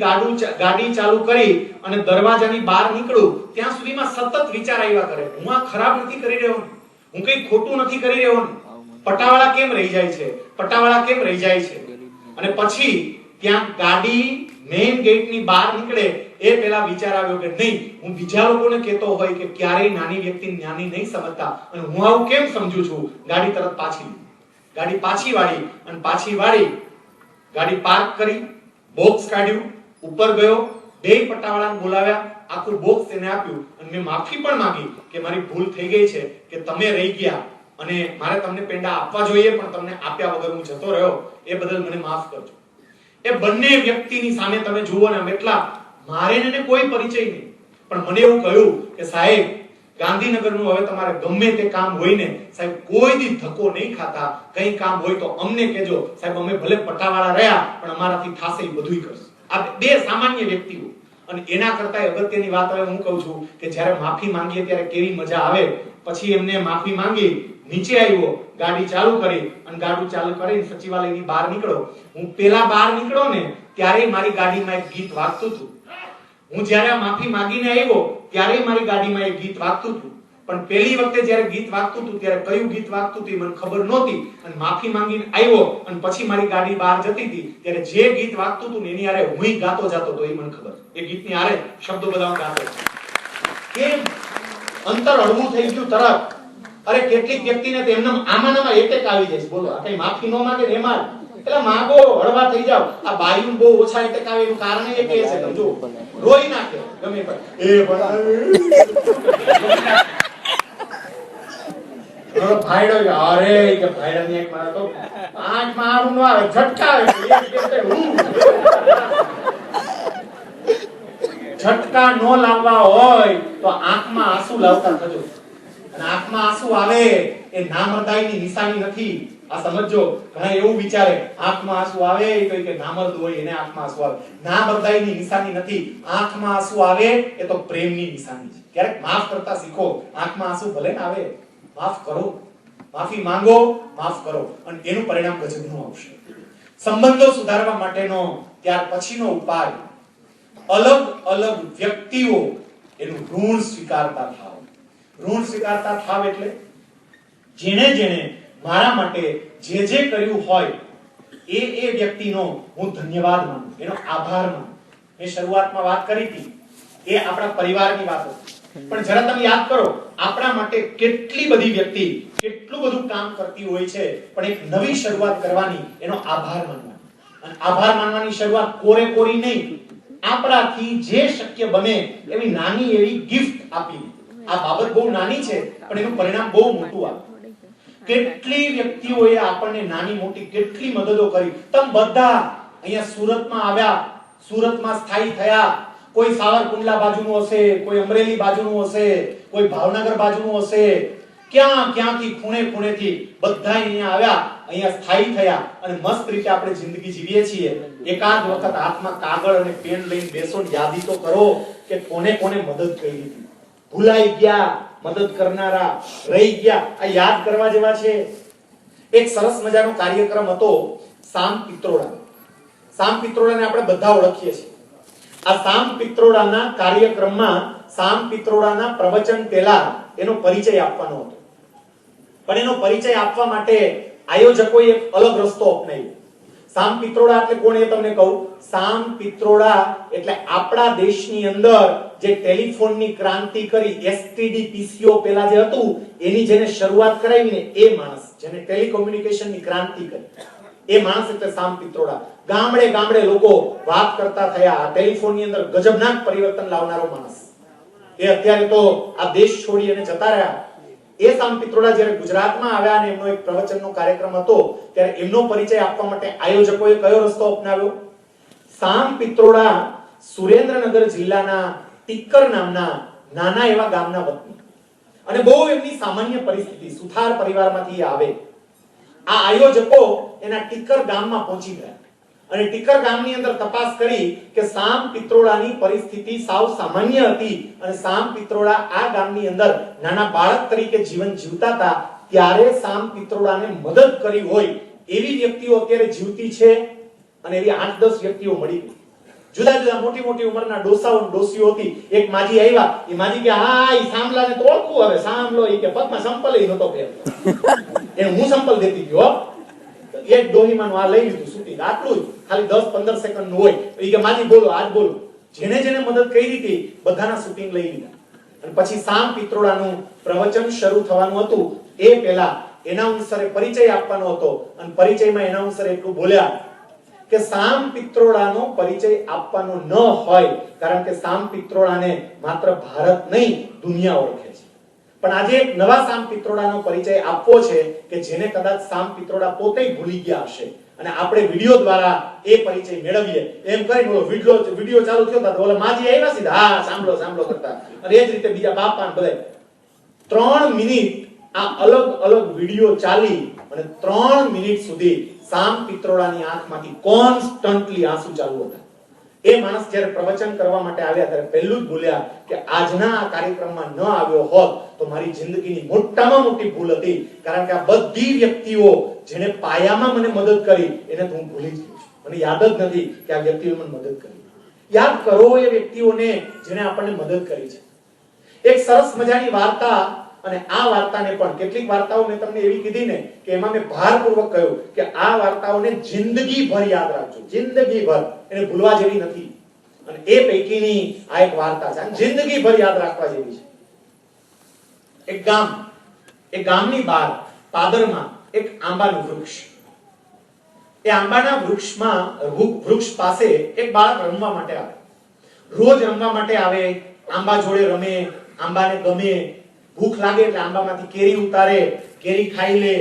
ગાડી ચાલુ કરી અને દરવાજાની બહાર નીકળું ત્યાં સુધીમાં સતત વિચાર આવ્યા કરે હું આ ખરાબ નથી કરી રહ્યો, હું કઈ ખોટું નથી કરી રહ્યો, પટ્ટાવાળા કેમ રહી જાય છે. અને પછી ત્યાં ગાડી મેઇન ગેટની બહાર નીકળે એ પહેલા વિચાર આવ્યો કે નહીં હું બીજા લોકોને કહેતો હોય કે ક્યારેય નાની વ્યક્તિને નાની નહીં સમજતા અને હું આવું કેમ સમજુ છું. ગાડી તરત પાછી વાળી ગાડી પાર્ક કરી, બોક્સ કાઢ્યું, ઉપર ગયો, 2 પટ્ટાવાળાને બોલાવ્યા, આખું બોક્સ એને આપ્યું અને મેં માફી પણ માંગી કે મારી ભૂલ થઈ ગઈ છે કે તમે રહી ગયા અને મારે તમને પેંડા આપવા જોઈએ પણ તમને આપ્યા વગર હું જતો રહ્યો એ બદલ મને માફ કરજો. એ બંને વ્યક્તિની સામે તમે જુઓ ને એટલા મારે ને કોઈ પરિચય નહીં પણ મને એવું કહ્યું કે સાહેબ ગાંધીનગરનું હવે તમારે ગમે તે કામ હોય ને સાહેબ કોઈ દી ધક્કો નહીં ખાતા, કઈ કામ હોય તો અમને કહેજો સાહેબ, અમે ભલે પટ્ટાવાળા રહ્યા પણ અમારાથી થાશે એ બધુંય કરશું. આ 2 સામાન્ય વ્યક્તિઓ. અને એના કરતા અગત્યની વાત હવે હું કહું છું કે જ્યારે માફી માંગીએ ત્યારે કેવી મજા આવે. પછી એમને માફી માંગી, નીચે આવ્યો, ગાડી ચાલુ કરી અને ગાડી ચાલુ કરીને સચિવાલયની બહાર નીકળો. હું પેલા બહાર નીકળ્યો ને ત્યારે મારી ગાડીમાં એક ગીત વાગતું હતું. હું જ્યારે માફી માંગીને આવ્યો ત્યારે મારી ગાડીમાં એક ગીત વાગતું હતું પણ પહેલી વખતે જ્યારે ગીત વાગતું હતું ત્યારે કયું ગીત વાગતું હતું મને ખબર નહોતી અને માફી માંગીને આવ્યો અને પછી મારી ગાડી બહાર જતી હતી ત્યારે જે ગીત વાગતું હતું એની હારે હુંય ગાતો જતો હતો એ મને ખબર. એ ગીતની હારે શબ્દો બધા ગાતો કેમ અંતર હળવું થઈ ગયું તરત. અરે કેટલીક વ્યક્તિને તો એમને આમાંનામાં એટેક આવી જાય છે. બોલો આ કઈ માફી ન માંગે ને એમાં એટલે માગો, હળવા થઈ જાવ. આ બાયું બહુ ઓછા એટેક આવે એનું કારણ એ કે છે, તમે જો રોઈ નાખે ગમે પણ ભાઈડો અરે કે ભાઈડાની એક મારા તો આંખ મારું ન આવે, ઝટકા આવે, ઝટકા નો લાવવા હોય તો આંખમાં આંસુ લાવતા થજો. અને આંખમાં આંસુ આવે એ નામર્દાઈની નિશાની નથી. આ સમજો. ઘણા એવું વિચારે આંખમાં આંસુ આવે તો કે નામર્દ હોય એને આંખમાં આંસુ આવે. નામર્દાઈની નિશાની નથી. આંખમાં આંસુ આવે એ તો પ્રેમની નિશાની છે. ક્યારેક માફ કરતા શીખો. આંખમાં આંસુ ભલે ને આવે, માફ કરો, માફી માંગો, માફ કરો, અને એનું પરિણામ ગજબનું આવશે. સંબંધો સુધારવા માટેનો ત્યાર પછીનો ઉપાય, અલગ અલગ વ્યક્તિઓ એનું ઋણ સ્વીકારતા થાવ. ઋણ સ્વીકારતા થાવ એટલે જેણે જેણે મારા માટે જે જે કર્યું હોય એ વ્યક્તિનો હું ધન્યવાદ માનું, એનો આભાર માનું. મેં શરૂઆતમાં વાત કરી હતી એ આપણા પરિવારની વાત હતી. પણ જરા તમે યાદ કરો, આપણા માટે કેટલી બધી વ્યક્તિ કેટલું બધું કામ કરતી હોય છે, પણ એક નવી શરૂઆત કરવાની, એનો આભાર માનવાનો. અને આભાર માનવાની શરૂઆત કોરે કોરી નહીં, આપણાથી જે શક્ય બને એવી નાની એવી ગિફ્ટ આપી. આ બાબત બહુ નાની છે પણ એનું પરિણામ બહુ મોટું આવે. કેટલી વ્યક્તિઓએ આપણને નાની મોટી કેટલી મદદો કરી. તમે બધા અહીંયા સુરતમાં આવ્યા, સુરતમાં સ્થાયી થયા. કોઈ સાવરકુંડલા બાજુનું હશે, કોઈ અમરેલી બાજુનું હશે, કોઈ ભાવનગર બાજુનું હશે, ક્યાંથી ખૂણે ખૂણેથી બધા અહીંયા આવ્યા, અહીંયા સ્થાયી થયા અને મસ્ત રીતે આપણે જિંદગી જીવીએ છીએ. એકાદ વખત હાથમાં કાગળ અને પેન લઈને બેસો ને યાદી તો કરો કે કોને કોને મદદ કરી હતી. ભૂલાઈ ગયા મદદ કરનારા, રહી ગયા, આ યાદ કરવા જેવા છે. એક સરસ મજાનો કાર્યક્રમ હતો સામ પિત્રોડા. સામ પિત્રોડાને આપણે બધા ઓળખીએ છીએ. આ સામ પિત્રોડાના કાર્યક્રમમાં સામ પિત્રોડાના પ્રવચન પહેલા એનો પરિચય આપવાનો હતો. પણ એનો પરિચય આપવા માટે આયોજકોએ એક અલગ રસ્તો અપનાવ્યો. સામ પિત્રોડા એટલે કોણ એ તમને કહું. સામ પિત્રોડા એટલે આપણા દેશની અંદર જે ટેલિફોનની ક્રાંતિ કરી, એસટીડી પીસીઓ પહેલા જે હતું એની જેને શરૂઆત કરાવીને એ માણસ, જેને ટેલિકોમ્યુનિકેશનની ક્રાંતિ કરી, એ માણસ એટલે સામ પિત્રોડા. ગામડે ગામડે લોકો વાત કરતા થયા. આ ટેલિફોનની અંદર ગજબનાક પરિવર્તન લાવનારો માણસ. એ અત્યારે તો આ દેશ છોડી અને જતા રહ્યા. એ સામ પિત્રોડા જ્યારે ગુજરાતમાં આવ્યા અને એમનો એક પ્રવચનનો કાર્યક્રમ હતો, ત્યારે એમનો પરિચય આપવા માટે આયોજકોએ કયો રસ્તો અપનાવ્યો. સામ પિત્રોડા સુરેન્દ્રનગર જિલ્લાના ટીકર નામના નાના એવા ગામના વતની, અને બહુ એમની સામાન્ય પરિસ્થિતિ, સુથાર પરિવારમાંથી આવે. આ આયોજકો એના ટીકર ગામમાં પહોંચી ગયા અને ટીકર ગામની અંદર તપાસ કરી કે સામ પિત્રોડાની પરિસ્થિતિ સાવ સામાન્ય હતી અને સામ પિત્રોડા આ ગામની અંદર નાના બાળક તરીકે જીવન જીવતા હતા. ત્યારે સામ પિત્રોડાને મદદ કરી હોય એવી વ્યક્તિઓ અત્યારે જીવતી છે અને એવી 8-10 વ્યક્તિઓ મળી ગઈ. જુદા જુદા મોટી મોટી ઉંમરના ડોસાઓ ડોસીઓ હતી. એક માજી આવ્યા, એ માજી કે હા ઈ સામલાને તો ઓળખું, હવે સામલો ઈ કે પગમાં સંપલ ય નતો પહેરતો, એને હું સંપલ દેતી ગયો. એક ડોહીમાનું આ લઈ લીધું શૂટિંગ, આટલું જ, ખાલી 10-15 સેકન્ડ નું હોય. ઈ કે માજી બોલો, આજ બોલો. જેને જેને મદદ કરી હતી બધાના શૂટિંગ લઈ લીધા. અને પછી સામ પિત્રોડાનું પ્રવચન શરૂ થવાનું હતું. એ પહેલા એનાઉન્સરે પરિચય આપવાનો હતો અને પરિચયમાં એનાઉન્સર એટલું બોલ્યા કે સામ પિત્રોડાનો પરિચય આપવાનો ન હોય, કારણ કે સામ પિત્રોડાને માત્ર ભારત નહીં દુનિયા ઓળખે છે. પણ આજે એક નવા સામ પિત્રોડાનો પરિચય આપવો છે કે જેને કદાચ સામ પિત્રોડા પોતે ભૂલી ગયા હશે અને આપણે વિડિયો દ્વારા એ પરિચય મેળવીએ. એમ કરીને ઓલો વિડિયો ચાલુ થયો તો ઓલા માજી આવ્યા સીધા હા સાંભળો કરતા, અને એ જ રીતે બીજા બાપા બધે 3 મિનિટ આ અલગ અલગ વિડિયો ચાલી અને 3 મિનિટ સુધી સામ પિત્રોડાની આંખમાંથી કોન્સ્ટન્ટલી આંસુ ચાલુ હતા. એ માણસ જ્યારે પ્રવચન કરવા માટે આવ્યા ત્યારે પહેલું જ બોલ્યા કે આજના આ કાર્યક્રમમાં ન આવ્યો હોત તો મારી જિંદગીની મોટામાં મોટી ભૂલ હતી, કારણ કે આ બધી વ્યક્તિઓ જેને પાયામાં મને મદદ કરી એને તો હું ભૂલી જ ગયો છું. મને યાદ જ નથી કે આ વ્યક્તિઓએ મને મદદ કરી. યાદ કરો એ વ્યક્તિઓને જેને આપણને મદદ કરી છે. એક સરસ મજાની વાર્તા, અને આ વાર્તાને પણ કેટલીક વાર્તાઓ મેં તમને એવી કીધી ને કે એમાં મેં ભારપૂર્વક કહ્યું કે આ વાર્તાઓને જિંદગીભર યાદ રાખજો, જિંદગીભર, એને ભૂલવા જેવી નથી. અને એ પૈકીની આ એક વાર્તા છે, જિંદગીભર યાદ રાખવા જેવી છે. એક ગામની બહાર પાદરમાં એક આંબાનું વૃક્ષ. એ એ આંબાના વૃક્ષ પાસે એક બાળક રમવા માટે આવે. રોજ રમવા માટે આવે, આંબા જોડે રમે, આંબાને ગમે, ભૂખ લાગે એટલે આંબામાંથી કેરી ઉતારે, કેરી ખાઈ લે,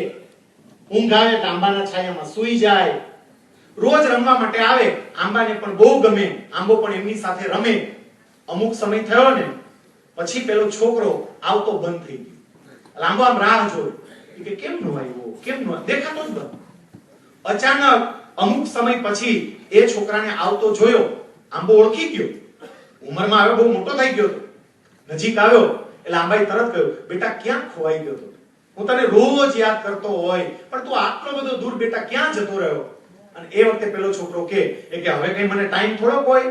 ઊંઘ આવે એટલે આંબાના છાયામાં સૂઈ જાય. રોજ રમવા માટે આવે, આંબાને પણ બહુ ગમે, આંબો પણ એમની સાથે રમે. અમુક સમય થયો ને પછી પેલો છોકરો આવતો બંધ થઈ ગયો. આંબો આમ રાહ જોયો કે કેમ નો આવ્યો, કેમ નો દેખાતો જ બંધ. અચાનક અમુક સમય પછી એ છોકરાને આવતો જોયો. આંબો ઓળખી ગયો, ઉંમરમાં આવ્યો, બહુ મોટો થઈ ગયો હતો. નજીક આવ્યો એટલે આંબાએ તરત કહ્યું, બેટા ક્યાં ખોવાઈ ગયો હતો? હું તને રોજ યાદ કરતો હોય પણ તું આટલો બધો દૂર બેટા ક્યાં જતો રહ્યો? અને એ વખતે પેલો છોકરો કે હવે કઈ મને ટાઈમ થોડોક હોય,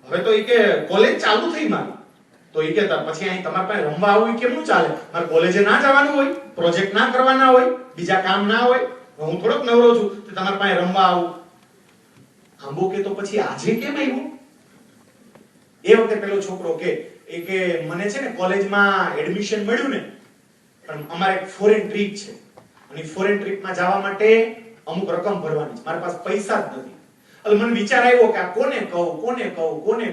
હવે તો ઈ કે કોલેજ ચાલુ થઈ મારી, તો ઈ કે પછી અહીં તમારા પાસે રમવા આવવું કેમનું ચાલે? મારે કોલેજે ના જવાનું હોય, પ્રોજેક્ટ ના કરવાના હોય, બીજા કામ ના હોય, હું થોડોક નવરો છું તો તમારા પાસે રમવા આવું. આંબો કે તો પછી આજે કેમ આવ્યો? એ વખતે પેલો છોકરો કે મને છે ને કોલેજમાં એડમિશન મળ્યું ને, પણ અમારે એક ફોરેન ટ્રીપ છે અને ફોરેન ટ્રીપમાં જવા માટે અમુક રકમ ભરવાની છે, મારી પાસે પૈસા જ નથી. એટલે મને વિચાર આવ્યો કે આ કોને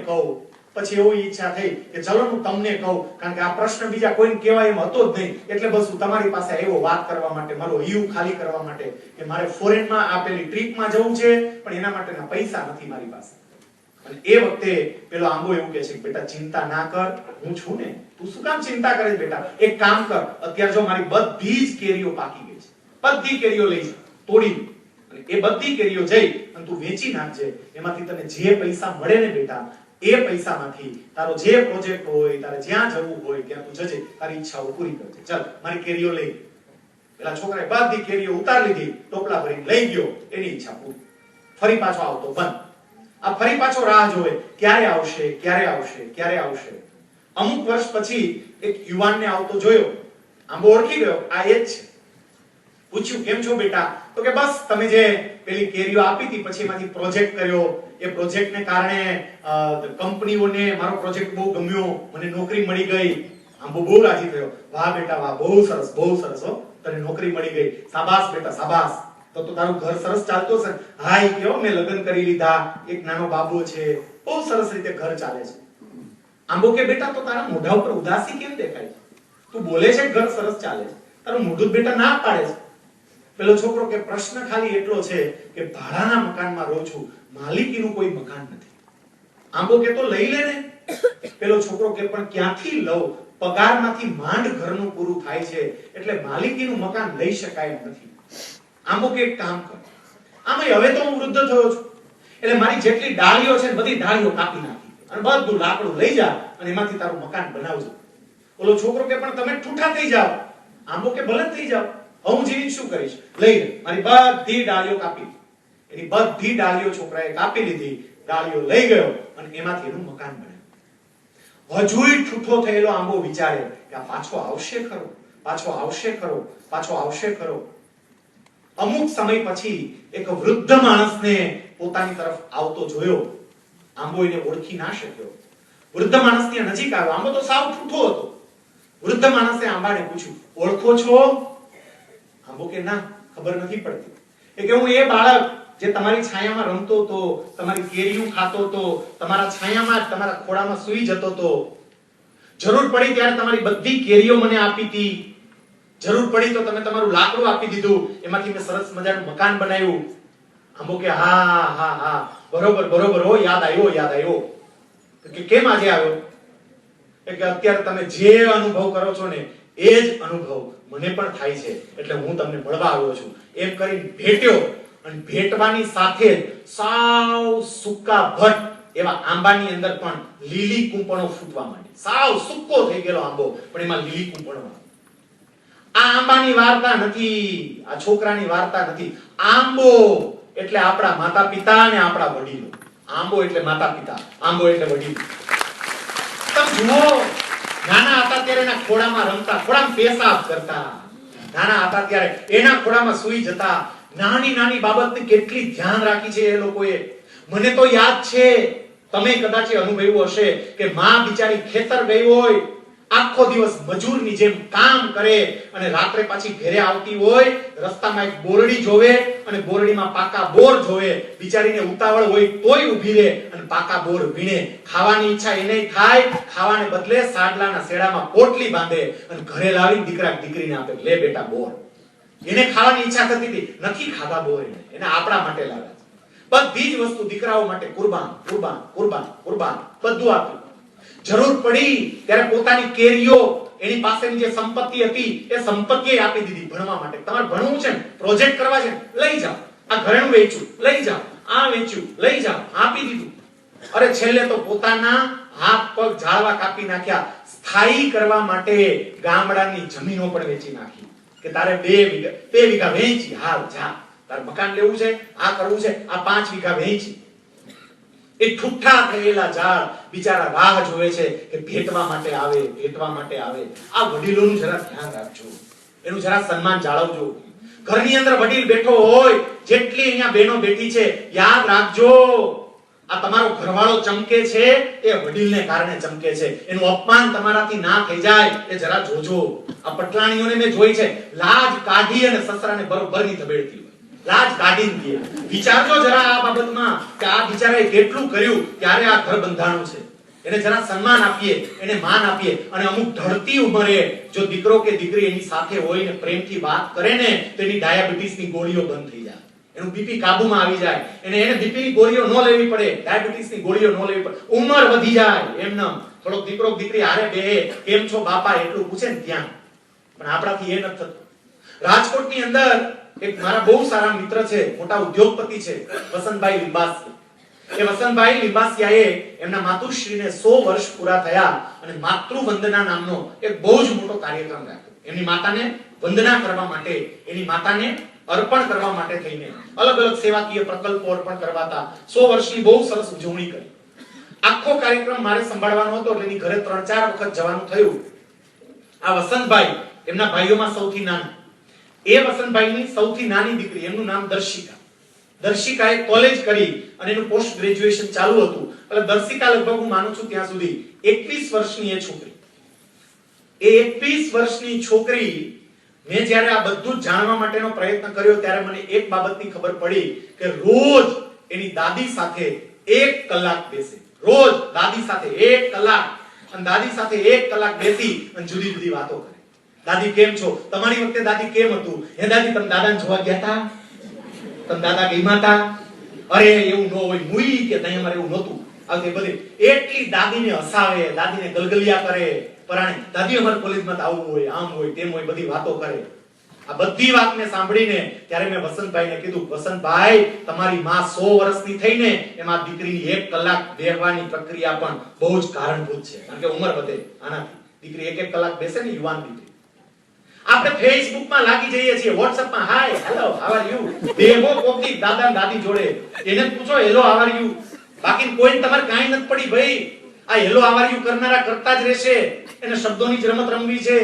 કહું. પછી એવી ઈચ્છા થઈ કે ચલો હું તમને કહું, કારણ કે આ પ્રશ્ન બીજા કોઈને કહેવાય એમ હતો જ નહીં. એટલે બસ હું તમારી પાસે આવ્યો વાત કરવા માટે, મારો ઈયુ ખાલી કરવા માટે કે મારે ફોરેનમાં આપેલી ટ્રીપમાં જવું છે પણ એના માટેના પૈસા નથી મારી પાસે. અને એ વખતે પેલો આંબો એવું કહે છે કે બેટા ચિંતા ના કર, હું છું ને, તું શું કામ ચિંતા કરે બેટા? એક કામ કર, અત્યારે જો મારી બધી જ કેરીઓ પાકી ગઈ છે, બધી કેરીઓ લઈ જા તોડી, અને એ બધી કેરીઓ જઈ અને તું વેચી નાખજે. એમાંથી તને જે પૈસા મળે ને બેટા, એ પૈસામાંથી તારો જે પ્રોજેક્ટ હોય, તારે જ્યાં જવું હોય ત્યાં તું જજે, તારી ઈચ્છાઓ પૂરી કરજે. ચાલ મારી કેરીઓ લઈ. પેલા છોકરાએ બધી કેરીઓ ઉતારી લીધી, ટોપલા ભરીને લઈ ગયો, એની ઈચ્છા પૂરી. ફરી પાછો આવતો બંધ. આ ફરી પાછો રાહ જોવે, ક્યારે આવશે. અમુક વર્ષ પછી એક યુવાનને આવતો જોયો. આંબો ઓળખી ગયો, આ એ જ છે. પૂછ્યું કેમ છો બેટા? તો કે બસ તમે જે પેલી કેરીઓ આપી હતી પછી એમાંથી પ્રોજેક્ટ કર્યો, એ પ્રોજેક્ટને કારણે કંપનીઓને મારો પ્રોજેક્ટ બહુ ગમ્યો, મને નોકરી મળી ગઈ. આંબો બહુ રાજી થયો, વાહ બેટા વાહ, બહુ સરસ હો, તને નોકરી મળી ગઈ, શાબાશ બેટા શાબાશ. તો તારું ઘર સરસ ચાલતો છે? હા, ઈ કેવો મેં લગ્ન કરી લીધા, એક નાનો બાબો છે, બહુ સરસ રીતે ઘર ચાલે છે. આંબો કે બેટા તો તારા મોઢા ઉપર ઉદાસી કેમ દેખાય? તું બોલે છે ઘર સરસ ચાલે છે, તારું મોઢું બેટા ના પાડે છે. પેલો છોકરો કે પ્રશ્ન ખાલી એટલો છે કે ભાડાના મકાનમાં રહું છું, માલિકીનું કોઈ મકાન નથી. આંબો કે તો લઈ લે ને. પેલો છોકરો કે પણ ક્યાંથી લઉં? પગારમાંથી માંડ ઘરનું પૂરું થાય છે, એટલે માલિકીનું મકાન લઈ શકાય એમ નથી. આંબો કે એક કામ કર, આમાં હવે તો હું વૃદ્ધ થયો છું, એટલે મારી જેટલી ડાળીઓ છે બધી ડાળીઓ કાપી નાખી અને બધું લાકડું લઈ જા અને એમાંથી તારું મકાન બનાવજો. ઓલો છોકરો કે પણ તમે ઠૂઠા થઈ જાવ. આંબો કે ભલે થઈ જાવ, હું જીવીને શું કરીશ? લઈ લે. મારી બધી ડાળીઓ કાપી. એની બધી ડાળીઓ છોકરાએ કાપી લીધી, ડાળીઓ લઈ ગયો અને એમાંથી એનું મકાન બનાવ્યું. હજુય ઠૂઠો થયેલો આંબો વિચારે કે આ પાછો આવશે ખરો. અમુક સમય પછી એક વૃદ્ધ માણસને પોતાની તરફ આવતો જોયો. આંબો એને ઓળખી ના શક્યો. વૃદ્ધ માણસની નજીક આવ્યો. આંબો તો સાવ ઠૂઠો હતો. વૃદ્ધ માણસે આંબાને પૂછ્યું, ઓળખો છો? આંબો કે ના, ખબર નથી પડતી. એ કે હું એ બાળક જે તમારી છાયામાં રમતો હતો, તમારી કેરીઓ ખાતો હતો, તમારા છાયામાં તમારા ખોળામાં સૂઈ જતો હતો. જરૂર પડી ત્યારે તમારી બધી કેરીઓ મને આપી હતી. જરૂર પડી તો તમે તમારું લાકડું આપી દીધું, એમાંથી મેં સરસ મજાનું મકાન બનાવ્યું. આંબો કે હા બરોબર હો, યાદ આવ્યો. કે કેમ આજે આવ્યો? કે અત્યારે તમે જે અનુભવ કરો છો ને એ જ અનુભવ મને પણ થાય છે, એટલે હું તમને મળવા આવ્યો છું. એમ કરીને ભેટ્યો અને ભેટવાની સાથે સાવ સૂકા ભટ્ટ એવા આંબાની અંદર પણ લીલી કૂંપણો ફૂટવા માંડી. સાવ સૂકો થઈ ગયેલો આંબો પણ એમાં લીલી કૂંપણો. આ આંબાની વાર્તા નથી, આ છોકરાની વાર્તા નથી. આંબો એટલે આપણા માતા પિતા અને આપણા વડીલો. આંબો એટલે માતા પિતા, આંબો એટલે વડીલો. તમે જુઓ, નાના હતા ત્યારે એના ખોળામાં રમતા, ખોળામાં પેશાબ કરતા. નાના હતા ત્યારે એના ખોળામાં સૂઈ જતા. નાની બાબતની કેટલી ધ્યાન રાખી છે એ લોકોએ. મને તો યાદ છે, તમે કદાચ અનુભવ્યું હશે કે માં બિચારી ખેતર ગઈ હોય, આખો દિવસ મજૂરની જેમ કામ કરે અને રાત્રે પાછી ઘરે આવતી હોય, રસ્તામાં એક બોરડી જોવે અને બોરડીમાં પાકા બોર જોવે, બિચારીને ઉતાવળ હોય તોય ઊભી રહે અને પાકા બોર વીણે. ખાવાની ઈચ્છા એને થાય, ખાવાને બદલે સાડલાના શેડામાં પોટલી બાંધે અને ઘરે લાવીને દીકરીને આપે, લે બેટા બોર. એને ખાવાની ઈચ્છા થતી હતી, નથી ખાધા બોર, એને આપણા માટે લાવ્યા. બધી જ વસ્તુ દીકરાઓ માટે કુરબાન કુરબાન કુરબાન કુરબાન બધું આપ્યું. જરૂર પડી ત્યારે પોતાની કેરીઓ, એની પાસેની જે સંપત્તિ હતી એ સંપત્તિ આપી દીધી ભણવા માટે. તમારે ભણવું છે ને, પ્રોજેક્ટ કરવા છે, લઈ જાઓ. આ ઘરેણું વેચ્યું, લઈ જાઓ. આ વેચ્યું, લઈ જાઓ. આપી દીધું. અરે છેલ્લે તો પોતાના હાથ પગ ઝાડવા કાપી નાખ્યા. સ્થાયી કરવા માટે ગામડાની જમીનો પણ વેચી નાખી કે તારે 2 વીઘા વેચી, હાલ જા. તારે મકાન લેવું છે, આ કરવું છે, આ 5 વીઘા વેચી. એ ઠુઠ્ઠા થયેલા ઝાડ બિચારા રાહ જોવે છે કે ભેટવા માટે આવે, ભેટવા માટે આવે. આ વડીલોનું જરા ધ્યાન રાખજો, એનું જરા સન્માન જાળવજો. ઘરની અંદર વડીલ બેઠો હોય, જેટલી અહીંયા બહેનો બેઠી છે, યાદ રાખજો આ તમારો ઘરવાળો ચમકે છે એ વડીલને કારણે ચમકે છે. એનું અપમાન તમારાથી ના થઈ જાય એ જરા જોજો. આ પટલાણીઓને મેં જોઈ છે, લાજ કાઢી અને સસરાને બરોબરની ધબેડતી હોય, લાજ કાઢીને દે. વિચારજો જરા આ બાબતમાં કે આ બિચારાએ કેટલું કર્યું ત્યારે આ ઘર બંધાણું છે. એને જરા સન્માન આપીએ, એને માન આપીએ. અને અમુક ઢળતી ઉંમરે જો દીકરો કે દીકરી એની સાથે હોય ને પ્રેમથી વાત કરે ને તો એની ડાયાબિટીસની ગોળીઓ બંધ થઈ જાય, એનું બીપી કાબુમાં આવી જાય, એને બીપીની ગોળીઓ ન લેવી પડે, ડાયાબિટીસની ગોળીઓ ન લેવી પડે. ઉંમર વધી જાય એમને થોડોક દીકરો દીકરી હારે બે કેમ છો બાપા એટલું પૂછે ને ત્યાં. પણ આપણાથી એ નથી થતું. રાજકોટની અંદર એક મારા બહુ સારા મિત્ર છે, મોટા ઉદ્યોગપતિ છે, વસંતભાઈ લિંબાસિયા. એ વસંતભાઈ લિંબાસિયાએ એમના માતુશ્રીને 100 વર્ષ પૂરા થયા અને માતૃવંદના નામનો એક બહુ જ મોટો કાર્યક્રમ રાખ્યો. એમની માતાને વંદના કરવા માટે, એની માતાને અર્પણ કરવા માટે થઈને અલગ અલગ સેવાકીય પ્રકલ્પો અર્પણ કરવાતા 100 વર્ષની બહુ સરસ ઉજવણી કરી. આખો કાર્યક્રમ મારે સંભાળવાનો હતો એટલે એની ઘરે 3-4 વખત જવાનું થયું. આ વસંતભાઈ એમના ભાઈઓમાં સૌથી નાના. એ વસંતભાઈની સૌથી નાની દીકરી, એમનું નામ દર્શિકા. દર્શિકાએ કોલેજ કરી અને એનું પોસ્ટ ગ્રેજ્યુએશન ચાલુ હતું. એટલે દર્શિકા લગભગ હું માનું છું ત્યાં સુધી 21 વર્ષની એ છોકરી. એ 21 વર્ષની છોકરી, મેં જ્યારે આ બધું જાણવા માટેનો પ્રયત્ન કર્યો ત્યારે મને એક બાબતની ખબર પડી કે રોજ એની દાદી સાથે 1 કલાક બેસે. રોજ દાદી સાથે 1 કલાક, અને દાદી સાથે 1 કલાક બેસી અને જુદી જુદી વાતો કરે. દાદી કેમ છો? તમારી વખતે દાદી કેમ હતું? હે દાદી તમે દાદાને જોવા ગયા હતા? તમે દાદા ગઈમાં હતા? અરે એવું ન હોય મુઈ કે તઈ અમારે એવું નહોતું. આ બધી એટલી દાદીને હસાવે, દાદીને ગલગલિયા કરે. પરાણે દાદી અમાર કોલેજમાં આવું હોય, આમ હોય, તેમ હોય, બધી વાતો કરે. આ બધી વાતને સાંભળીને ત્યારે મેં વસંતભાઈને કીધું, વસંતભાઈ તમારી માં 100 વર્ષની થઈને એમાં દીકરીની 1 કલાક બેહવાની પ્રક્રિયા પણ બહુ જ કારણભૂત છે. કારણ કે ઉંમર વધે આનાથી. દીકરી 1 કલાક બેસે ને, યુવાન દીકરી. આપણે ફેસબુક માં લાગી જઈએ છીએ, વોટ્સએપ માં hi hello how are you, બેહો કોકની દાદા દાદી જોડે, એને પૂછો હેલો હાઉ આર યુ. બાકી કોઈ તમારે કાઈ નથી પડી ભાઈ. આ હેલો હાઉ આર યુ કરનારા કરતા જ રહેશે. એને શબ્દોની જ રમત રમવી છે.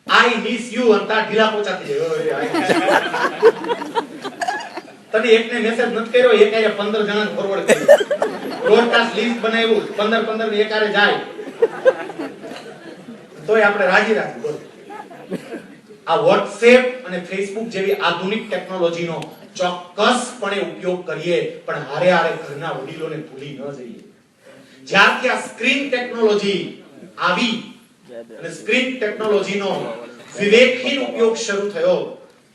આઈ મિસ યુ અંતા ઢીલા પોચા થઈ જાય. તને એકને મેસેજ નથી કર્યો, એકાએ 15 જણાને ફોરવર્ડ કર્યો, બ્રોડકાસ્ટ લિસ્ટ બનાવ્યું, 15 ને એકારે જાય તોય આપણે રાજી બોલ. આ WhatsApp અને Facebook જેવી આધુનિક ટેકનોલોજીનો ચોક્કસપણે ઉપયોગ કરીએ, પણ હારે હારે ઘરના વડીલોને ભૂલી ન જઈએ. જ્યારથી આ સ્ક્રીન ટેકનોલોજી આવી અને સ્ક્રીન ટેકનોલોજીનો વિવેકહીન ઉપયોગ શરૂ થયો,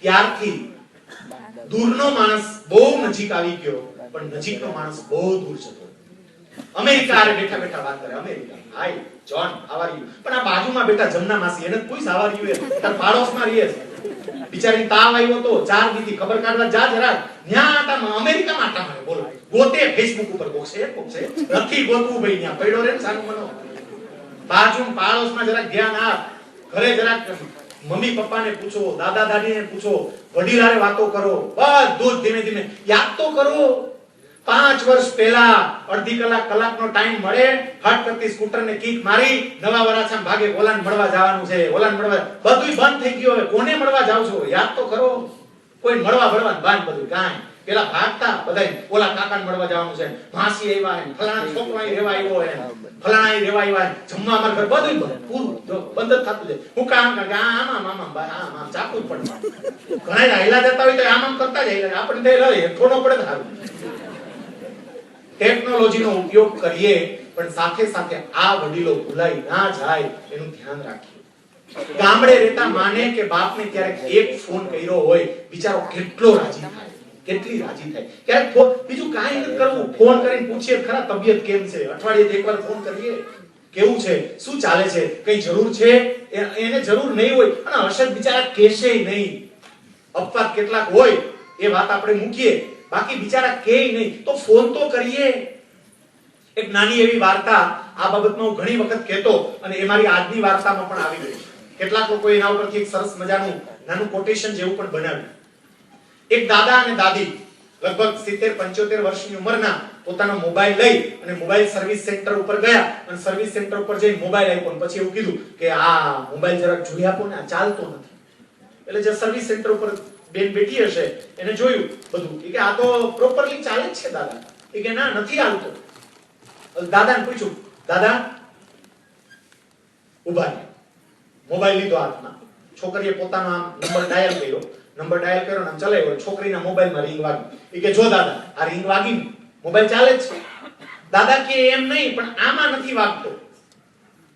ત્યારથી દૂરનો માણસ બહુ નજીક આવી ગયો, પણ નજીકનો માણસ બહુ દૂર જતો. અમેરિકા આરે બેઠા બેઠા વાત કરે, America hi John how are you. પણ આ બાજુમાં બેઠા જમના માસી એને કોઈ હાઉ આર યુ એ તાર પાડોશમાં રહે છે. બિચારી તાવ આવ્યો તો 4 દીથી ખબર કાઢવા જા જરા ન્યા આટામાં, અમેરિકામાં આટા મારે. બોલો ગોતે ફેસબુક ઉપર કોકસે નથી ગોતવું ભાઈ, ન્યા પડ્યો રે સાનું મનો. બાજુ પાડોશમાં જરા ધ્યાન આપ. ઘરે જરા મમ્મી પપ્પાને પૂછો, દાદા દાદીને પૂછો, વડીલારે વાતો કરો, બધું ધીમે ધીમે યાદ તો કરો. 5 વર્ષ પહેલા અડધી કલાકનો ટાઈમ મળે, ફટ કરતી સ્કૂટરને કિક મારી નવા વરાછા ભાગે ઓલાને મળવા જવાનું છે, ઓલાને મળવા. બધું બંધ થઈ ગયું. હવે કોને મળવા જાવ છો? યાદ તો કરો. કોઈ મળવા બાંધ બધું કાંઈ પેલા ભાગતા બધાય ઓલા કાકાને મળવા જવાનું છે, માસી આવ્યા હે, ફલાણા છોકરો અહીં રહેવા આવ્યો હે, ફલાણા અહીં રહેવા આવ્યા હે, જમવા અમાર ઘર બધું પૂરું જો બંધ જ થતું જાય. હું કામ કર આમ ભાઈ ચાકુ જ પડે. ઘણા હાઈલા જતા હોય તો આમ કરતા જ હાઈલા, આપણે તો હેઠો ન પડે તો સારું. ટેકનોલોજીનો ઉપયોગ કરીએ પણ સાથે સાથે આ વડીલો ભૂલાઈ ના જાય એનું ધ્યાન રાખીએ. ગામડે રહેતા માને કે બાપને ક્યારેક એક ફોન કર્યો હોય, બિચારો કેટલો રાજી થાય, કેટલી રાજી થાય. ક્યારેક બીજું કાંઈ નથી કરવું, ફોન કરીને પૂછીએ ખરા તબિયત કેમ છે, અઠવાડિયે એકવાર ફોન કરીએ કેવું છે, શું ચાલે છે, કઈ જરૂર છે. એને જરૂર નહીં હોય અને હર્ષદ બિચારા કહેશે નહીં. અપવાદ કેટલાક હોય એ વાત આપણે મૂકીએ, બાકી બિચારા કેય નહીં તો ફોન તો કરીએ. એક નાની એવી વાર્તા આ બાબતમાં હું ઘણી વખત કહેતો અને એ મારી આજની વાર્તામાં પણ આવી ગઈ. કેટલાક લોકો એના ઉપરથી એક સરસ મજાનું નાનું કોટેશન જેવું પણ બનાવ્યું. એક દાદા અને દાદી લગભગ 70-75 વર્ષની ઉંમરના પોતાનો મોબાઈલ લઈ અને મોબાઈલ સર્વિસ સેન્ટર ઉપર ગયા અને સર્વિસ સેન્ટર ઉપર જઈને મોબાઈલ આપ્યો અને પછી એવું કીધું કે આ મોબાઈલ જરાક જોઈ આપો ને, આ ચાલતો નથી. એટલે જે સર્વિસ સેન્ટર ઉપર બેન બેઠી હશે એને જોયું બધું કે આ તો પ્રોપરલી ચાલે જ છે દાદા. એ કે ના નથી હાલતો. દાદાને પૂછ્યું, દાદા ઉભા રહો. મોબાઈલ લીધો હાથમાં, છોકરીએ પોતાનો આમ નંબર ડાયલ કર્યો ને ચલાવ્યો. છોકરીના મોબાઈલમાં રિંગ વાગી. એ કે જો દાદા આ રિંગ વાગી, મોબાઈલ ચાલે જ છે. દાદા કે એમ નહીં પણ આમાં નથી વાગતો.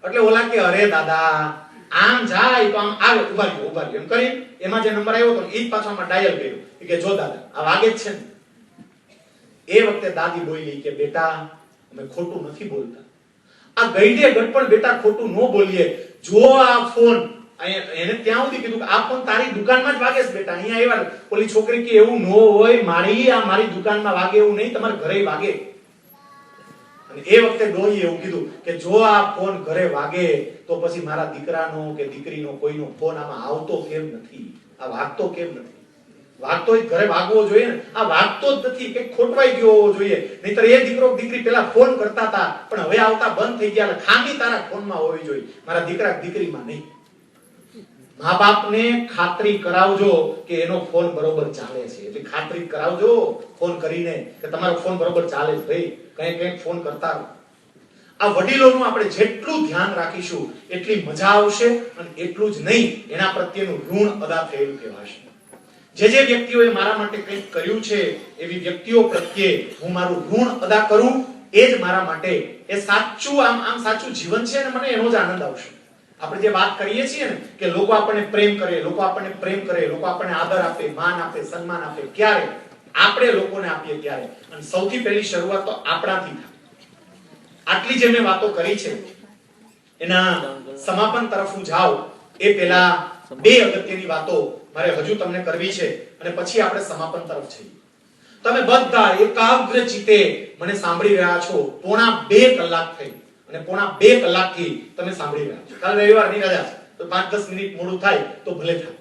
એટલે ઓલા કે અરે દાદા આમ જાય તો આમ આવે, ઉભા રહ્યો એમ કરી એમાં જે નંબર આવ્યો હતો એ જ પાછો આમાં ડાયલ કર્યો. એ કે જો દાદા આ વાગે જ છે ને. એ વખતે દાદી બોલી કે બેટા અમે ખોટું નથી બોલતા. આ ગઈડે ગડપણ બેટા ખોટું ન બોલીએ. જો આ ફોન એને ત્યાં સુધી કીધું કે આ ફોન તારી દુકાનમાં જ વાગે છે બેટા. અહીંયા આવ્યા ઓલી છોકરી કે એવું ન હોય, મારી દુકાનમાં વાગે એવું નહીં, તમારા ઘરે વાગે. અને એ વખતે ડોહીએ એવું કીધું કે જો આ ફોન ઘરે વાગે તો પછી મારા દીકરાનો કે દીકરીનો કોઈનો ફોન આમાં આવતો કેમ નથી, આ વાગતો કેમ નથી. વાગતો જ ઘરે વાગવો જોઈએ ને, આ વાગતો જ નથી કે ખોટવાઈ ગયો હોવો જોઈએ. નહીતર એ દીકરો દીકરી પેલા ફોન કરતા હતા પણ હવે આવતા બંધ થઈ ગયા. ખામી તારા ફોનમાં હોવી જોઈએ, મારા દીકરા દીકરીમાં નહીં. મા બાપને ખાતરી કરાવજો કે એનો ફોન બરોબર ચાલે છે. એટલે ખાતરી કરાવજો ફોન કરીને કે તમારો ફોન બરોબર ચાલે છે ભાઈ, કંઈક ફોન કરતા રહો. આ વડીલોનું આપણે જેટલું ધ્યાન રાખીશું એટલી મજા આવશે અને એટલું જ નહીં એના પ્રત્યેનું ઋણ અદા થયેલું કહેવાશે. જે વ્યક્તિઓએ મારા માટે કંઈક કર્યું છે એવી વ્યક્તિઓ પ્રત્યે હું મારું ઋણ અદા કરું, એ જ મારા માટે એ સાચું આમ સાચું જીવન છે અને મને એનો જ આનંદ આવશે. આપણે જે વાત કરીએ છીએ ને કે લોકો આપણને પ્રેમ કરે, લોકો આપણને આદર આપે, માન આપે, સન્માન આપે, ક્યારે આપણે લોકોને આપીએ ત્યારે. અને સૌથી પહેલી શરૂઆત તો આપણાથી થાય. આટલી જે મેં વાતો કરી છે એના સમાપન તરફ હું જાઉં એ પહેલા બે અગત્યની વાતો મારે હજુ તમને કરવી છે અને પછી આપણે સમાપન તરફ જઈએ. તમે બધા એકાગ્ર ચિત્તે મને સાંભળી રહ્યા છો. 2.5 કલાક થઈ અને 2.5 કલાકથી તમે સાંભળી રહ્યા છો. કાલ રવિવારની રજા છે તો 5-10 મિનિટ મોડું થાય તો ભલે થાય,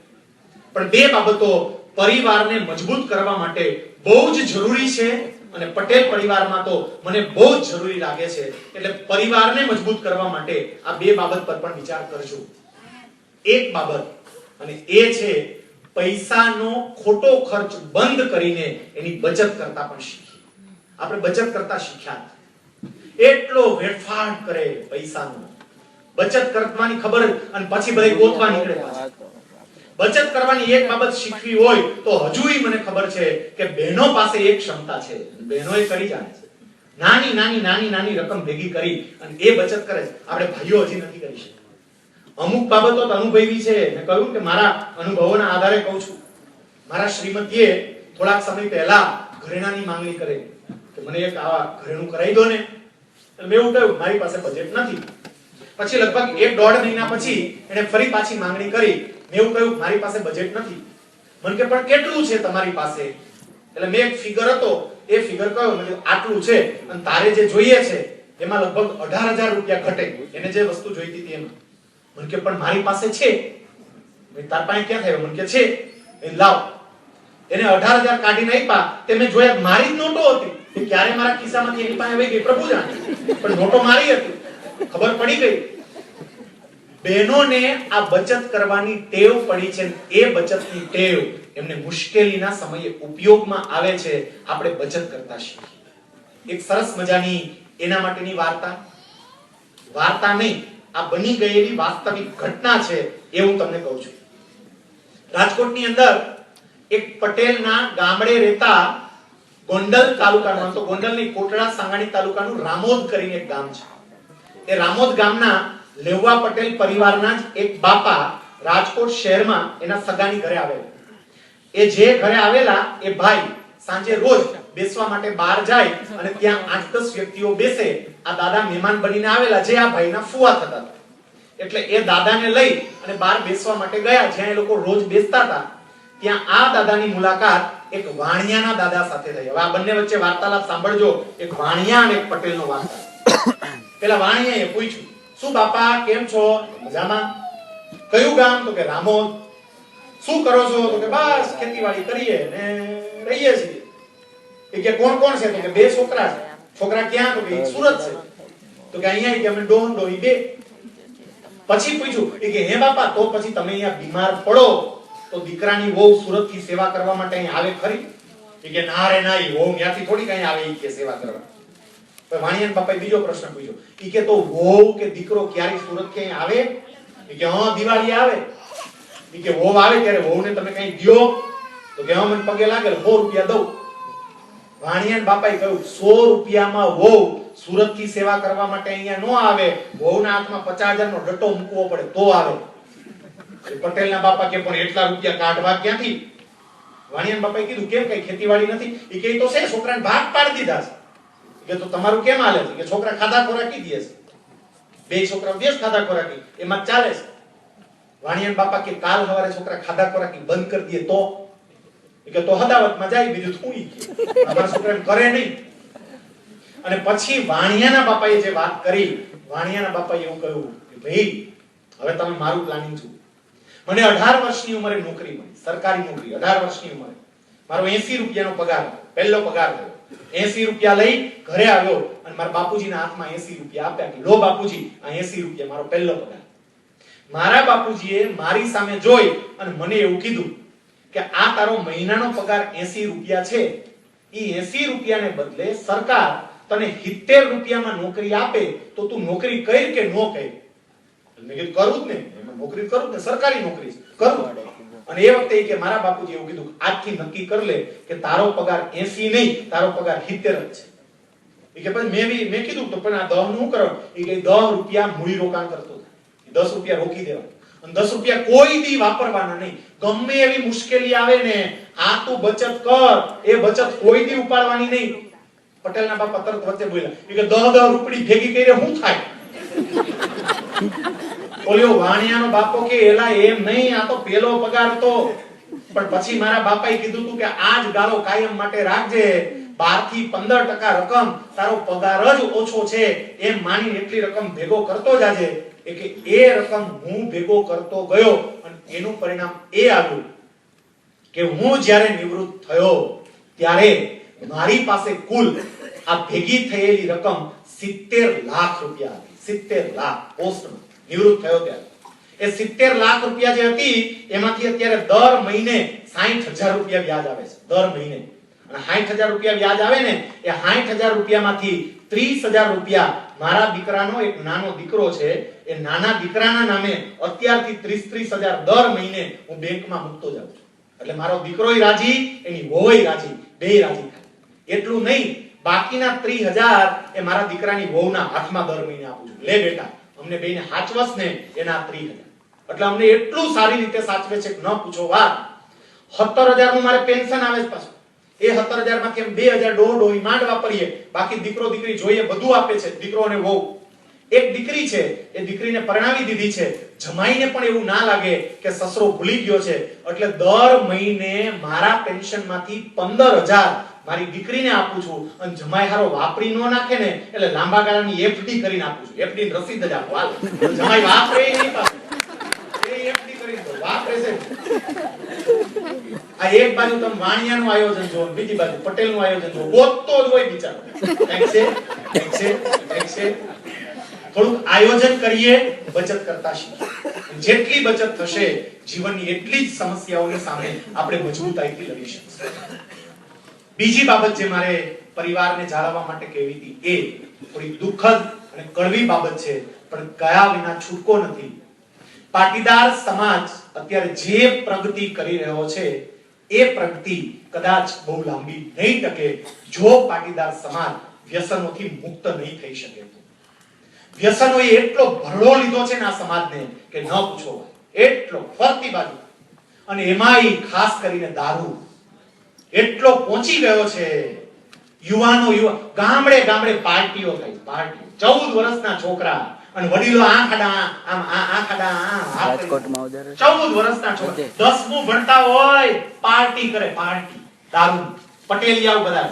પણ બે બાબતો પરિવારને મજબૂત કરવા માટે બહુ જ જરૂરી છે અને પટેલ પરિવારમાં તો મને બહુ જ જરૂરી લાગે છે. એટલે પરિવારને મજબૂત કરવા માટે આ બે બાબત પર પણ વિચાર કરજો. એક બાબત અને એ છે પૈસાનો ખોટો ખર્ચ બંધ કરીને એની બચત કરતા પણ શીખીએ. આપણે બચત કરતા શીખ્યા એટલો વેડફાટ કરે પૈસાનો. બચત કરવાની ખબર અને પછી બધી ગોતવા નીકળે પાછા. બચત કરવાની એક બાબત શીખવી હોય તો હજુય મને ખબર છે કે બહેનો પાસે એક ક્ષમતા છે, બહેનો એ કરી જાણે છે. નાની રકમ ભેગી કરી અને એ બચત કરે છે. આપણે ભાઈઓ હજી નથી કરી શકતા. અમુક બાબતો તો અનુભવી છે. મેં કહ્યું કે મારા અનુભવોના આધારે કહું છું. મારા શ્રીમતીએ થોડાક સમય પહેલા ઘરેણાની માંગણી કરેલી કે મને એક આવા ઘરેણું કરાવી દો ને. મેં એવું કહ્યું મારી પાસે બજેટ નથી. પછી લગભગ 1-1.5 મહિના પછી એને ફરી પાછી માંગણી કરી. મેં એવું કહ્યું મારી પાસે બજેટ નથી. મને કે પણ કેટલું છે તમારી પાસે? એટલે મેં એક ફિગર હતો એ ફિગર કહ્યો, મેં આટલું છે અને તારે જે જોઈએ છે એમાં લગભગ 18,000 રૂપિયા ઘટે. એને જે વસ્તુ જોઈતી હતી એમાં. મને કે પણ મારી પાસે છે. મેં તાર પાસે ક્યાં થયો? મને કે છે. એ લાવ. એને 18,000 કાઢીને આપ્યા. તે મેં જોયા મારી જ નોટો હતી. એ ક્યારે મારા ખિસ્સામાંથી એની પાસે વહી ગઈ પ્રભુ જાણે, પણ નોટો મારી હતી. ખબર પડી ગઈ. બહેનોને આ બચત કરવાની ટેવ પડી છે. એ બચતની ટેવ એમને મુશ્કેલીના સમયે ઉપયોગમાં આવે છે. આપણે બચત કરતા શીખીએ. એક સરસ મજાની એના માટેની વાર્તા નહીં, આ બની ગયેલી વાસ્તવિક ઘટના છે એ હું તમને કહું છું. રાજકોટની અંદર એક પટેલના ગામડે રહેતા ગોંડલ તાલુકાનું, તો ગોંડલની કોટડા સાંગાણી તાલુકાનું રામોદ કરીને એક ગામ છે. એ રામોદ ગામના લેવા પટેલ પરિવારના જ એક બાપા રાજકોટ શહેરમાં એના સગાની ઘરે આવેલા. એ જે ઘરે આવેલા એ ભાઈ સાંજે રોજ બેસવા માટે બહાર જાય અને ત્યાં 8-10 વ્યક્તિઓ બેસે. આ દાદા મહેમાન બનીને આવેલા જે આ ભાઈના ફુવા થતા હતા. એટલે એ દાદાને લઈ અને બહાર બેસવા માટે ગયા. જ્યાં એ લોકો રોજ બેસતા હતા ત્યાં આ દાદાની મુલાકાત એક વાણિયાના દાદા સાથે થઈ. હવે આ બંને વચ્ચે વાર્તાલાપ સાંભળજો. એક વાણિયા અને એક પટેલનો વાર્તાલાપ. પેલા વાણિયાએ પૂછ્યું, શું બાપા કેમ છો? મજામાં. કયું ગામ? તો કે રામોદ. શું કરો છો? તો કે બસ ખેતીવાડી કરીએ ને રહીએ છીએ. એ કે કોણ કોણ છે? તો કે 2 છોકરા છે. છોકરા ક્યાં? તો કે એક સુરત છે. તો કે અહીંયા કે અમે ડોન ડોઈ 2. પછી પૂછ્યું કે હે બાપા તો પછી તમે અહીંયા બીમાર પડો તો દીકરાની વહુ સુરત થી સેવા કરવા માટે અહીં આવે ખરી? એ કે ના રે ના, ઈ વહુ ત્યાંથી થોડી કઈ આવે ઈ કે સેવા કરવા. તો વાણિયાના બાપાએ બીજો પ્રશ્ન પૂછ્યો. ઈ કે તો વહુ કે દીકરો ક્યારે સુરત કે અહીં આવે? ઈ કે હા દિવાળી આવે. ઈ કે વહુ આવે ત્યારે વહુને તમે કઈ દ્યો? તો કે હા મને પગે લાગે 100 રૂપિયા દઉં. વાણિયાના બાપાએ કહ્યું 100 રૂપિયામાં વહુ સુરત થી સેવા કરવા માટે અહીંયા નો આવે. વહુના હાથમાં 50,000 નો ડટ્ટો મૂકવો પડે તો આવે. પટેલના બાપા કે પણ એટલા રૂપિયા કાઢવા ક્યાંથી? વાણિયાના બાપાએ કીધું કેમ કઈ ખેતીવાડી નથી? એ કે તો છે છોકરાને ભાગ પાડી દીધા છે. કે તો તમારું કેમ હાલે છે? કે છોકરા ખાધા ખોરાકી દે છે. 2 છોકરા દેશ ખાધા ખોરાકી એમાં ચાલે છે. વાણિયાના બાપા કે કાલ સવારે છોકરા ખાધા ખોરાકી બંધ કરી દે તો? કે તો હદાવતમાં જાય બીજું શું ઈ કે અમારા છોકરાને કરે નહીં. અને પછી વાણિયાના બાપાએ જે વાત કરી, વાણિયાના બાપાએ એવું કહ્યું કે ભાઈ હવે તમે મારું પ્લાનિંગ જુઓ. મને 18 વર્ષની ઉંમરે નોકરી મળી, સરકારી નોકરી. 18 વર્ષની ઉંમરે મારો 80 રૂપિયાનો પગાર, પહેલો પગાર થયો. 80 રૂપિયા લઈ ઘરે આવ્યો અને મારા બાપુજીના હાથમાં 80 રૂપિયા આપ્યા કે લો બાપુજી આ 80 રૂપિયા મારો પહેલો પગાર. મારા બાપુજીએ મારી સામે જોઈ અને મને એવું કીધું કે આ તારો મહિનાનો પગાર 80 રૂપિયા છે. ઈ 80 રૂપિયાને બદલે સરકાર તને 70 રૂપિયામાં નોકરી આપે તો તું નોકરી કર કે નો કર? મેં કીધું કરું જ ને, એમાં નોકરી કરું જ ને, સરકારી નોકરી કરું. અને એ વખતે કે મારા બાપુજી એવું કીધું આજથી નક્કી કર લે કે તારો પગાર 80 નહીં, તારો પગાર 70 જ છે. એ કે પછી મેં કીધું તો પણ આ 10 નું કરો. એ કે 10 રૂપિયા મૂડી રોકાણ કરતો થાય. 10 રૂપિયા રોકી દેવા અને 10 રૂપિયા કોઈ દી વાપરવાના નહીં. ગમે એવી મુશ્કેલી આવે ને આ તું બચત કર, એ બચત કોઈ દી ઉપાડવાની નહીં. પટેલના બાપા તરત વચ્ચે બોલ્યા કે 10 રૂપિયા ભેગી કરીને શું થાય? ઓલ્યો વાણિયાનો બાપો કે એલા એમ નહીં, આ તો પેલો પગાર તો. પણ પછી મારા બાપાએ કીધું તું કે આ જ ગાળો કાયમ માટે રાખજે. 12 થી 15% રકમ તારો પગાર જ ઓછો છે એમ માની એટલી રકમ ભેગો કરતો જાજે. એ કે એ રકમ હું ભેગો કરતો ગયો અને એનું પરિણામ એ આવ્યું કે હું જ્યારે નિવૃત્ત થયો ત્યારે મારી પાસે કુલ આ ભેગી થયેલી રકમ 70 લાખ રૂપિયા હતી. 70 લાખ પોસ્ટમાં નિવૃત્ત થયો ત્યારે. એ 70 લાખ રૂપિયા જે હતી એમાંથી અત્યારે દર મહિને 60,000 રૂપિયા વ્યાજ આવે છે. દર મહિને. અને 60,000 રૂપિયા વ્યાજ આવે ને એ 60,000 રૂપિયામાંથી 30,000 રૂપિયા મારા દીકરાનો એક નાનો દીકરો છે એ નાના દીકરાના નામે અત્યારથી 30,000 દર મહિને હું બેંકમાં મૂકતો જાઉં છું. એટલે મારો દીકરોય રાજી, એની વહુય રાજી, બેય રાજી થાય. એટલું નહીં, બાકીના 30,000 એ મારા દીકરાની વહુના હાથમાં દર મહિને આપું છું. લે બેટા અમને બેયને હાચવસ ને એના 30,000. એટલે અમને એટલું સારી રીતે સાચવે છે કે ન પૂછો વાત. 17,000 નું મારે પેન્શન આવે છે પાછું. એ 17,000 માંથી અમે 2,000 ડોહી માંડ વાપરીએ. બાકી દીકરો દીકરી જોઈએ બધું આપે છે, દીકરો અને વહુ. એક દીકરી છે એ દીકરીને પરણાવી દીધી છે. જમાઈને પણ એવું ના લાગે કે સસરો ભૂલી ગયો છે. એટલે દર મહિને મારા પેન્શનમાંથી 15,000 મારી દીકરીને આપું છું અને જમાઈ હારો વાપરી નો નાખે ને એટલે લાંબા ગાળાની એફડી કરીને આપું છું. એફડી ની રસીદ જ આપો હાલ. જમાઈ વાપરે નહીં પાછું. એ એફડી કરીને દો, વાપરે છે. આ એક બાજુ તમે વાણિયાનું આયોજન જો, બીજી બાજુ પટેલનું આયોજન જો, ગોતતો જ હોય બિચારો. એક છે થોડુંક આયોજન કરીએ, બચત કરતા શીખીએ. જેટલી બચત થશે જીવનની એટલી જ સમસ્યાઓની સામે આપણે મજબૂતાઈથી લડી શકીશું. બીજી બાબત જે મારે પરિવારને જાળવવા માટે કહેવી હતી, એ થોડી દુઃખદ અને કડવી બાબત છે, પણ કયા વિના છૂટકો નથી. પાટીદાર સમાજ અત્યારે જે પ્રગતિ કરી રહ્યો છે એ પ્રગતિ કદાચ બહુ લાંબી નહીં ટકે જો પાટીદાર સમાજ વ્યસનોથી મુક્ત નહીં થઈ શકે. વ્યસનોએ એટલો ભરડો લીધો છે ને આ સમાજને કે ન પૂછો. એટલો ફરતી બાજુ, અને એમાંય ખાસ કરીને દારૂ એટલો પહોંચી ગયો છે. યુવાનો ગામડે ગામડે પાર્ટીઓ થઈ, પાર્ટી. 14 વર્ષના છોકરા અને વડીલો રાજકોટમાં વધારે 14 વર્ષના છોકરા 10મું ભણતા હોય, પાર્ટી કરે, પાર્ટી. દારૂ, પટેલિયાઓ બધા.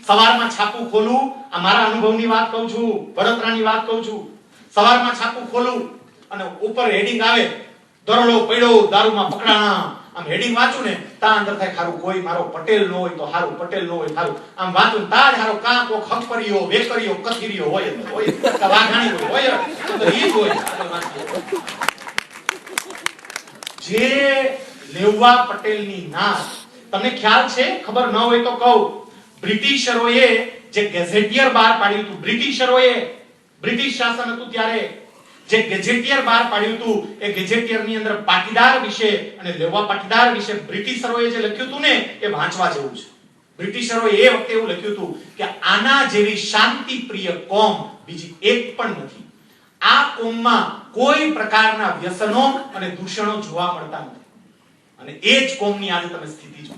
સવારમાં છાપું ખોલું, આ મારા અનુભવની વાત કહું છું, વડોદરાની વાત કહું છું. સવારમાં છાપું ખોલું અને ઉપર હેડિંગ આવે, દરોડો પડ્યો દારૂમાં પકડાણા. આમ હેડિંગ વાંચું ને તા અંદર થાય ખારું કોઈ મારો પટેલ નો હોય તો હારું, પટેલ નો હોય હારું. આમ વાંચું તા જ હારો કાંકો ખપરીયો વેકરીયો કથીરીયો હોય તો હોય, વાઘાણી હોય તો ઈ જ હોય. જે લેવા પટેલની નાશ તમને ખ્યાલ છે? ખબર ન હોય તો કહું. બ્રિટિશરોએ જે ગેઝેટિયર બહાર પાડ્યું હતું, બ્રિટિશ શાસન હતું ત્યારે જે ગેઝેટિયર બહાર પાડ્યું હતું, એ ગેઝેટિયર ની અંદર પાટીદાર વિશે અને લેવા પાટીદાર વિશે બ્રિટિશરોએ જે લખ્યું હતું ને એ વાંચવા જેવું છે. બ્રિટિશરોએ એ વખતે એવું લખ્યું હતું કે આના જેવી શાંતિ પ્રિય કોમ બીજી એક પણ નથી. આ કોમમાં કોઈ પ્રકારના વ્યસનો અને દૂષણો જોવા મળતા નથી. અને એ જ કોમની આજે તમે સ્થિતિ જુઓ.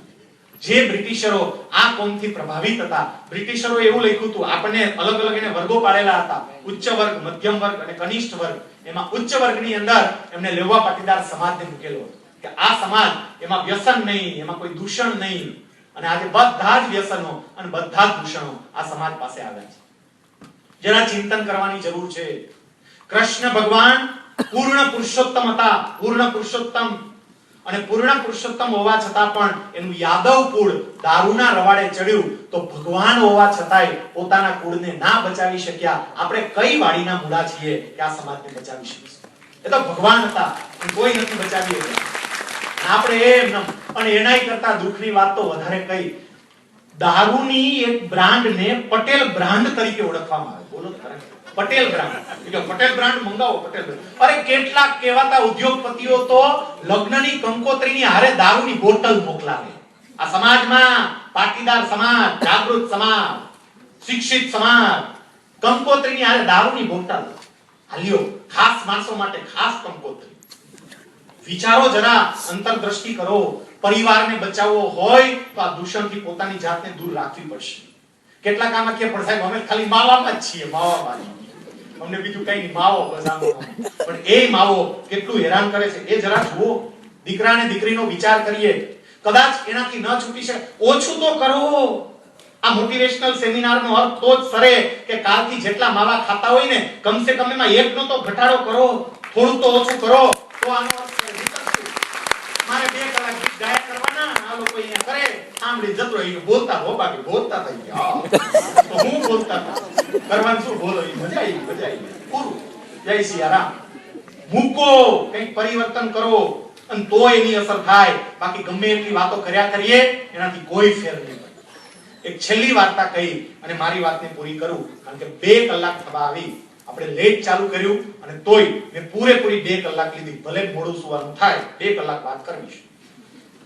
જે બ્રિટિશરો આ કોમથી પ્રભાવિત હતા, બ્રિટિશરો એવું લખ્યું હતું, આપણને અલગ અલગ એને વર્ગો પાડેલા હતા, ઉચ્ચ વર્ગ, મધ્યમ વર્ગ અને કનિષ્ઠ વર્ગ. એમાં ઉચ્ચ વર્ગની અંદર એમને લેવા પાટીદાર સમાજને મૂકેલો હતો કે આ સમાજ, એમાં વ્યસન નહીં, એમાં કોઈ દૂષણ નહીં. અને આજે બધા જ વ્યસનો અને બધા જ દૂષણો આ સમાજ પાસે આવ્યા છે. જરા ચિંતન કરવાની જરૂર છે. કૃષ્ણ ભગવાન પૂર્ણ પુરુષોત્તમ હતા, પૂર્ણ પુરુષોત્તમ. અને પૂર્ણ પુરુષોત્તમ હોવા છતાં પણ એનું યાદવ કુળ દારૂના રવાડે ચડ્યું તો ભગવાન હોવા છતાંય પોતાના કુળને ના બચાવી શક્યા. આપણે કઈ વાડીના મૂળા છીએ કે આ સમાજને બચાવી શકીશું? એ તો ભગવાન હતા, કોઈ નથી બચાવી શક્યા. આપણે એમ અને એનાય કરતા દુઃખની વાત તો વધારે કઈ, દારૂની એક બ્રાન્ડને પટેલ બ્રાન્ડ તરીકે ઓળખવામાં આવે. બોલો પટેલ બ્રાન્ડ, એટલે પટેલ બ્રાન્ડ મંગાવો, પટેલ બ્રાન્ડ. અરે કેટલાક કહેવાતા ઉદ્યોગપતિઓ તો લગ્નની કંકોત્રીની હારે દારૂની બોટલ મોકલાવે. આ સમાજમાં પાટીદાર સમાજ, જાગૃત સમાજ, શિક્ષિત સમાજ કંકોત્રીની હારે દારૂની બોટલ હાલ્યો, ખાસ માણસો માટે ખાસ કંકોત્રી. વિચારો જરા, અંતરદ્રષ્ટિ કરો. પરિવારને બચાવવો હોય તો આ દૂષણથી પોતાની જાતને દૂર રાખવી પડશે. કેટલાક આમાં કે પણ સાહેબ અમે ખાલી માવામાં જ છીએ, માવામાં અમને બીજું કઈ નહીં, માવો બસ આમ. પણ એ માવો કેટલું હેરાન કરે છે એ જરા જુઓ. દીકરાને દીકરીનો વિચાર કરીએ. કદાચ એનાથી ન છૂટી શકે, ઓછું તો કરો. આ મોટિવેશનલ સેમિનારનો અર્થ તો જ સરે કે કાલથી જેટલા માવા ખાતા હોય ને કમસે કમ એમાં એકનો તો ઘટાડો કરો, થોડું તો ઓછું કરો. તો આનો અર્થ મારે 2 કલાક ગીત ગાયા કરવાના, આ લોકો અહીંયા કરે, સાંભળી જતો રહી, બોલતા હો, બાકી બોલતા થઈ ગયા. તો હું બોલતા કરવાનું શું, બોલો, મજા આવી પૂરું. જય સિયારામ. મૂકો, કંઈક પરિવર્તન કરો અને તો એની અસર થાય. બાકી ગમે એટલી વાતો કર્યા કરીએ એનાથી કોઈ ફેર નહીં પડે. એક છેલ્લી વાર્તા કહી અને મારી વાતને પૂરી કરું, કારણ કે 2 કલાક થવા આવી. આપણે લેટ ચાલુ કર્યું અને તોય મેં પૂરેપૂરી 2 કલાક લીધી. ભલે મોડું સુવાનું થાય, 2 કલાક વાત કરવી છે.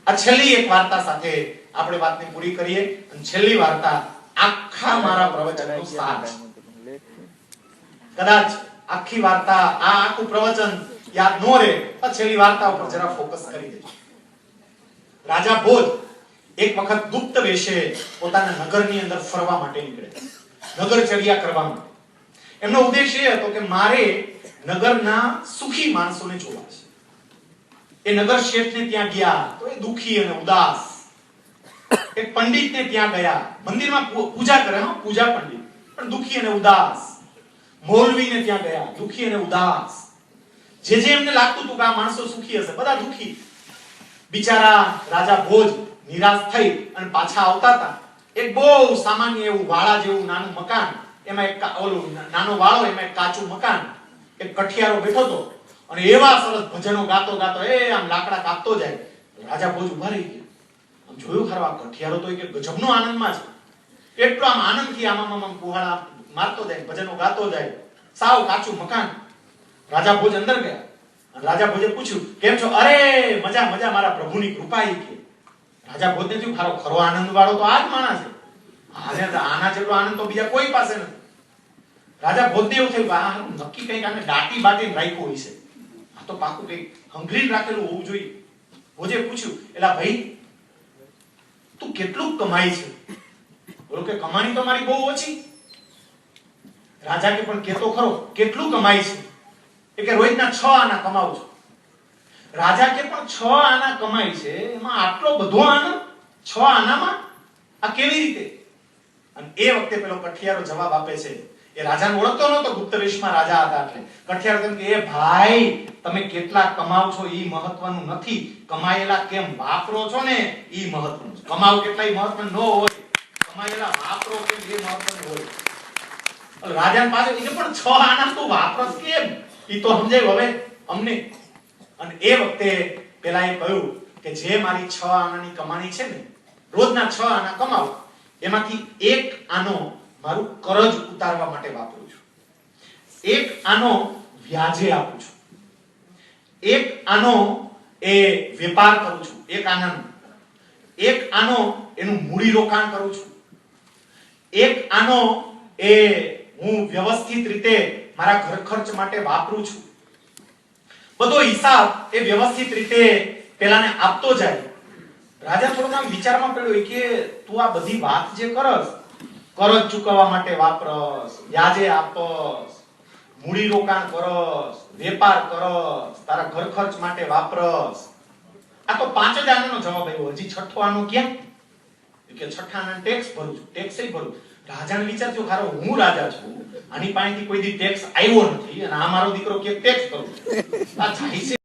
આ છેલ્લી એક વાર્તા સાથે આપણે વાતને પૂરી કરીએ. અને છેલ્લી વાર્તા આખા મારા પ્રવચનનો સાર છે. કદાચ આખી વાર્તા, આ આખું પ્રવચન યાદ ન રહે તો છેલ્લી વાર્તા ઉપર જરા ફોકસ કરી દેજો. રાજા ભોજ એક વખત ગુપ્ત વેશે પોતાના નગરની અંદર ફરવા માટે નીકળે, નગરચર્યા કરવા માટે. એમનો ઉદ્દેશ એ હતો કે મારે નગરના સુખી માણસોને જોવા છે. એ નગર શેઠને ત્યાં ગયા તો એ દુખી અને ઉદાસ. એક પંડિતને ત્યાં ગયા, મંદિરમાં પૂજા કરે, પૂજા પંડિત, પણ દુખી અને ઉદાસ. મૌલવીને ત્યાં ગયા, દુખી અને ઉદાસ. જે એમને લાગતું હતું કે આ માણસો સુખી હશે, બધા દુખી. બિચારા રાજા ભોજ નિરાશ થઈ અને પાછા આવતા હતા. એક બહુ સામાન્ય એવું વાળા જેવું નાનું મકાન એમાં એક ઓલું નાનો વાળો, એમાં એક કાચું મકાન, એક કઠિયારો બેઠો હતો અને એવા સરસ ભજનો ગાતો ગાતો આમ લાકડા કાપતો જાય. રાજા ભોજ ઉભા રહી ગયા. આમ જોયું ખરો આ કઠિયારો તો કે ગજબનો આનંદમાં છે. એટલો આમ આનંદથી આમ કુહાડા મારતો જાય, ભજનો ગાતો જાય. સાવ કાચું મકાન. રાજા ભોજ અંદર ગયા અને રાજા ભોજે પૂછ્યું, કેમ છો? અરે મજા મજા, મારા પ્રભુની કૃપા ઈ કે. રાજા ભોજને થયું ખરો આનંદ વાળો તો આ જ માણસ છે. આના જેટલો આનંદ તો બીજા કોઈ પાસે નથી. રાજા ભોજને એવું થયું આ નક્કી કંઈક આને દાટી બાટીને રાખ્યું હશે. આ તો પાકું કંઈક હંગરીને રાખેલું હોવું જોઈએ. ભોજે પૂછ્યું, એલા ભાઈ તું કેટલું કમાઈ છે? બોલો કે કમાણી તો મારી બહુ ઓછી. રાજા કે પણ કેતો ખરો કેટલું કમાઈ છે? એ કે રોજના 6 આના કમાઉં છું. રાજા કે પણ 6 આના કમાઈ છે, એમાં આટલો બધો આનંદ 6 આનામાં? આ કેવી રીતે? અને એ વખતે પેલો કઠિયારો જવાબ આપે છે. એ રાજાને ઓળખતો નહોતો, ગુપ્ત વેશમાં રાજા હતા એટલે. કઠિયારો તેમ કે એ ભાઈ તમે કેટલા કમાવ છો ઈ મહત્વનું નથી, કમાયેલા કેમ વાપરો છો ને ઈ મહત્વનું છે. કમાવ કેટલા ઈ મહત્વનું ન હોય, કમાયેલા વાપરો કેમ એ મહત્વનું હોય. રાજાને પાસે એને પણ 6 આના તું વાપરસ કેમ ઈ તો સમજાય હવે અમને. અને એ વખતે પેલા એ કહ્યું કે જે મારી 6 આનાની કમાણી છે ને, રોજના 6 આના કમાઉં, એમાંથી 1 આનો મારું કરજ ઉતારવા માટે વાપરું છું, 1 આનો વ્યાજે આપું છું, 1 આનો એ વેપાર કરું છું, 1 આનાનો, 1 આનો એનું મૂડી રોકાણ કરું છું, 1 આનો એ હું વ્યવસ્થિત રીતે મારા ઘર ખર્ચ માટે વાપરું છું. બધો હિસાબ એ વ્યવસ્થિત રીતે પેલાને આપતો જાય. રાજા થોડો આમ વિચારમાં પડ્યો કે તું આ બધી વાત જે કરસ, કરજ ચૂકવવા માટે વાપરસ, વ્યાજે આપસ, મૂડી રોકાણ કરસ, વેપાર કરસ, તારા ઘર ખર્ચ માટે વાપરસ, આ તો 5 જ આનાનો જવાબ આવ્યો. હજી 6થો આનો ક્યાં? કે 6થા આના ટેક્સ ભરું છું, ટેક્સ ય ભરું. રાજાને વિચાર થયો ખારો હું રાજા છું, આની પાસેથી કોઈ દી ટેક્સ આવ્યો નથી અને આ મારો દીકરો કે ટેક્સ કરું. આ જાય છે